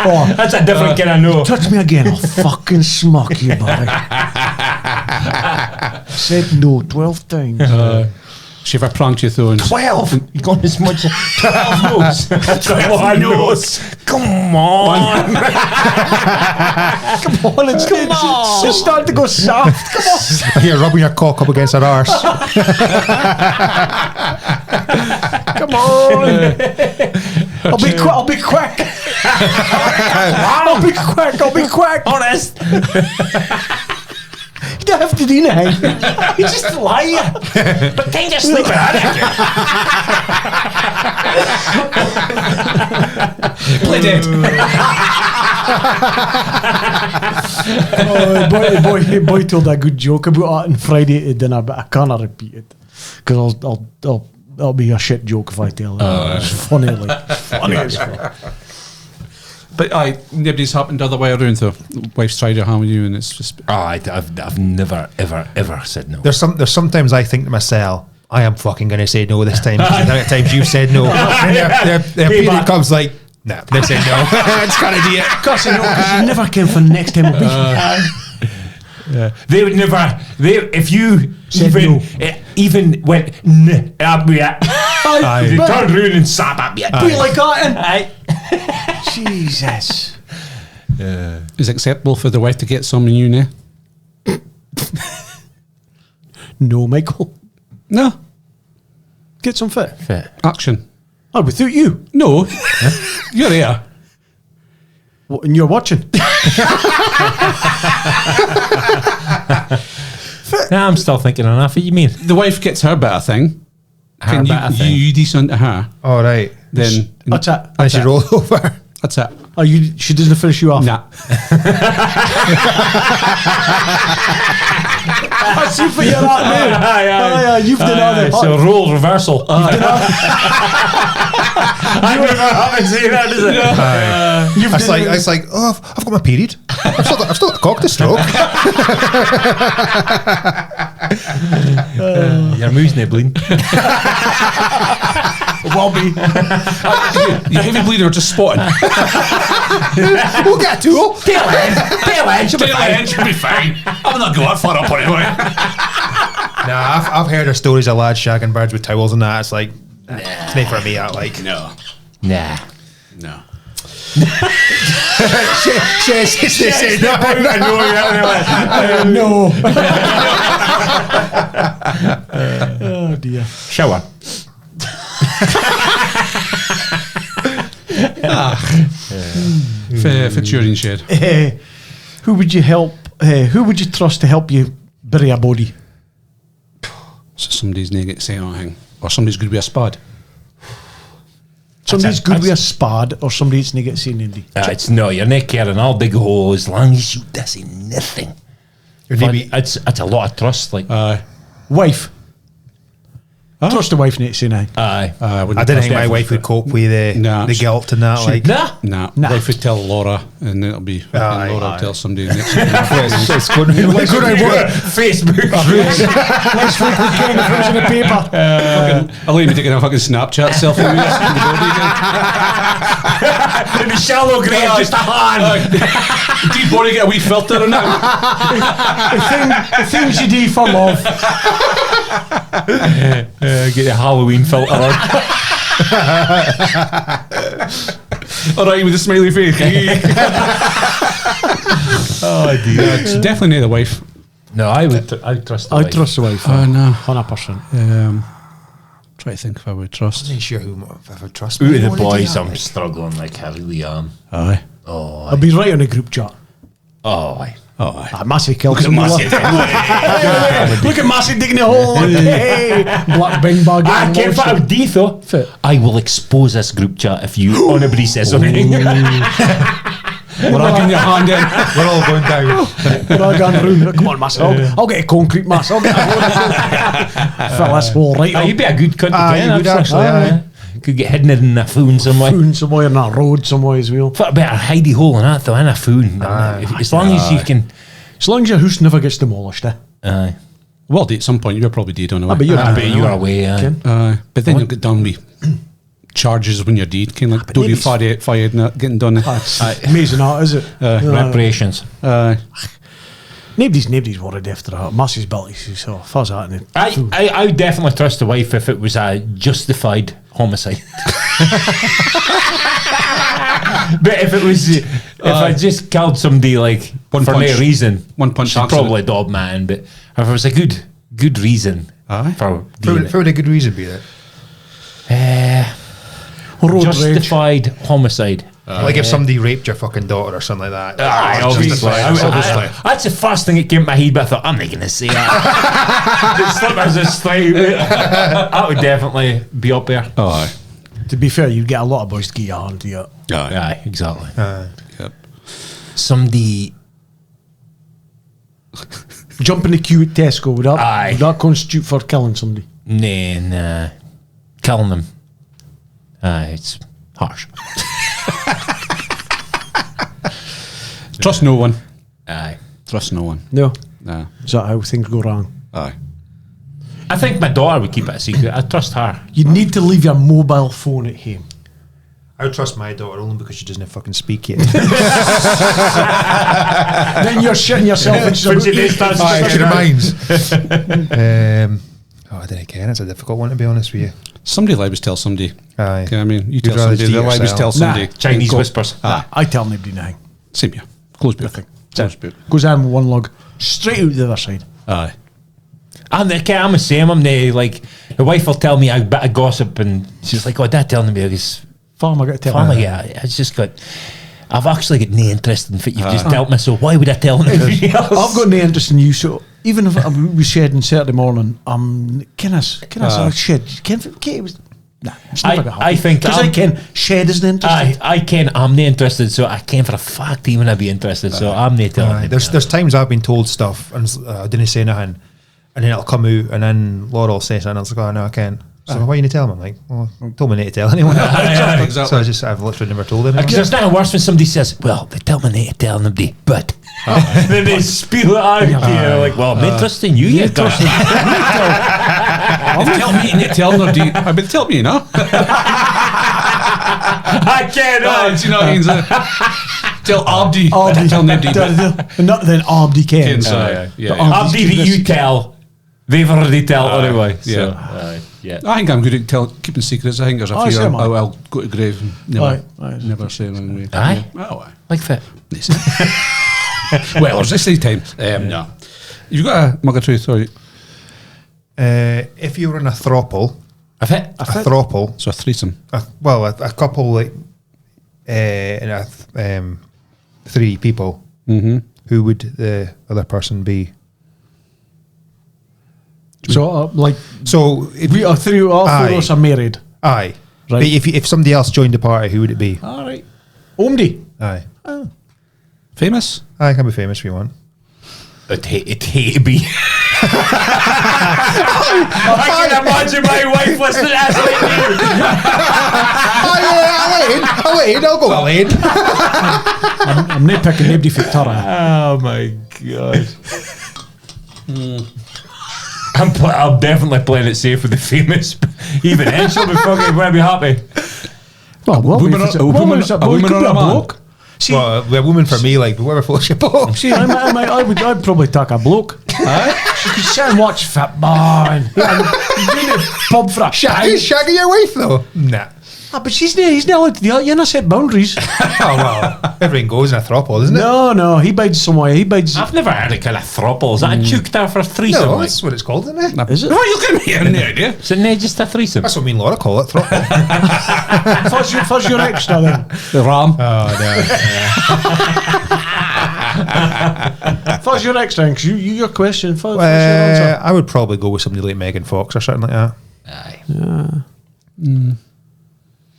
Oh, That's a different kind of no. touch me again, I'll fucking smock you, buddy. Said no 12 times. She ever pranked you though? 12. You got as much as 12 no's. 12 no's. Come on. Come on, it's starting to go soft. Come on. You're rubbing your cock up against her arse. Come on. I'll be quick. I'll be quick. Honest. You don't have to do anything. You just lie. Pretend you're sleeping on it. Play dead. Boy told a good joke about it on Friday at dinner, but I can't repeat it because I'll be a shit joke if I tell it. It's funny, funny as fuck. But nobody's happened the other way around though. Wife's tried to harm you, and it's just. I've never ever said no. There's sometimes I think to myself, I am fucking going to say no this time. Because the amount of times you've said no, and their period comes like, nah, they said no. It's kind of idiot. Because you never came for the next time. They would never. If you Said even went up yet, they turned around and sat up yet. Be like that, Jesus. Is it acceptable for the wife to get some new now? No, Michael. No. Get some fit. Action. Oh, without you. No. You're here. What, and you're watching. I'm still thinking enough. What you mean? The wife gets her better thing. Can you decent to her? All right. Then What's that? And she roll over. that's it. Oh, she doesn't finish you off. Nah. I see for you're at now. You've done all the It's a role reversal. I never haven't seen that, is it? It's like, oh, I've got my period. I've still got a cock to stroke. Your move's nibbling. Will be. You heavy bleeder just spotting. We'll get a tool. Tail end. She'll She'll be fine. I'm not going that far up on it. Nah, I've heard of stories of lads shagging birds with towels and that. It's like, it's not for me. I like. No. Nah. No. No. Oh dear. Shower. Fitzurian shed. Who would you help? Who would you trust to help you bury a body? So somebody's not going to say anything. Or somebody's going to be a spud. Somebody's good with a spade, or somebody's not going to say anything. It's no, you're not caring. I'll dig a hole as long as you don't say nothing. It's a lot of trust. Like, Wife. Trust the wife, not say nothing. aye. I didn't think my wife would cope with the guilt and that. Like, Nah. Nah. Wife would tell Laura, and it'll be Aye. Laura will tell somebody next week. it's good. Facebook. Next week weekend, if it was in the paper. I'll even be taking a fucking Snapchat selfie with us in the body again. In the shallow grave, just a hand. Deep body get a wee filter in it. The things you do for love. Get a Halloween filter on. Alright, with a smiley face. Oh dear. It's definitely not the wife. No, I would trust the I'd wife. trust the wife. No. 100%. Try to think if I would trust. I'm not sure if I would trust Out me. of the What would I do boys, that? I'm struggling like I really am. Aye. Oh, I'll be right on the group chat. aye. Oh, aye. Massey killed Look at Massey. Look at Massey digging a hole. Hey, black bing bag. I can't fit a D though. I will expose this group chat if you anybody says something. We're all giving your hand in. We're all going down. We're all going round. Come on, Massey. I'll get a concrete mass. I'll get a hole. Fill this hole right up. You'd be a good cunt You would actually. Aye. Could get hidden in a phone somewhere. Foon somewhere in a road somewhere as well. Put a bit of hidey hole in that though, in a phone. As long as you can. As long as your house never gets demolished, Aye. Well, at some point, you were probably dead on the way. but you're I bet you're away. Aye. But then you'll get done with charges when you're dead. Kind of like, don't be fired getting done. Amazing art, is it? Reparations. Nobody's worried after that. Massey's built, so fuzz that. I would definitely trust the wife if it was a justified homicide. But if it was, if I just killed somebody like for no reason, she's probably dob man. But if it was a good reason for would a good reason be that? Justified homicide. Like if somebody raped your fucking daughter or something like that. Obviously. That's the first thing that came to my head, but I thought, I'm not going to say that. Slippers is straight. That would definitely be up there. Aye. To be fair, you'd get a lot of boys to get your hand to you. Aye, exactly. Yep. Somebody jump in the queue at Tesco, would that constitute for killing somebody? Nah. Killing them. It's harsh. Trust no one. Aye. Trust no one. No. Nah. Is that how things go wrong? Aye. I think my daughter would keep it a secret. I trust her. You need to leave your mobile phone at home. I would trust my daughter only because she doesn't fucking speak yet. Then you're shitting yourself and she reminds. I don't care. It's a difficult one, to be honest with you. Somebody always tell somebody. Aye. You know what I mean? You You'd tell rather somebody, just they'll eat always yourself. tell somebody. Chinese whispers. I tell nobody nothing. Same here. Close book. Close book. Goes down with one log, straight out the other side. Aye. I'm the same. I'm the, like, the wife will tell me a bit of gossip and she's like, oh, Dad telling me this. Farmer got to tell Farmer, me. It's just got, I've actually got no interest in what you've just dealt me, so why would I tell anybody else? I've got no interest in you, so even if we shed on Saturday morning, can I shed? It was, nah, it's never gonna happen. I think because I can shed isn't interested. I can. I'm not interested, so I can for a fact even I'd be interested. So I'm not telling. There's times I've been told stuff and I didn't say nothing, and then it'll come out, and then Laura will say something, and I was like, oh no, I can't. So why are you not telling me? I'm like, well, told me not to tell anyone. Exactly. So I've literally never told anyone. Because there's nothing worse when somebody says, well, they tell me not to tell nobody, but then they spill it out. You're like, well, I'm not trusting you yet. Tell me to tell nobody. I mean, tell me, you know. I can't. You know what I mean? Tell Abdi. Tell nobody. Not then Abdi can. Abdi that you tell, they've already tell anyway. So, I think I'm good at keeping secrets. I think there's a few I'll go to grave and never say anything. Aye? Oh, like that. Well, there's this time. No. You've got a mug of truth, sorry. If you were in a throple, A throple, So a threesome. a couple like in a 3 people, who would the other person be? So If we are 3, all 4 of us are married. Aye. Right. But if somebody else joined the party, who would it be? All right. Omdi. Aye. Famous? Aye, it can be famous if you want. It hate to be. I can imagine my wife listening to us like I'll go Elaine. I'm not picking nobody for Tara. Oh my god. I'm definitely playing it safe with the famous. Even Ange will be fucking will be happy. Well, a woman or a man? bloke. See, Well, a woman for me, like whoever floats your boat. see, I'd probably take a bloke. She could sit and watch football and doing a pub for a Shaggy your wife though? Nah. but he's not allowed to do that. You're not set boundaries. Oh well, everything goes in a throuple, isn't it? No, he bides somewhere. He bides. I've never heard of kind of throuple. Is that a juke there for a threesome? No, like? that's what it's called, isn't it? Is it? Oh, you can hear no idea. Is it not just a threesome? That's what me and Laura call it, throuple. Fuzz your extra then. The ram. Fuzz your extra. Cause your question. Fuzz your answer. I would probably go with somebody like Megan Fox or something like that. Aye.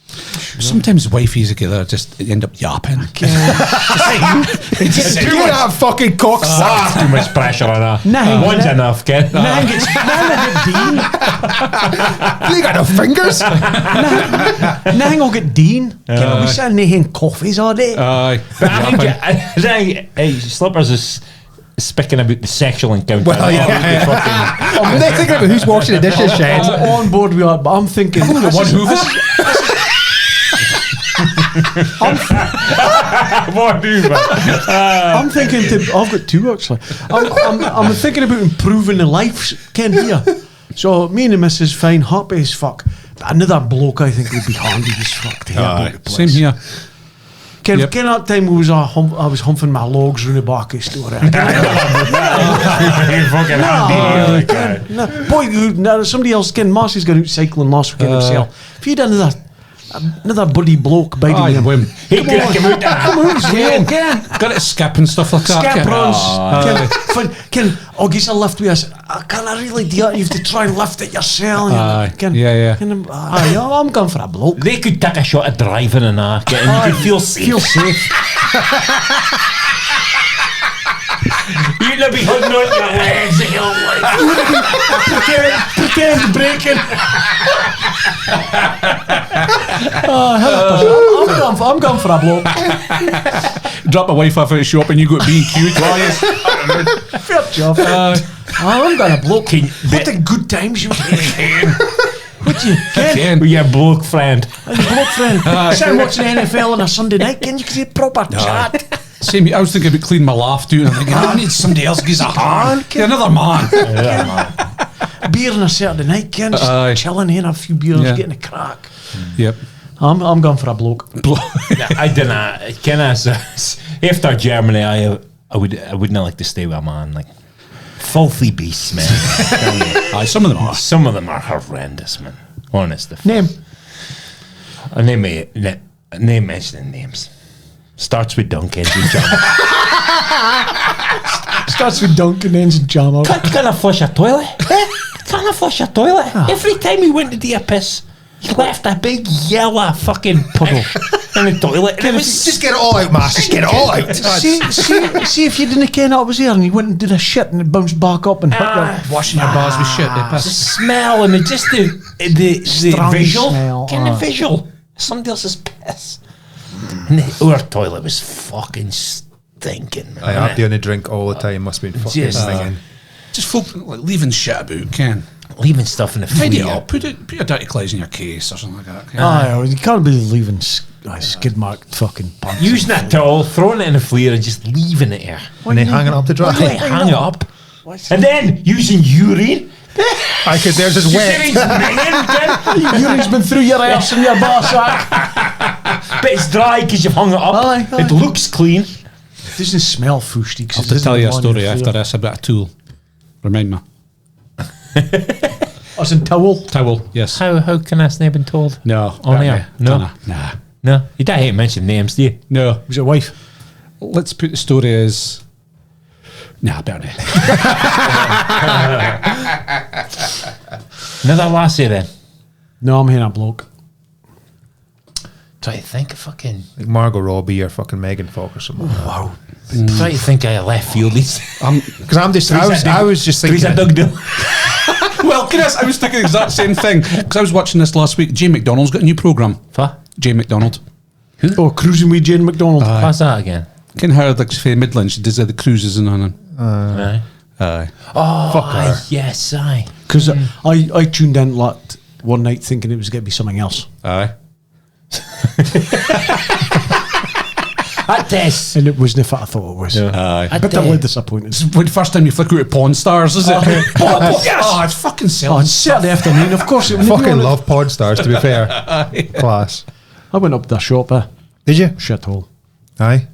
Sometimes wifeys together just end up yapping. Do that fucking cock Far too much pressure on her. Nah, One's enough, kid. Nang gets Dean. You got no fingers. Nang will get Dean. Can we sitting there having coffees all day? Aye. But I think Slippers is speaking about the sexual encounter. Well, yeah. I'm not thinking about who's washing the dishes, Shane. I'm on board with that, but I'm thinking One hoof. What do you, man? I'm thinking I've got two actually. I'm thinking about improving the life, Ken, here. So me and the missus fine, happy as fuck. But another bloke I think would be handy as fuck to hear about the place. Same here. Ken, that time I was humping my logs round the back of the store. Boy, somebody else, Ken, Marcy's going out cycling last weekend himself. If you'd done another bloody bloke biting him. He could have come out there. Come on, Ken. Got it skip and stuff like that. Skip Ken. runs. Ken, gives a lift with us. Can I really do it? You have to try and lift it yourself. Yeah. I'm going for a bloke. They could take a shot at driving and you could feel safe. You'd not be holding on to your legs and you're like pretend breaking. I'm going for a bloke. Drop my wife off at the shop and you go to B&Q. Fair job. I'm going to bloke. What a good times you had. What you, Ken? With your bloke friend. Your bloke friend. Sitting watching NFL on a Sunday night, Ken, you can see proper chat. Same. I was thinking about cleaning my laugh too, and I'm thinking, I need somebody else gives a hand. Get another man. Beer on a Saturday night, Ken, just chilling, having a few beers, getting a crack. Yep. I'm going for a bloke. I didn't. Ken, after Germany, I wouldn't like to stay with a man like filthy beasts, man. Some of them are. Some of them are horrendous, man. Honest. Name. Name mentioning names. Starts with Dunc, ends with Jam. Starts with Dunc and ends with Jam. Can I flush a toilet? Can I flush a toilet? Every time he went to do a piss, he left a big yellow fucking puddle in the toilet. And it was Just get it all out, Mass. Just get it all out. See if you didn't ken I was there and you went and did a shit and it bounced back up and hit you. Washing your bars with shit. They the piss. smell and just the Strong visual. smell, Kind of visual. Somebody else's piss. And our toilet was fucking stinking, man. I have to only drink all the time. Must be fucking Just, stinking. Just folk like leaving shit about, Ken. Leaving stuff in the Tidy it freezer. up. Put your dirty clothes in your case or something like that. Ken. You can't be leaving skid marked fucking pants. Using that towel, throwing it in the flare and just leaving it there. And then hanging it up to dry. Like, hang it up. And then using urine. Because there's just wet. Urine's been through your arse and your bar sack. But it's dry because you've hung it up. Aye. It looks clean. It doesn't smell foosty. I'll have to tell you a story after this about a tool. Remind me. Us in towel. Towel, yes. How can I have been told? No. On air? No. Nah. No. You don't hate mention names, do you? No. Was your wife? Let's put the story as... Nah, better not. Another lassie then. No, I'm hearing a bloke. Try to think of fucking... Like Margot Robbie or fucking Megan Fox or something. Wow. Try to think of left fieldies. Because I was just thinking. Teresa Dugdale. Well, I was thinking the exact same thing. Because I was watching this last week. Jane McDonald's got a new programme. What? Jane McDonald. Oh, cruising with Jane McDonald. What's that again? Ken Howard, like for Midland, she does the cruises and on. Aye. Aye. Oh, Fuck her. yes, aye. Because I tuned in one night thinking it was going to be something else. Aye. At this. And it wasn't what I thought it was. Aye. Bitterly disappointed. It's the first time you flick out at Pawn Stars, is it? Yes. Oh, it's fucking On selling. Saturday afternoon, of course. It Fucking love Pod Stars, to be fair. Class. I went up to the shop, Did you? shithole. Aye.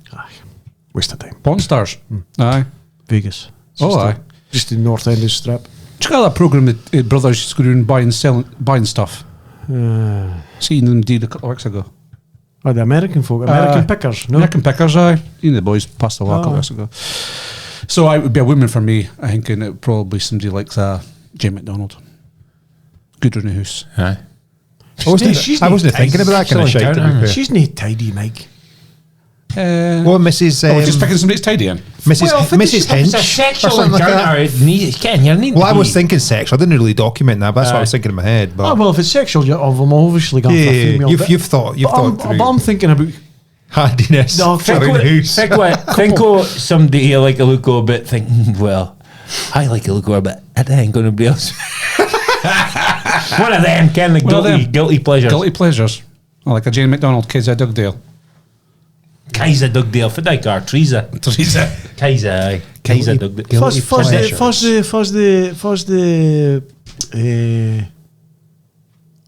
Waste of time. Pawn Stars. Aye. Vegas. It's Oh, just aye. Just the north end of the strip. Did you got that programme that brothers used to go around buying stuff? Seen them did a couple of weeks ago. Oh, the American folk. American pickers. No. American Pickers, aye. You know the boys passed the walk a couple weeks ago. So it would be a woman for me, I think, and it would probably be somebody like Jane McDonald. Good in the house. Aye. I wasn't thinking about that kind of shit, to be fair. She's not tidy, Mike. Well, Mrs. just picking somebody's tidy in. Mrs. Hinch. It's a or sexual something like that. encounter. Ken, you need Well, I was thinking sexual. I didn't really document that, but that's what I was thinking in my head. But Oh, well, if it's sexual, I'm obviously going for a female. you've thought through But I'm thinking about... handiness. No, for a house. Think of somebody you like a look a bit, think, well, I like a look a bit, I ain't going to be else. One of them, Ken, the guilty pleasures. Guilty pleasures. Oh, like a Jane McDonald, Kids at Dugdale. Kaiser Dugdale for that car. Teresa. Kaiser, aye. Kaiser Dugdale. Fuzz the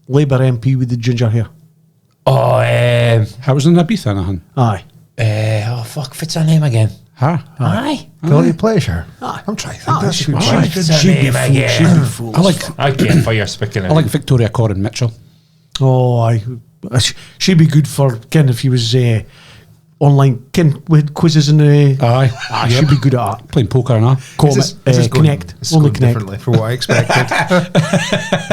Labour MP with the ginger hair. Oh, How was in Ibiza, Nahan? Aye. oh fuck, what's her name again? Huh? Aye. Guilty pleasure. Aye. I'm trying to think. That should be What's right. her name again? I like I can't fire speaking. I like Victoria Corin Mitchell. Oh, aye. She'd be good for Ken if he was online. Ken with quizzes and Aye. she'd be good at that. Playing poker and all. Connect. This is Connect. going Only Connect. differently from what I expected.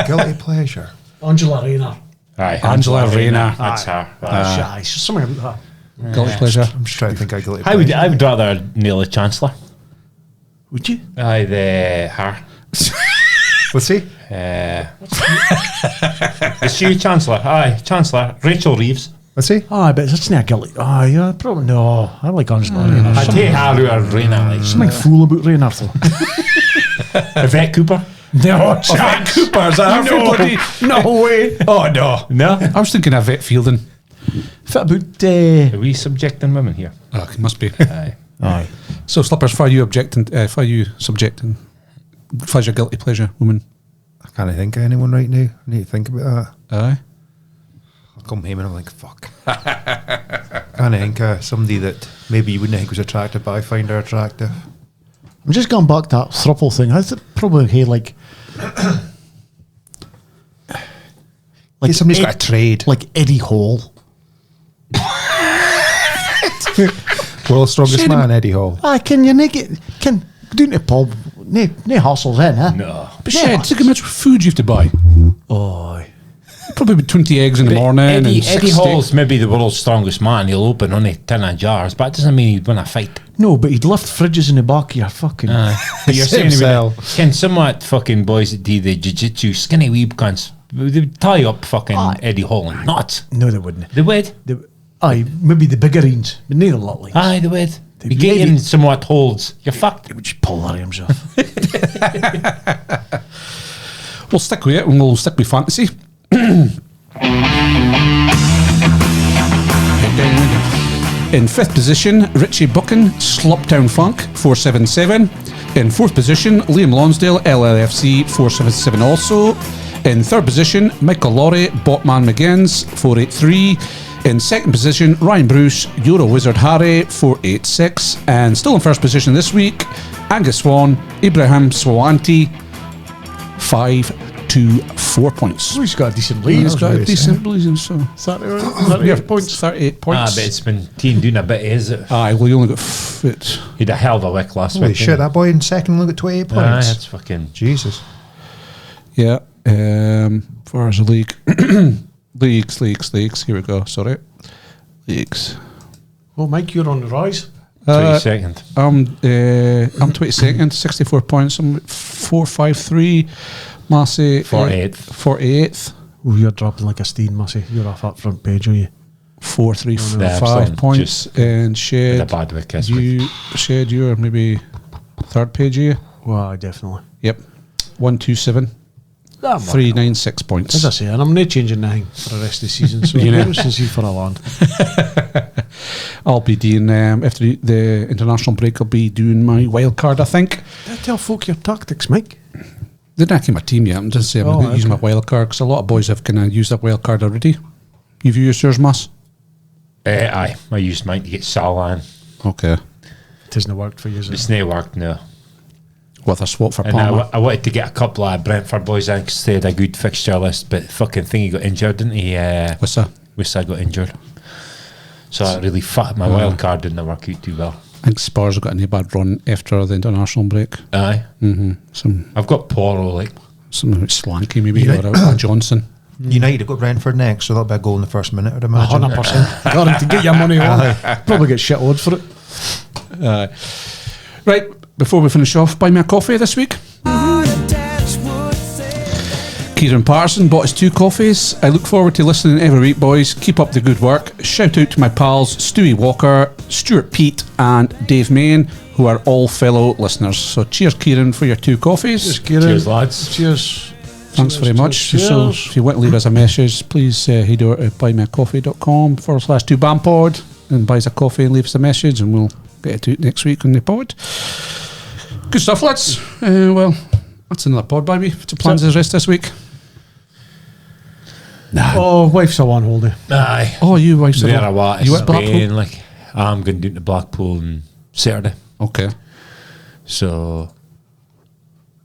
Guilty pleasure. Angela Rayner. Aye, Angela Rayner. That's her. Aye, she's somewhere about that. Guilty pleasure. I'm just trying to think. I guilty I would rather nail the Chancellor. Would you? Aye, her. Let's see. Is she Chancellor? Aye, Chancellor. Rachel Reeves. Let's see. Aye, but it's not guilty. Aye, yeah, probably no. I like Angela Rayner. I'd take her or Rayner. Like. Something fool about Rayner though. Yvette Cooper. No, Yvette Cooper, is that her? no way. Oh, no. No. I was thinking of Yvette Fielding. Fit about Are we subjecting women here? Oh, it must be. Aye. aye. So, Slippers, for you subjecting, for your guilty pleasure, woman. I can't think of anyone right now. I need to think about that. Aye. I'll come home and I'm like, fuck. Can't think of somebody that maybe you wouldn't think was attractive, but I find her attractive. I'm just going back to that Throple thing. I probably hey like Like somebody's got a trade. like Eddie Hall. World's strongest man, Eddie Hall. Aye, can you make it? Can down to pub? No hustles in, huh? No. But shit, look how much food you have to buy. Oh, aye. Probably about 20 eggs in the morning. Eddie and 60. Hall's maybe the world's strongest man. He'll open only 10 of jars, but it doesn't mean he'd win a fight. No, but he'd lift fridges in the back of your fucking. But you're saying Himself. can somewhat fucking boys that do the jiu-jitsu skinny wee cunts, they'd tie up fucking Aye. Eddie Hall and not. No, they wouldn't. They would. Aye, maybe the bigger ones, but neither lot like. Aye, they would. They'd You get maybe- in somewhat holds, you're fucked. They would just pull their arms off. We'll stick with it and we'll stick with fantasy. In fifth position, Richie Buchan, Sloptown Funk, 477. In fourth position, Liam Lonsdale, LLFC, 477 also. In third position, Michael Laurie, Botman McGinns, 483. In second position, Ryan Bruce, Euro Wizard Harry, 486. And still in first position this week, Angus Swan, Ibrahim Swawanti, 524 points. He's got a decent lead. He's got a decent bleeding, so 38 points. 38 points. But it's been team doing a bit, is it? Aye, well, you only got fit. He'd a hell of a wick last Holy week. shit, that boy in second look at 28 Aye, points. that's fucking. Jesus. Yeah. Far as a league. Leagues. Here we go. Sorry. Leagues. Well, Mike, you're on the rise. 22nd. I'm 22nd, 64 points. I'm 453. Massey 48th. Oh, you're dropping like a steam, Massey. You're off that front page, are you? 435 points. And Had a Shed. bad wick this week. Shed, you're maybe third page, are you? Well, definitely. Yep. 127. 396 points. As I say, and I'm not changing anything for the rest of the season, so You know. we'll see for a land. I'll be doing after the international break. I'll be doing my wild card. I think. Did I tell folk your tactics, Mike? Didn't actually my team yet. I'm just saying I'm using my wild card because a lot of boys have kind of used that wild card already. You've used yours, Mas? Aye, I used mine to get Salah in. Okay. It hasn't worked for you, is It's it? not worked, no. With a swap for And Palmer. I wanted to get a couple of Brentford boys in because they had a good fixture list, but fucking thing, he got injured, didn't he? What's that? Wissa got injured. So it really fucked my wild card, didn't work out too well. I think Spurs have got a bad run after the international break. Aye. Some I've got Poro, like. Slanky maybe or a Johnson. United have got Brentford next, so that'll be a goal in the first minute, I'd imagine. 100%. Got him to get your money on. Probably get shit odds for it. Right, before we finish off, buy me a coffee this week. Kieran Patterson bought us 2 coffees. I look forward to listening every week, boys. Keep up the good work. Shout out to my pals Stewie Walker, Stuart Pete and Dave Main, who are all fellow listeners. So cheers, Kieran, for your 2 coffees. Cheers, lads. Cheers. Thanks very much. Cheers. So if you want to leave us a message, please head over to buymeacoffee.com/2Bampod. and buys a coffee and leaves a message, and we'll get to it next week on the pod. Good stuff, lads. Well, that's another pod, baby. What's your plans the rest this week? Nah. Oh, wife's a one holiday. Aye. Oh, you wife's There I was. You at Blackpool? Spain, like, I'm going down to Blackpool on Saturday. Okay. So,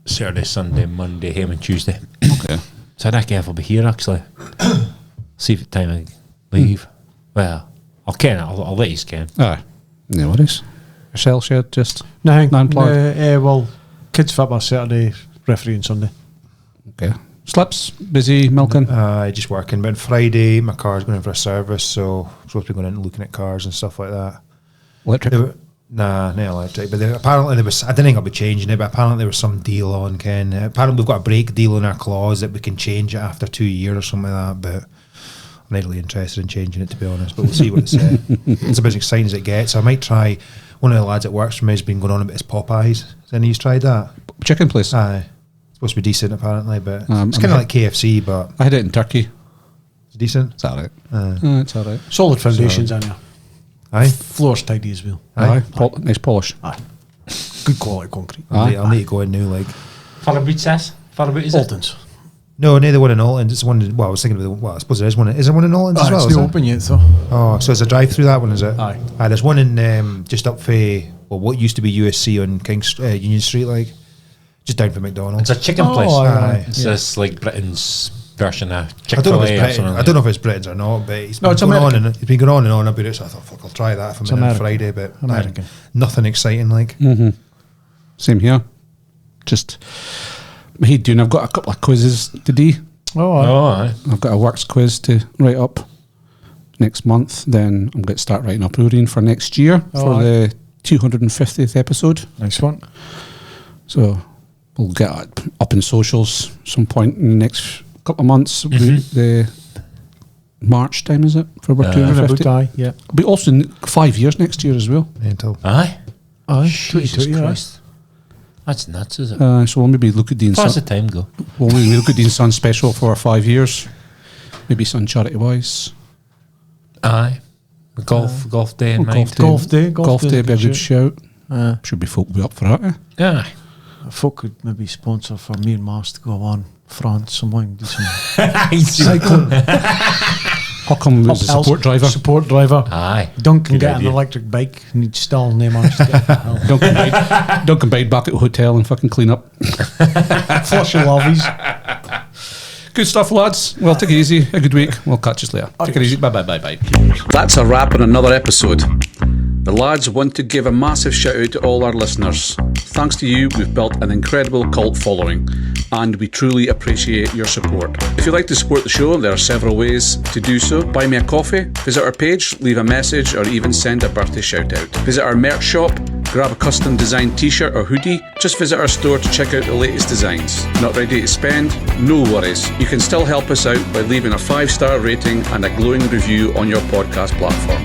Saturday, Sunday, Monday, home and Tuesday. Okay. So I don't care if I'll be here, actually. See if the time I leave. Well, I'll let you scan. Aye. No worries. Yourself, Shed, just Nothing. non-planned? Well, kids football Saturday, referee on Sunday. Okay. Slips, busy, milking? Just working. But on Friday, my car's going in for a service, so I'm supposed to be going in and looking at cars and stuff like that. Electric? Nah, not electric. But apparently there was, I didn't think I'll be changing it, but apparently there was some deal on, Ken. Apparently we've got a break deal in our clause that we can change it after 2 years or something like that, but I'm not really interested in changing it, to be honest, but we'll see what it says. It's about as exciting as it gets. I might try, one of the lads that works for me has been going on about his Popeyes. Has any of you tried that? Chicken place? Aye. It's supposed to be decent apparently, but it's kind of like KFC, but I had it in Turkey. it's decent. It's alright. It's alright. Solid foundations on you. Aye. Floor's tidy as well. Aye. Nice polish. Aye. Good quality concrete. I'll need to go in now, like. Faraboot says? Faraboot is Alton's. No, neither one in Alton. It's one. Well, I was thinking of I suppose there is one. Is there one in Alton as well? It's Is not there? open yet, though. Oh, so it's a drive through that one, is it? Aye. There's one in just up for what used to be USC on Union Street, like just down from McDonald's. It's a chicken place. aye. It's just like Britain's version of I don't know if Chick-fil-A it's or Britain. something. I don't know if it's Britain's or not, but No, it's going on American. and it's been going on and on about it. So I thought, fuck, I'll try that if I'm It's in on American. Friday, but American. nothing exciting, like. Same here. Just, hey, Dune, I've got a couple of quizzes today. Oh, aye. I've got a works quiz to write up next month. Then I'm going to start writing up routine for next year for the 250th episode. Nice one. So we'll get it up in socials some point in the next couple of months. The March time, is it? For our 250? Aye, yeah. It'll be also in 5 years next year as well. Mental. Aye. Aye. Jesus 2020, Christ. That's nuts, is it? So we'll maybe look at doing Fast the some, time go. we'll maybe look at doing some special for 5 years. Maybe some charity wise. Aye. Golf day in mind. Golf day. Golf day would be a good shout. Aye. Should be folk be up for that. Aye. Folk could maybe sponsor for me and Mars to go on France sometime. Do some Aye. cycling. How come as a support driver? Support driver. Aye. Dunc can Good get idea. an electric bike and he'd still name Ange to get the hell. Duncan bide back at the hotel and fucking clean up. Flush your lovies. Good stuff, lads. Well, take it easy. A good week. We'll catch you later. Take it easy. Bye. That's a wrap on another episode. The lads want to give a massive shout out to all our listeners. Thanks to you, we've built an incredible cult following, and we truly appreciate your support. If you'd like to support the show, there are several ways to do so. Buy me a coffee, visit our page, leave a message, or even send a birthday shout out. Visit our merch shop, grab a custom designed t-shirt or hoodie. Just visit our store to check out the latest designs. Not ready to spend? No worries. You can still help us out by leaving a 5-star rating and a glowing review on your podcast platform.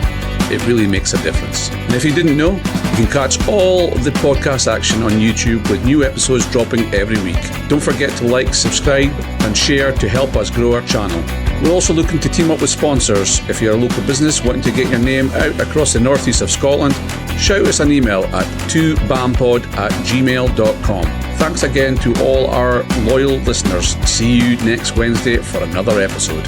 It really makes a difference. And if you didn't know, you can catch all of the podcast action on YouTube with new episodes dropping every week. Don't forget to like, subscribe and share to help us grow our channel. We're also looking to team up with sponsors. If you're a local business wanting to get your name out across the northeast of Scotland, shout us an email at 2bampod@gmail.com. Thanks again to all our loyal listeners. See you next Wednesday for another episode.